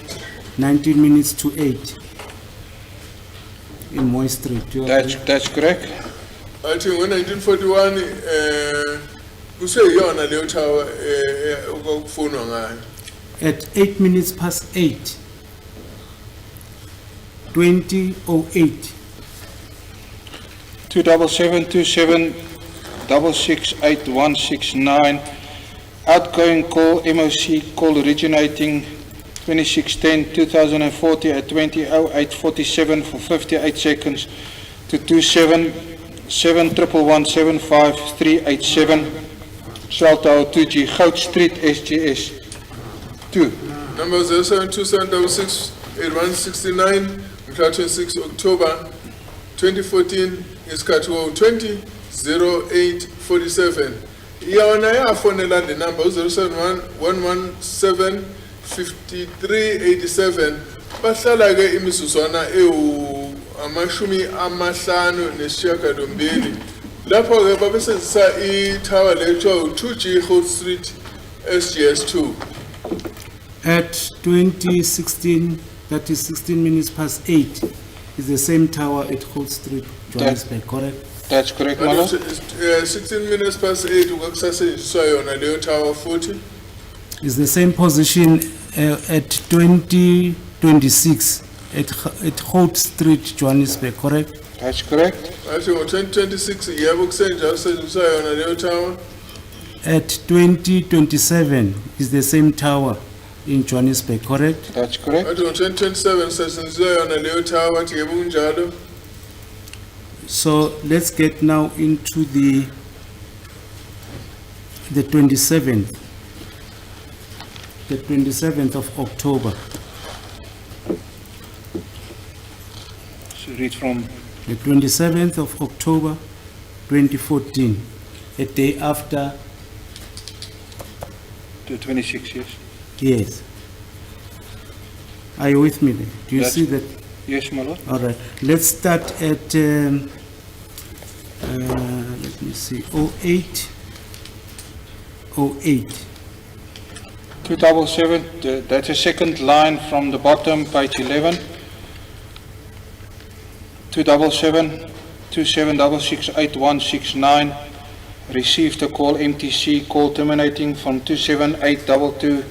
19 minutes to 8 in Moy Street. Do you agree? That's correct. Athi ngo-1941 kuseyiyona leyo tower okwakufunwa ngayo. At 8 minutes past 8, 2008, 277-27-668-169. Outgoing call, MOC call originating 2610-2040 at 20:08:47 for 58 seconds to 277-111-75387 Cell Tower 2G Goud Street SGS 2. Number 0727668169 umhla 26 October 2014 isikhathi wo 20:08:47 iyona yafonela le number 0711755387 bahlala ke imizuzwana amashumi amahlanu nesishiyagalombili lapho ke babesenzisa itower lethiwa u2G Gold Street SGS2. at 2016, that is 16 minutes past 8, is the same tower at Holt Street, Johannesburg, correct? That's correct, my lord. 16 minutes past 8 kwakusasetshenziswa yona leyo tower futhi. Is the same position at 2026 at Holt Street, Johannesburg, correct? That's correct. Athi ngo-2026 yebo kusetshenziswa yona leyo tower. At 2027 is the same tower in Johannesburg, correct? That's correct. Athi ngo-2027 kusetshenziswa yona leyo tower athi yebo kunjalo. So let's get now into the 27th. The 27th of October. So read from The 27th of October 2014, a day after, the 26 years. yes. Are you with me there? Do you That's- see that? Yes, my lord. All right, let's start at, let me see, 08. 277, that's the second line from the bottom, page 11. 277-27668169. Received a call, MTC call terminating from 27822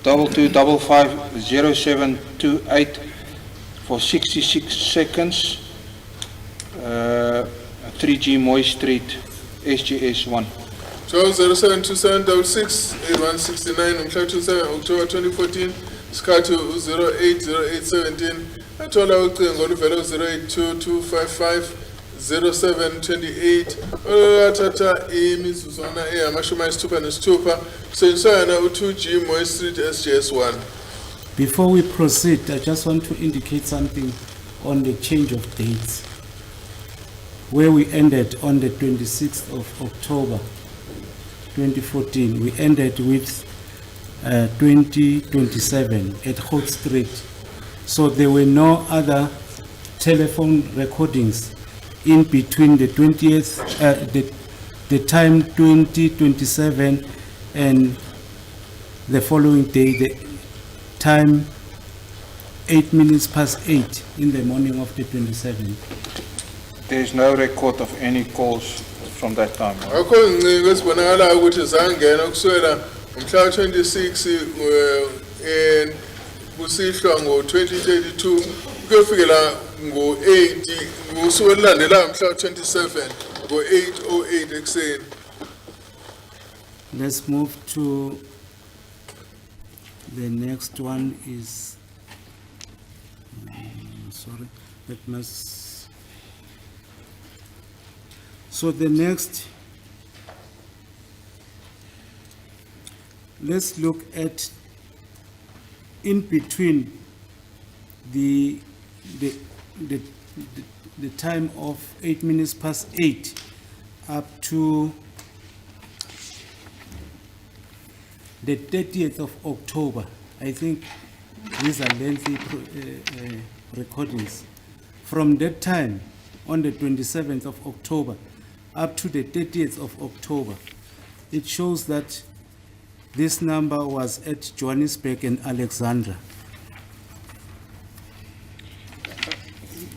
22550728 for 66 seconds. 3G Moy Street, SGS1. 0727668169 umhla 27 October 2014 isikhathi u-08:08:17 athola ucingo oluvela ku-08225500728 olwathatha imizuzwana eyamashumi ayisithupha nesithupha kusetshenziswa yona u2G Moy Street SGS1. Before we proceed, I just want to indicate something on the change of dates, where we ended on the 26th of October 2014. We ended with 2027 at Holt Street. So there were no other telephone recordings in between the 20th, the time 2027 and the following day, the time 8 minutes past 8 in the morning of the 27th. There's no record of any calls from that time. Akho incingo esibonakalayo ukuthi zangena kusukela umhla 26 kusihlwa ngo-2032 kuyofikela ngo-8 ngosuku olulandelayo mhla 27 ngo-8:08 ekuseni. Let's move to the next one is, sorry, that must, so the next, let's look at in between the time of 8 minutes past 8 up to the 30th of October. I think these are lengthy recordings. From that time, on the 27th of October, up to the 30th of October, it shows that this number was at Johannesburg and Alexandra.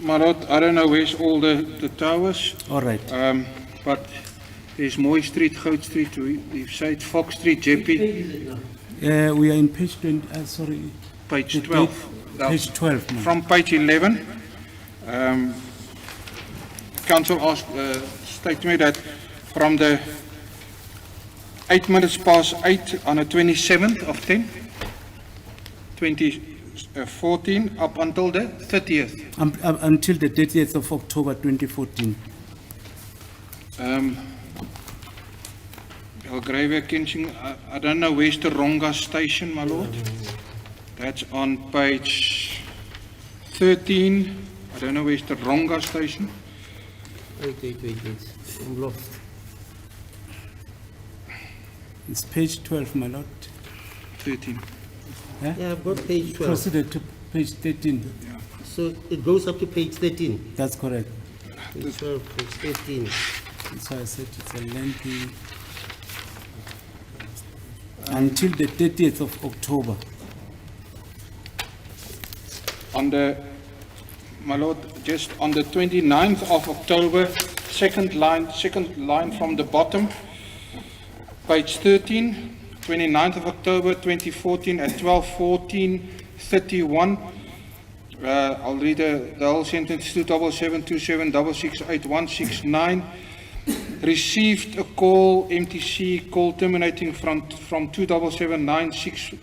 My lord, I don't know where's all the towers, All right. but there's Moy Street, Goud Street, we say it's Fox Street, JP, We are in page 20, sorry. page the 12. date- Page 12, ma'am. From page 11, council asked, state to me that from the 8 minutes past 8 on the 27th of 10, 2014, up until the 30th. Until the 30th of October 2014. Belgrave Kensing, I don't know where's the Ronga station, my lord. That's on page 13. I don't know where's the Ronga station. Wait. I'm lost. It's page 12, my lord. 13. Yeah, I've got page 12. Proceeded to page 13. So it goes up to page 13. That's correct. Page 12, page 13. That's why I said it's a lengthy. Until the 30th of October. On the, my lord, just on the 29th of October, second line from the bottom, page 13, 29th of October 2014 at 12:14:31. I'll read the whole sentence. 27727668169. Received a call, MTC call terminating from 27796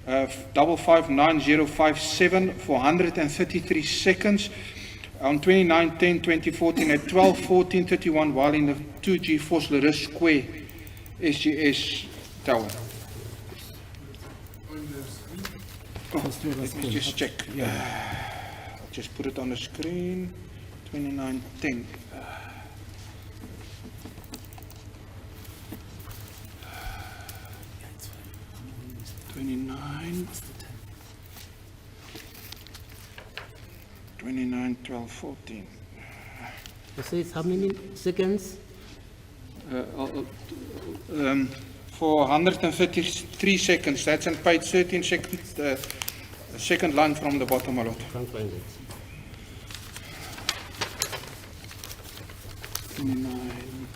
559-057 for 133 seconds on 29/10/2014 at 12:14:31 while in the 2G Voslerus Square SGS tower. Let me just check. I'll just put it on the screen. 29/10. 29/12/14. You say it's how many seconds? For 133 seconds. That's on page 13, second line from the bottom, my lord. Can't find it. 29.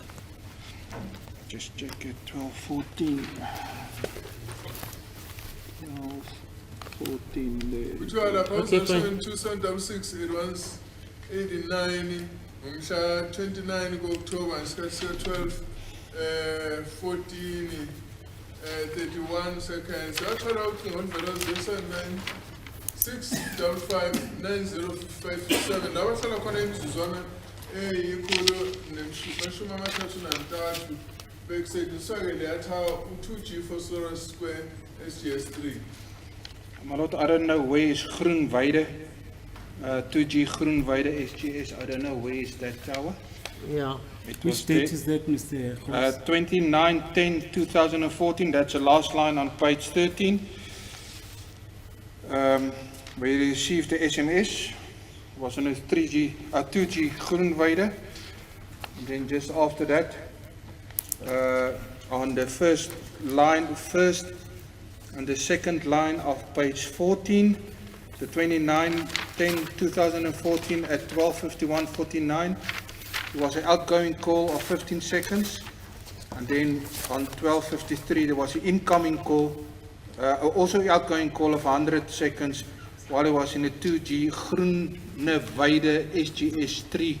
Just check it. 12:14. 12:14 there. Which one about Okay, fine. 2726, it was 89, umhla 29 October, isikhathi 12, 14, 31 seconds. Wathola ucingo oluvela 079 655 9057. La bahlala khona imizuzwana eyikhulu nemashumi amathathu nantathu. Bekusetshenziswa-ke leya tower u-2G Phosphorus Square SGS3. My lord, I don't know where is Groenweide, 2G Groenweide SGS. I don't know where is that tower. Yeah. It was Which date is that, Mr. Host? 29/10/2014. That's the last line on page 13. We received the SMS. Was on a 2G Groenweide. And then just after that, on the first and the second line of page 14, the 29/10/2014 at 12:51:49. There was an outgoing call of 15 seconds, and then on 12:53 there was an incoming call, also an outgoing call of 100 seconds while it was in the 2G Groenweide SGS3.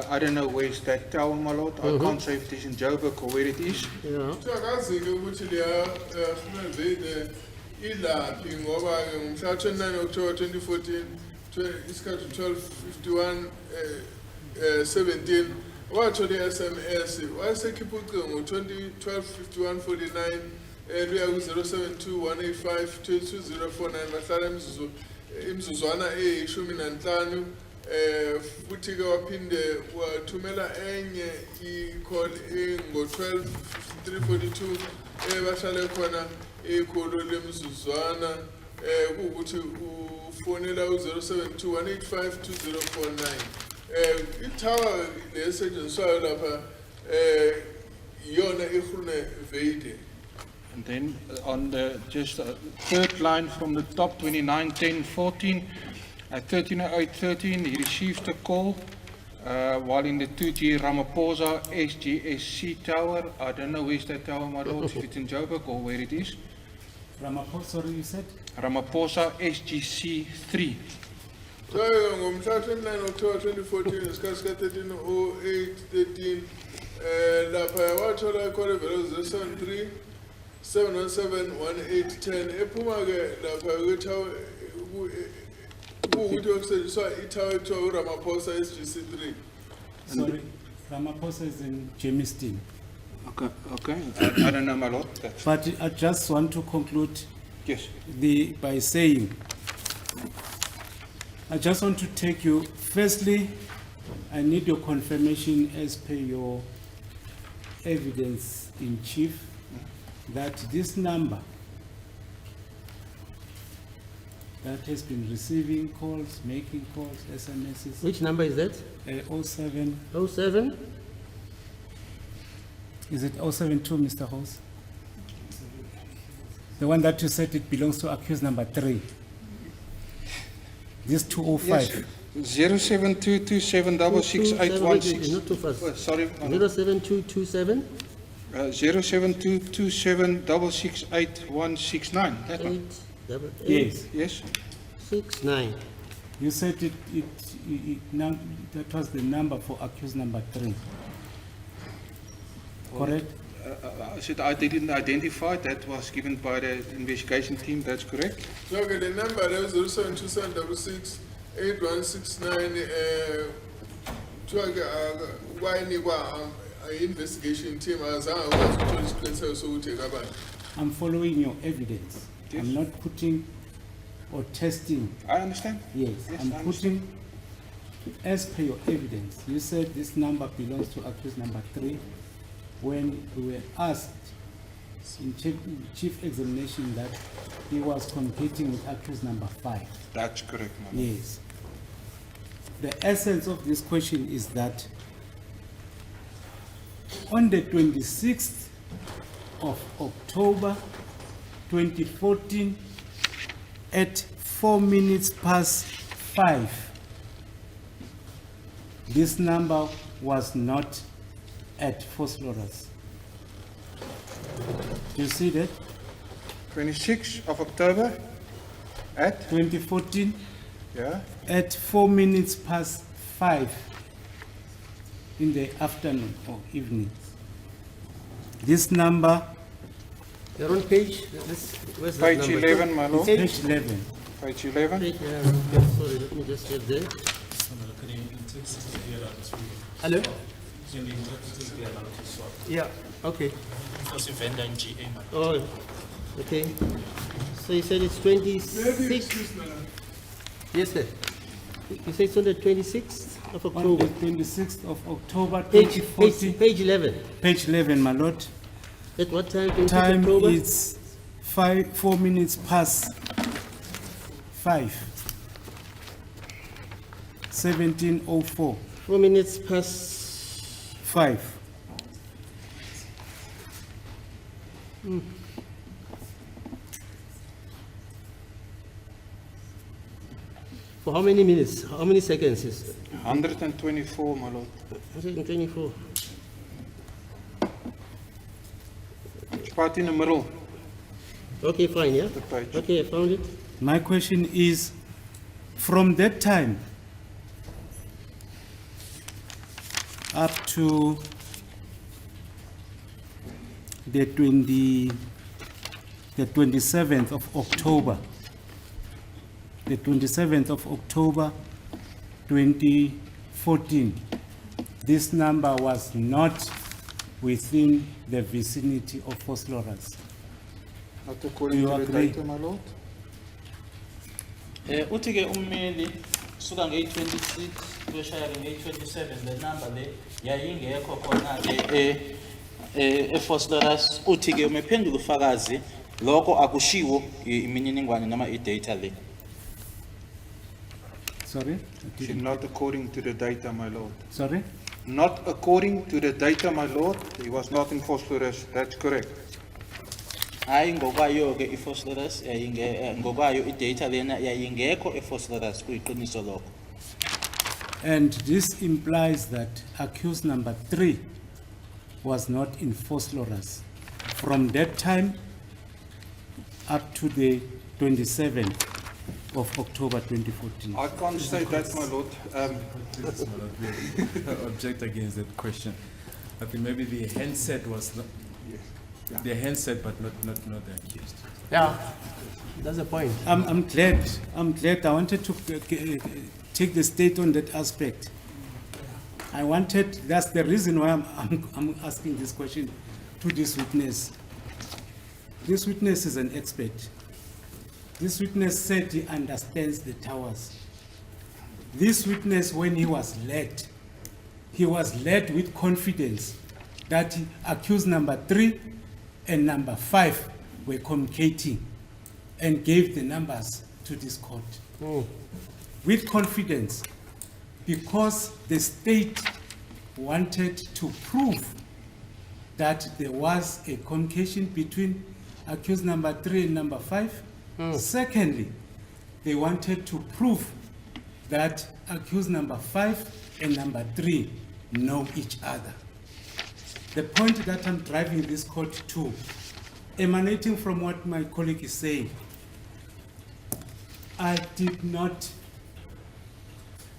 I don't know where's that tower, my lord. I can't say if it is in Joburg or where it is. Yeah. Kuthiwa ukuthi leya Groenweide ilaphi ngoba-ke ngomhla 29 October 2014 isikhathi 12:51 17 wathola i-SMS wayesekhipha ucingo ngo-12:51:49 luya ku-072 185 22049 bahlala imizuzu imzuzwana eyishumi nanhlanu futhi ke waphinde wathumela enye i-call ngo-12:342 bahlale khona ikholo lemzuzwana kuwukuthi ufonela u-072-185-2049 ithawa lesetshenziswayo lapha iyona iGroene Weide. And then on the just third line from the top, 291014, at 130813, he received a call while in the 2G Ramaphosa SGSC tower. I don't know where's that tower, my lord, if it's in Joburg or where it is. Ramaphosa, sorry, you said? Ramaphosa SGC 3. So ngomhla 29 October 2014 isikhathi sika 13:08:13 lapha wathola call evela 073 717 1810 ephuma ke lapha kwethawa ukuthi okusebenziswa ithawa ekuthiwa uRamaphosa SGC3. Sorry, Ramaphosa is in Germiston. Okay. I don't know, my lord. But I just want to conclude Yes. by saying, I just want to take you, firstly, I need your confirmation as per your evidence in chief that this number that has been receiving calls, making calls, SMSs, Which number is that? 07, 07? is it 072, Mr. House? The one that you said it belongs to accused number 3. This 205. 0722766816. Not too fast. Sorry, my lord. 07227 0722766869. That one. 888 Yes. Yes. 69. You said that was the number for accused number 3. Correct? I said I didn't identify. That was given by the investigation team. That's correct. So the number is 0727668169 wayinikwa investigation team azange ukwazi ukuthola isiqiniseko sokuthi ekabani. I'm following your evidence. Yes. I'm not putting or testing. I understand. Yes, Yes, I'm I putting, as per your evidence, you said this number belongs to accused number 3. When we were asked in chief examination that he was competing with accused number 5. That's correct, my lord. Yes. The essence of this question is that on the 26th of October 2014 at 4 minutes past 5, this number was not at Phosphorus. Do you see that? 26th of October at 2014 yeah. at 4 minutes past 5 in the afternoon or evening. This number, You're on page? Where's that Page number? 11, my lord. page 11. Page 11. Page, sorry, let me just get there. Hello? Yeah, okay. Oh, okay. So you said it's 26? Yes, sir. You said it's on the 26th of On the October. 26th of October Page 2014. page 11. Page 11, my lord. At what time? 26th Time October? is 4 minutes past 5. 17:04. 4 minutes past. 5. For how many minutes? How many seconds is it? 124, my lord. 124. It's part in the middle. Okay, fine, yeah? The page. Okay, I found it. My question is, from that time up to the 27th of October, the 27th of October 2014, this number was not within the vicinity of Phosphorus. Not according You to the agree? data, my lord. Uthi ke ummeli suka nge-26 kuyoshaya ke nge-27 le number le yayingekho khona ke eFosloras. Uthi ke umephendula ufakazi lokho akushiwo imininingwane noma i-data le. Sorry? Not according to the data, my lord. Sorry? Not according to the data, my lord. He was not in phosphorus. That's correct. Hayi ngokwayo ke iFosloras ngokwayo i-data lena yayingekho eFosloras, kuyiqiniso lokho. And this implies that accused number 3 was not in Phosphorus from that time up to the 27th of October 2014. I can't say that, my lord. Object against that question. I think maybe the handset was not, the handset, but not the accused. Yeah, that's the point. I'm glad. I wanted to take the state on that aspect. That's the reason why I'm asking this question to this witness. This witness is an expert. This witness said he understands the towers. This witness, when he was led with confidence that accused number 3 and number 5 were communicating and gave the numbers to this court. With confidence, because the state wanted to prove that there was a communication between accused number 3 and number 5. Secondly, they wanted to prove that accused number 5 and number 3 know each other. The point that I'm driving this court to, emanating from what my colleague is saying, I did not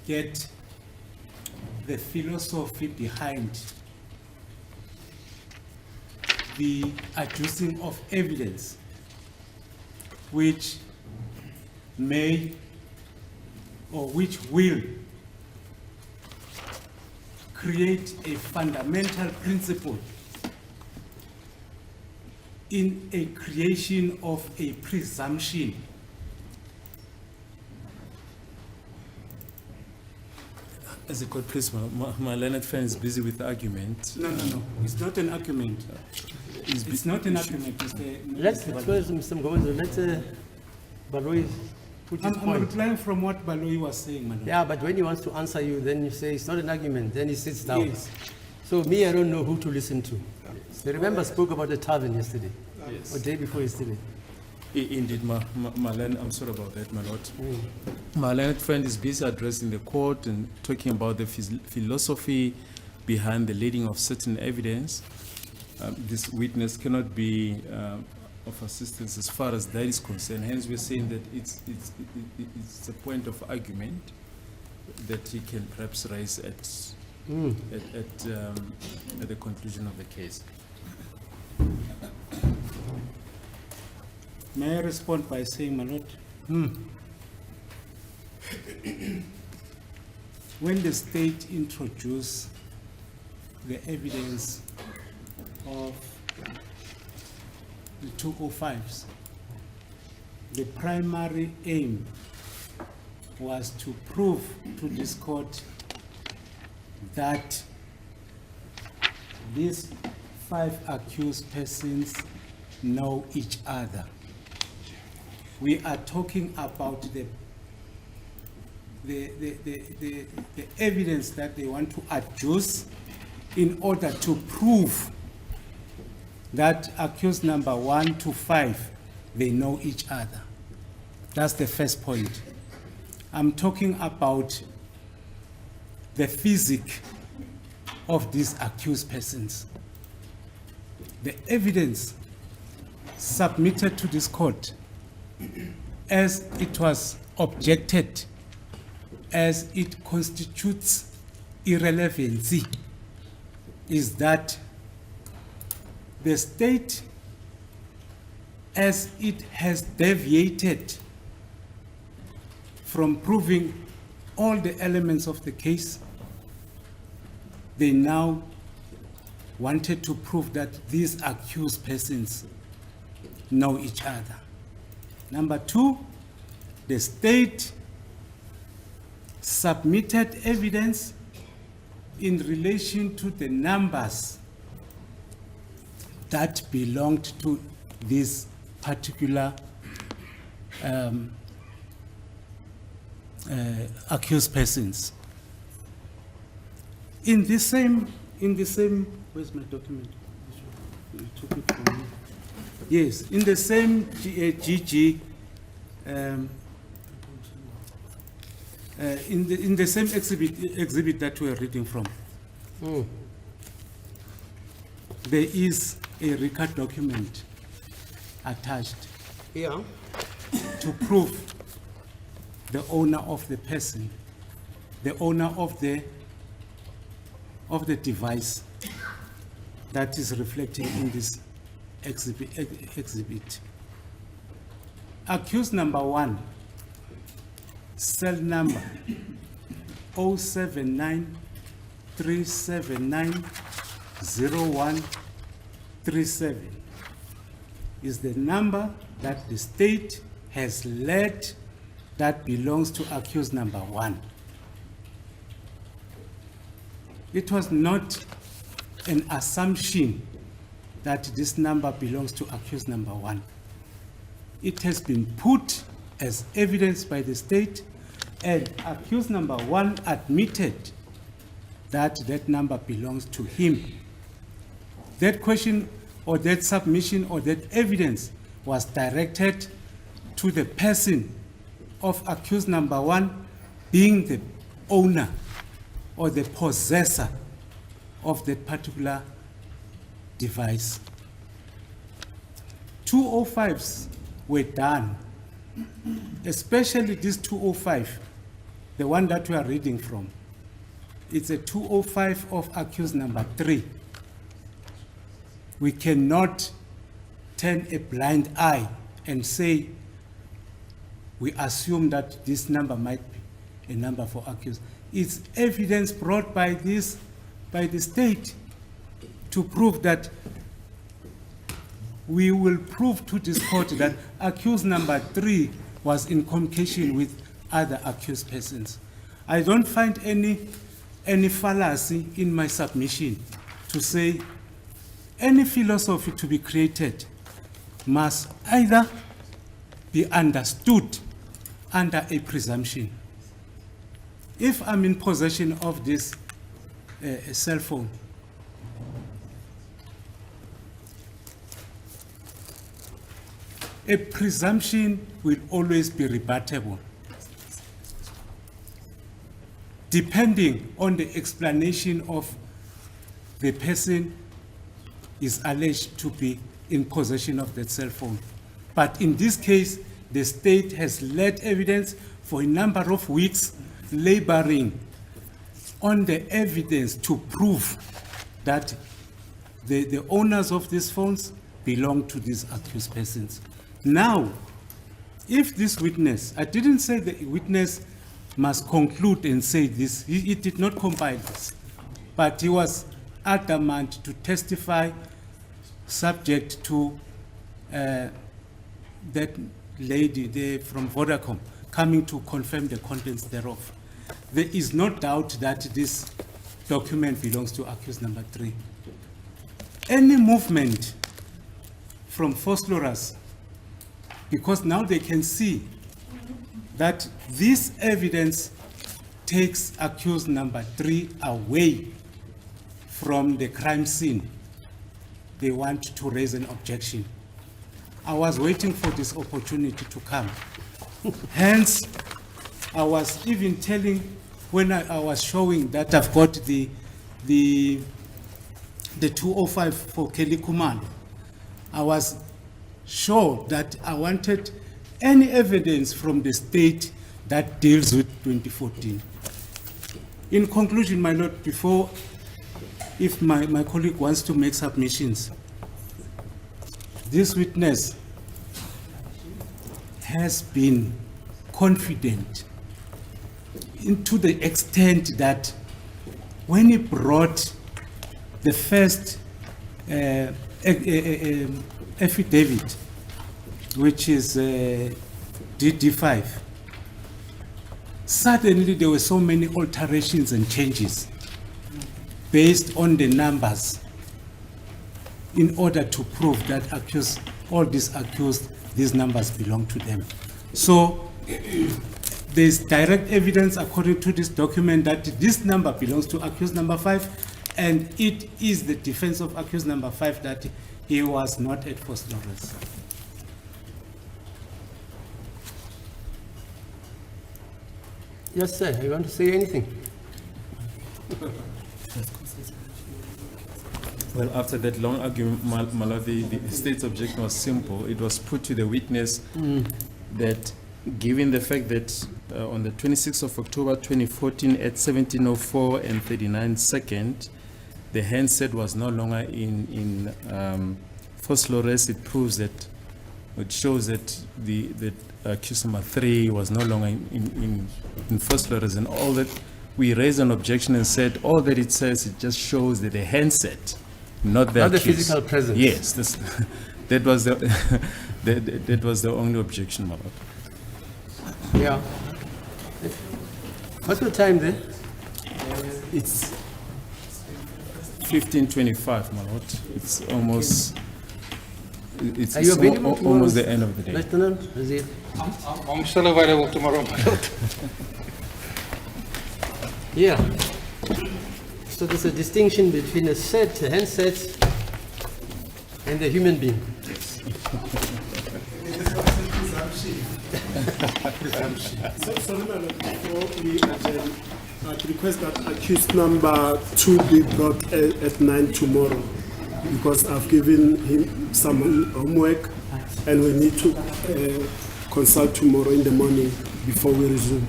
get the philosophy behind the adducing of evidence which may or which will create a fundamental principle in a creation of a presumption. As a court, please, my learned friend is busy with the argument. No. It's not an argument. It's not an argument. Let's first, Mr. Mgomozo, let's Baloyi put his I'm point. replying from what Baloyi was saying, Madam. Yeah, but when he wants to answer you, then you say it's not an argument, then he sits down. Yes. So me, I don't know who to listen to. You remember I spoke about the tavern yesterday, or day before yesterday. Indeed, my learned, I'm sorry about that, my lord. My learned friend is busy addressing the court and talking about the philosophy behind the leading of certain evidence. This witness cannot be of assistance as far as that is concerned. Hence, we're saying that it's a point of argument that he can perhaps raise at the conclusion of the case. May I respond by saying, my lord? When the state introduced the evidence of the 205s, the primary aim was to prove to this court that these 5 accused persons know each other. We are talking about the evidence that they want to adduce in order to prove that accused number 1 to 5, they know each other. That's the first point. I'm talking about the physique of these accused persons. The evidence submitted to this court, as it was objected, as it constitutes irrelevancy, is that the state, as it has deviated from proving all the elements of the case, they now wanted to prove that these accused persons know each other. Number 2, the state submitted evidence in relation to the numbers that belonged to these particular accused persons. In the same, where's my document? You took it from me. Yes, in the same GG, in the same exhibit that we are reading from, there is a record document attached Yeah. to prove the owner of the person, the owner of the device that is reflected in this exhibit. Accused number 1, cell number 079-379-0137 is the number that the state has led that belongs to accused number 1. It was not an assumption that this number belongs to accused number 1. It has been put as evidence by the state, and accused number 1 admitted that that number belongs to him. That question or that submission or that evidence was directed to the person of accused number 1 being the owner or the possessor of that particular device. 205s were done, especially this 205, the one that we are reading from. It's a 205 of accused number 3. We cannot turn a blind eye and say we assume that this number might be a number for accused. It's evidence brought by the state to prove that we will prove to this court that accused number 3 was in communication with other accused persons. I don't find any fallacy in my submission to say any philosophy to be created must either be understood under a presumption. If I'm in possession of this cell phone, a presumption will always be rebuttable, depending on the explanation of the person is alleged to be in possession of that cell phone. But in this case, the state has led evidence for a number of weeks, laboring on the evidence to prove that the owners of these phones belong to these accused persons. Now, if this witness, I didn't say the witness must conclude and say this, he did not compile this, but he was adamant to testify subject to that lady from Vodacom coming to confirm the contents thereof. There is no doubt that this document belongs to accused number 3. Any movement from Foslorus, because now they can see that this evidence takes accused number 3 away from the crime scene, they want to raise an objection. I was waiting for this opportunity to come. Hence, I was even telling, when I was showing that I've got the 205 for Kelly Kumalo, I was sure that I wanted any evidence from the state that deals with 2014. In conclusion, my Lord, before, if my colleague wants to make submissions, this witness has been confident to the extent that when he brought the first affidavit, which is DD5, Suddenly, there were so many alterations and changes based on the numbers in order to prove that all these accused, these numbers belong to them. So there's direct evidence according to this document that this number belongs to accused number 5, and it is the defense of accused number 5 that he was not at Fort Lawrence. Yes, sir, you want to say anything? Well, after that long argument, my lord, the state's objection was simple. It was put to the witness that given the fact that on the 26th of October 2014 at 17:04 and 39 seconds, the handset was no longer in Fort Lawrence, it proves that, it shows that the accused number 3 was no longer in Fort Lawrence, and all that we raised an objection and said all that it says, it just shows that the handset, not the Not the accused. physical presence. Yes, that was the that was the only objection, my lord. Yeah. What's the time there? It's 15:25, my lord. It's almost. It's Are you available tomorrow, almost the end of the day. Lieutenant, is it? I'm still available tomorrow, my lord. Yeah. So there's a distinction between a handset, and a human being. Sorry, my lord, before we adjourn, I'd request that accused number 2 be brought at 9 tomorrow, because I've given him some homework and we need to consult tomorrow in the morning before we resume.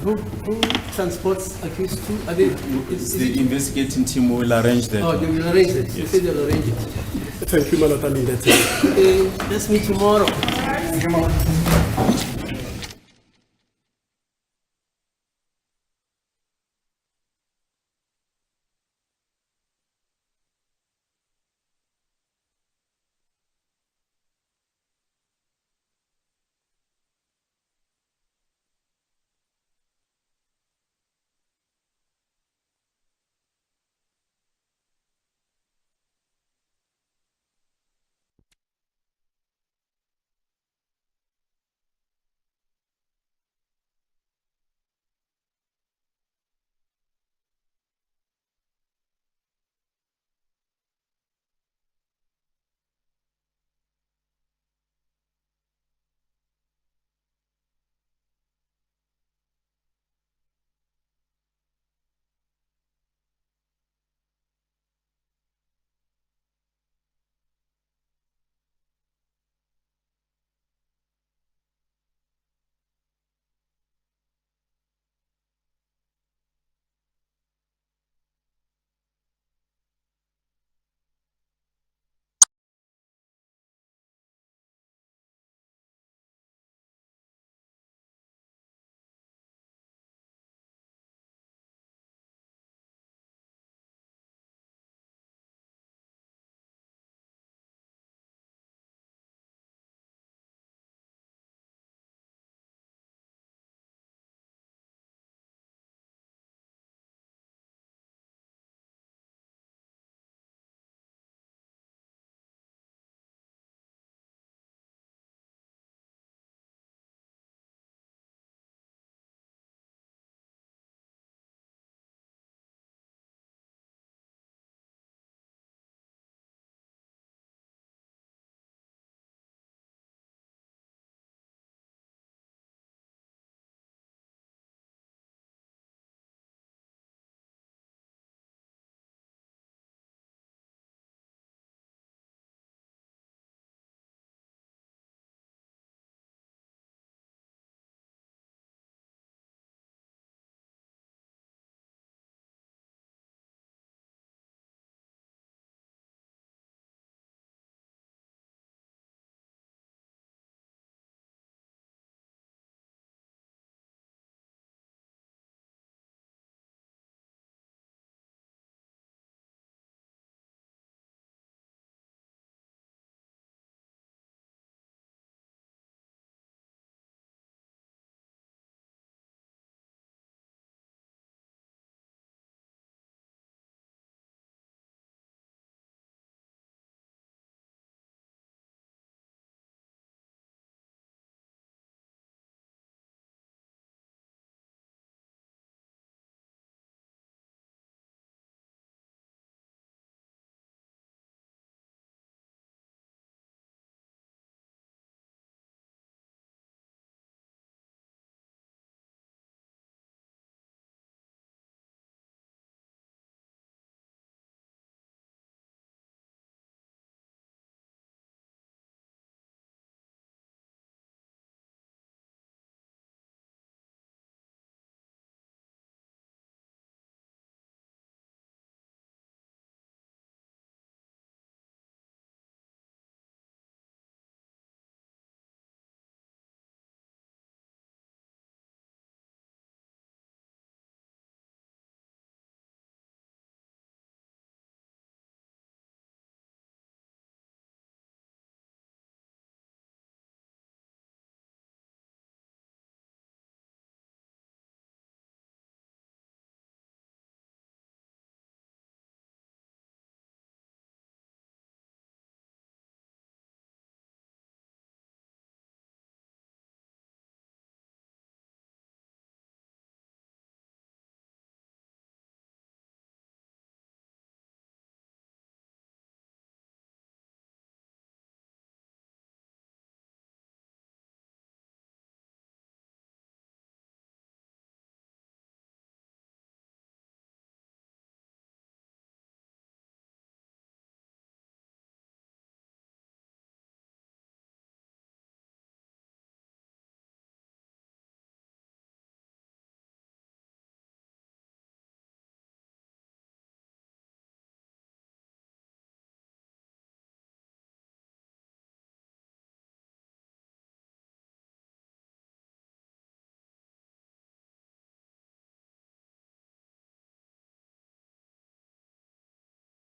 Who transports accused to? Are they, The investigating team will arrange that. Oh, they will arrange it. You said they'll arrange it. Thank you, my lord. I'm in that. Okay, let's meet tomorrow.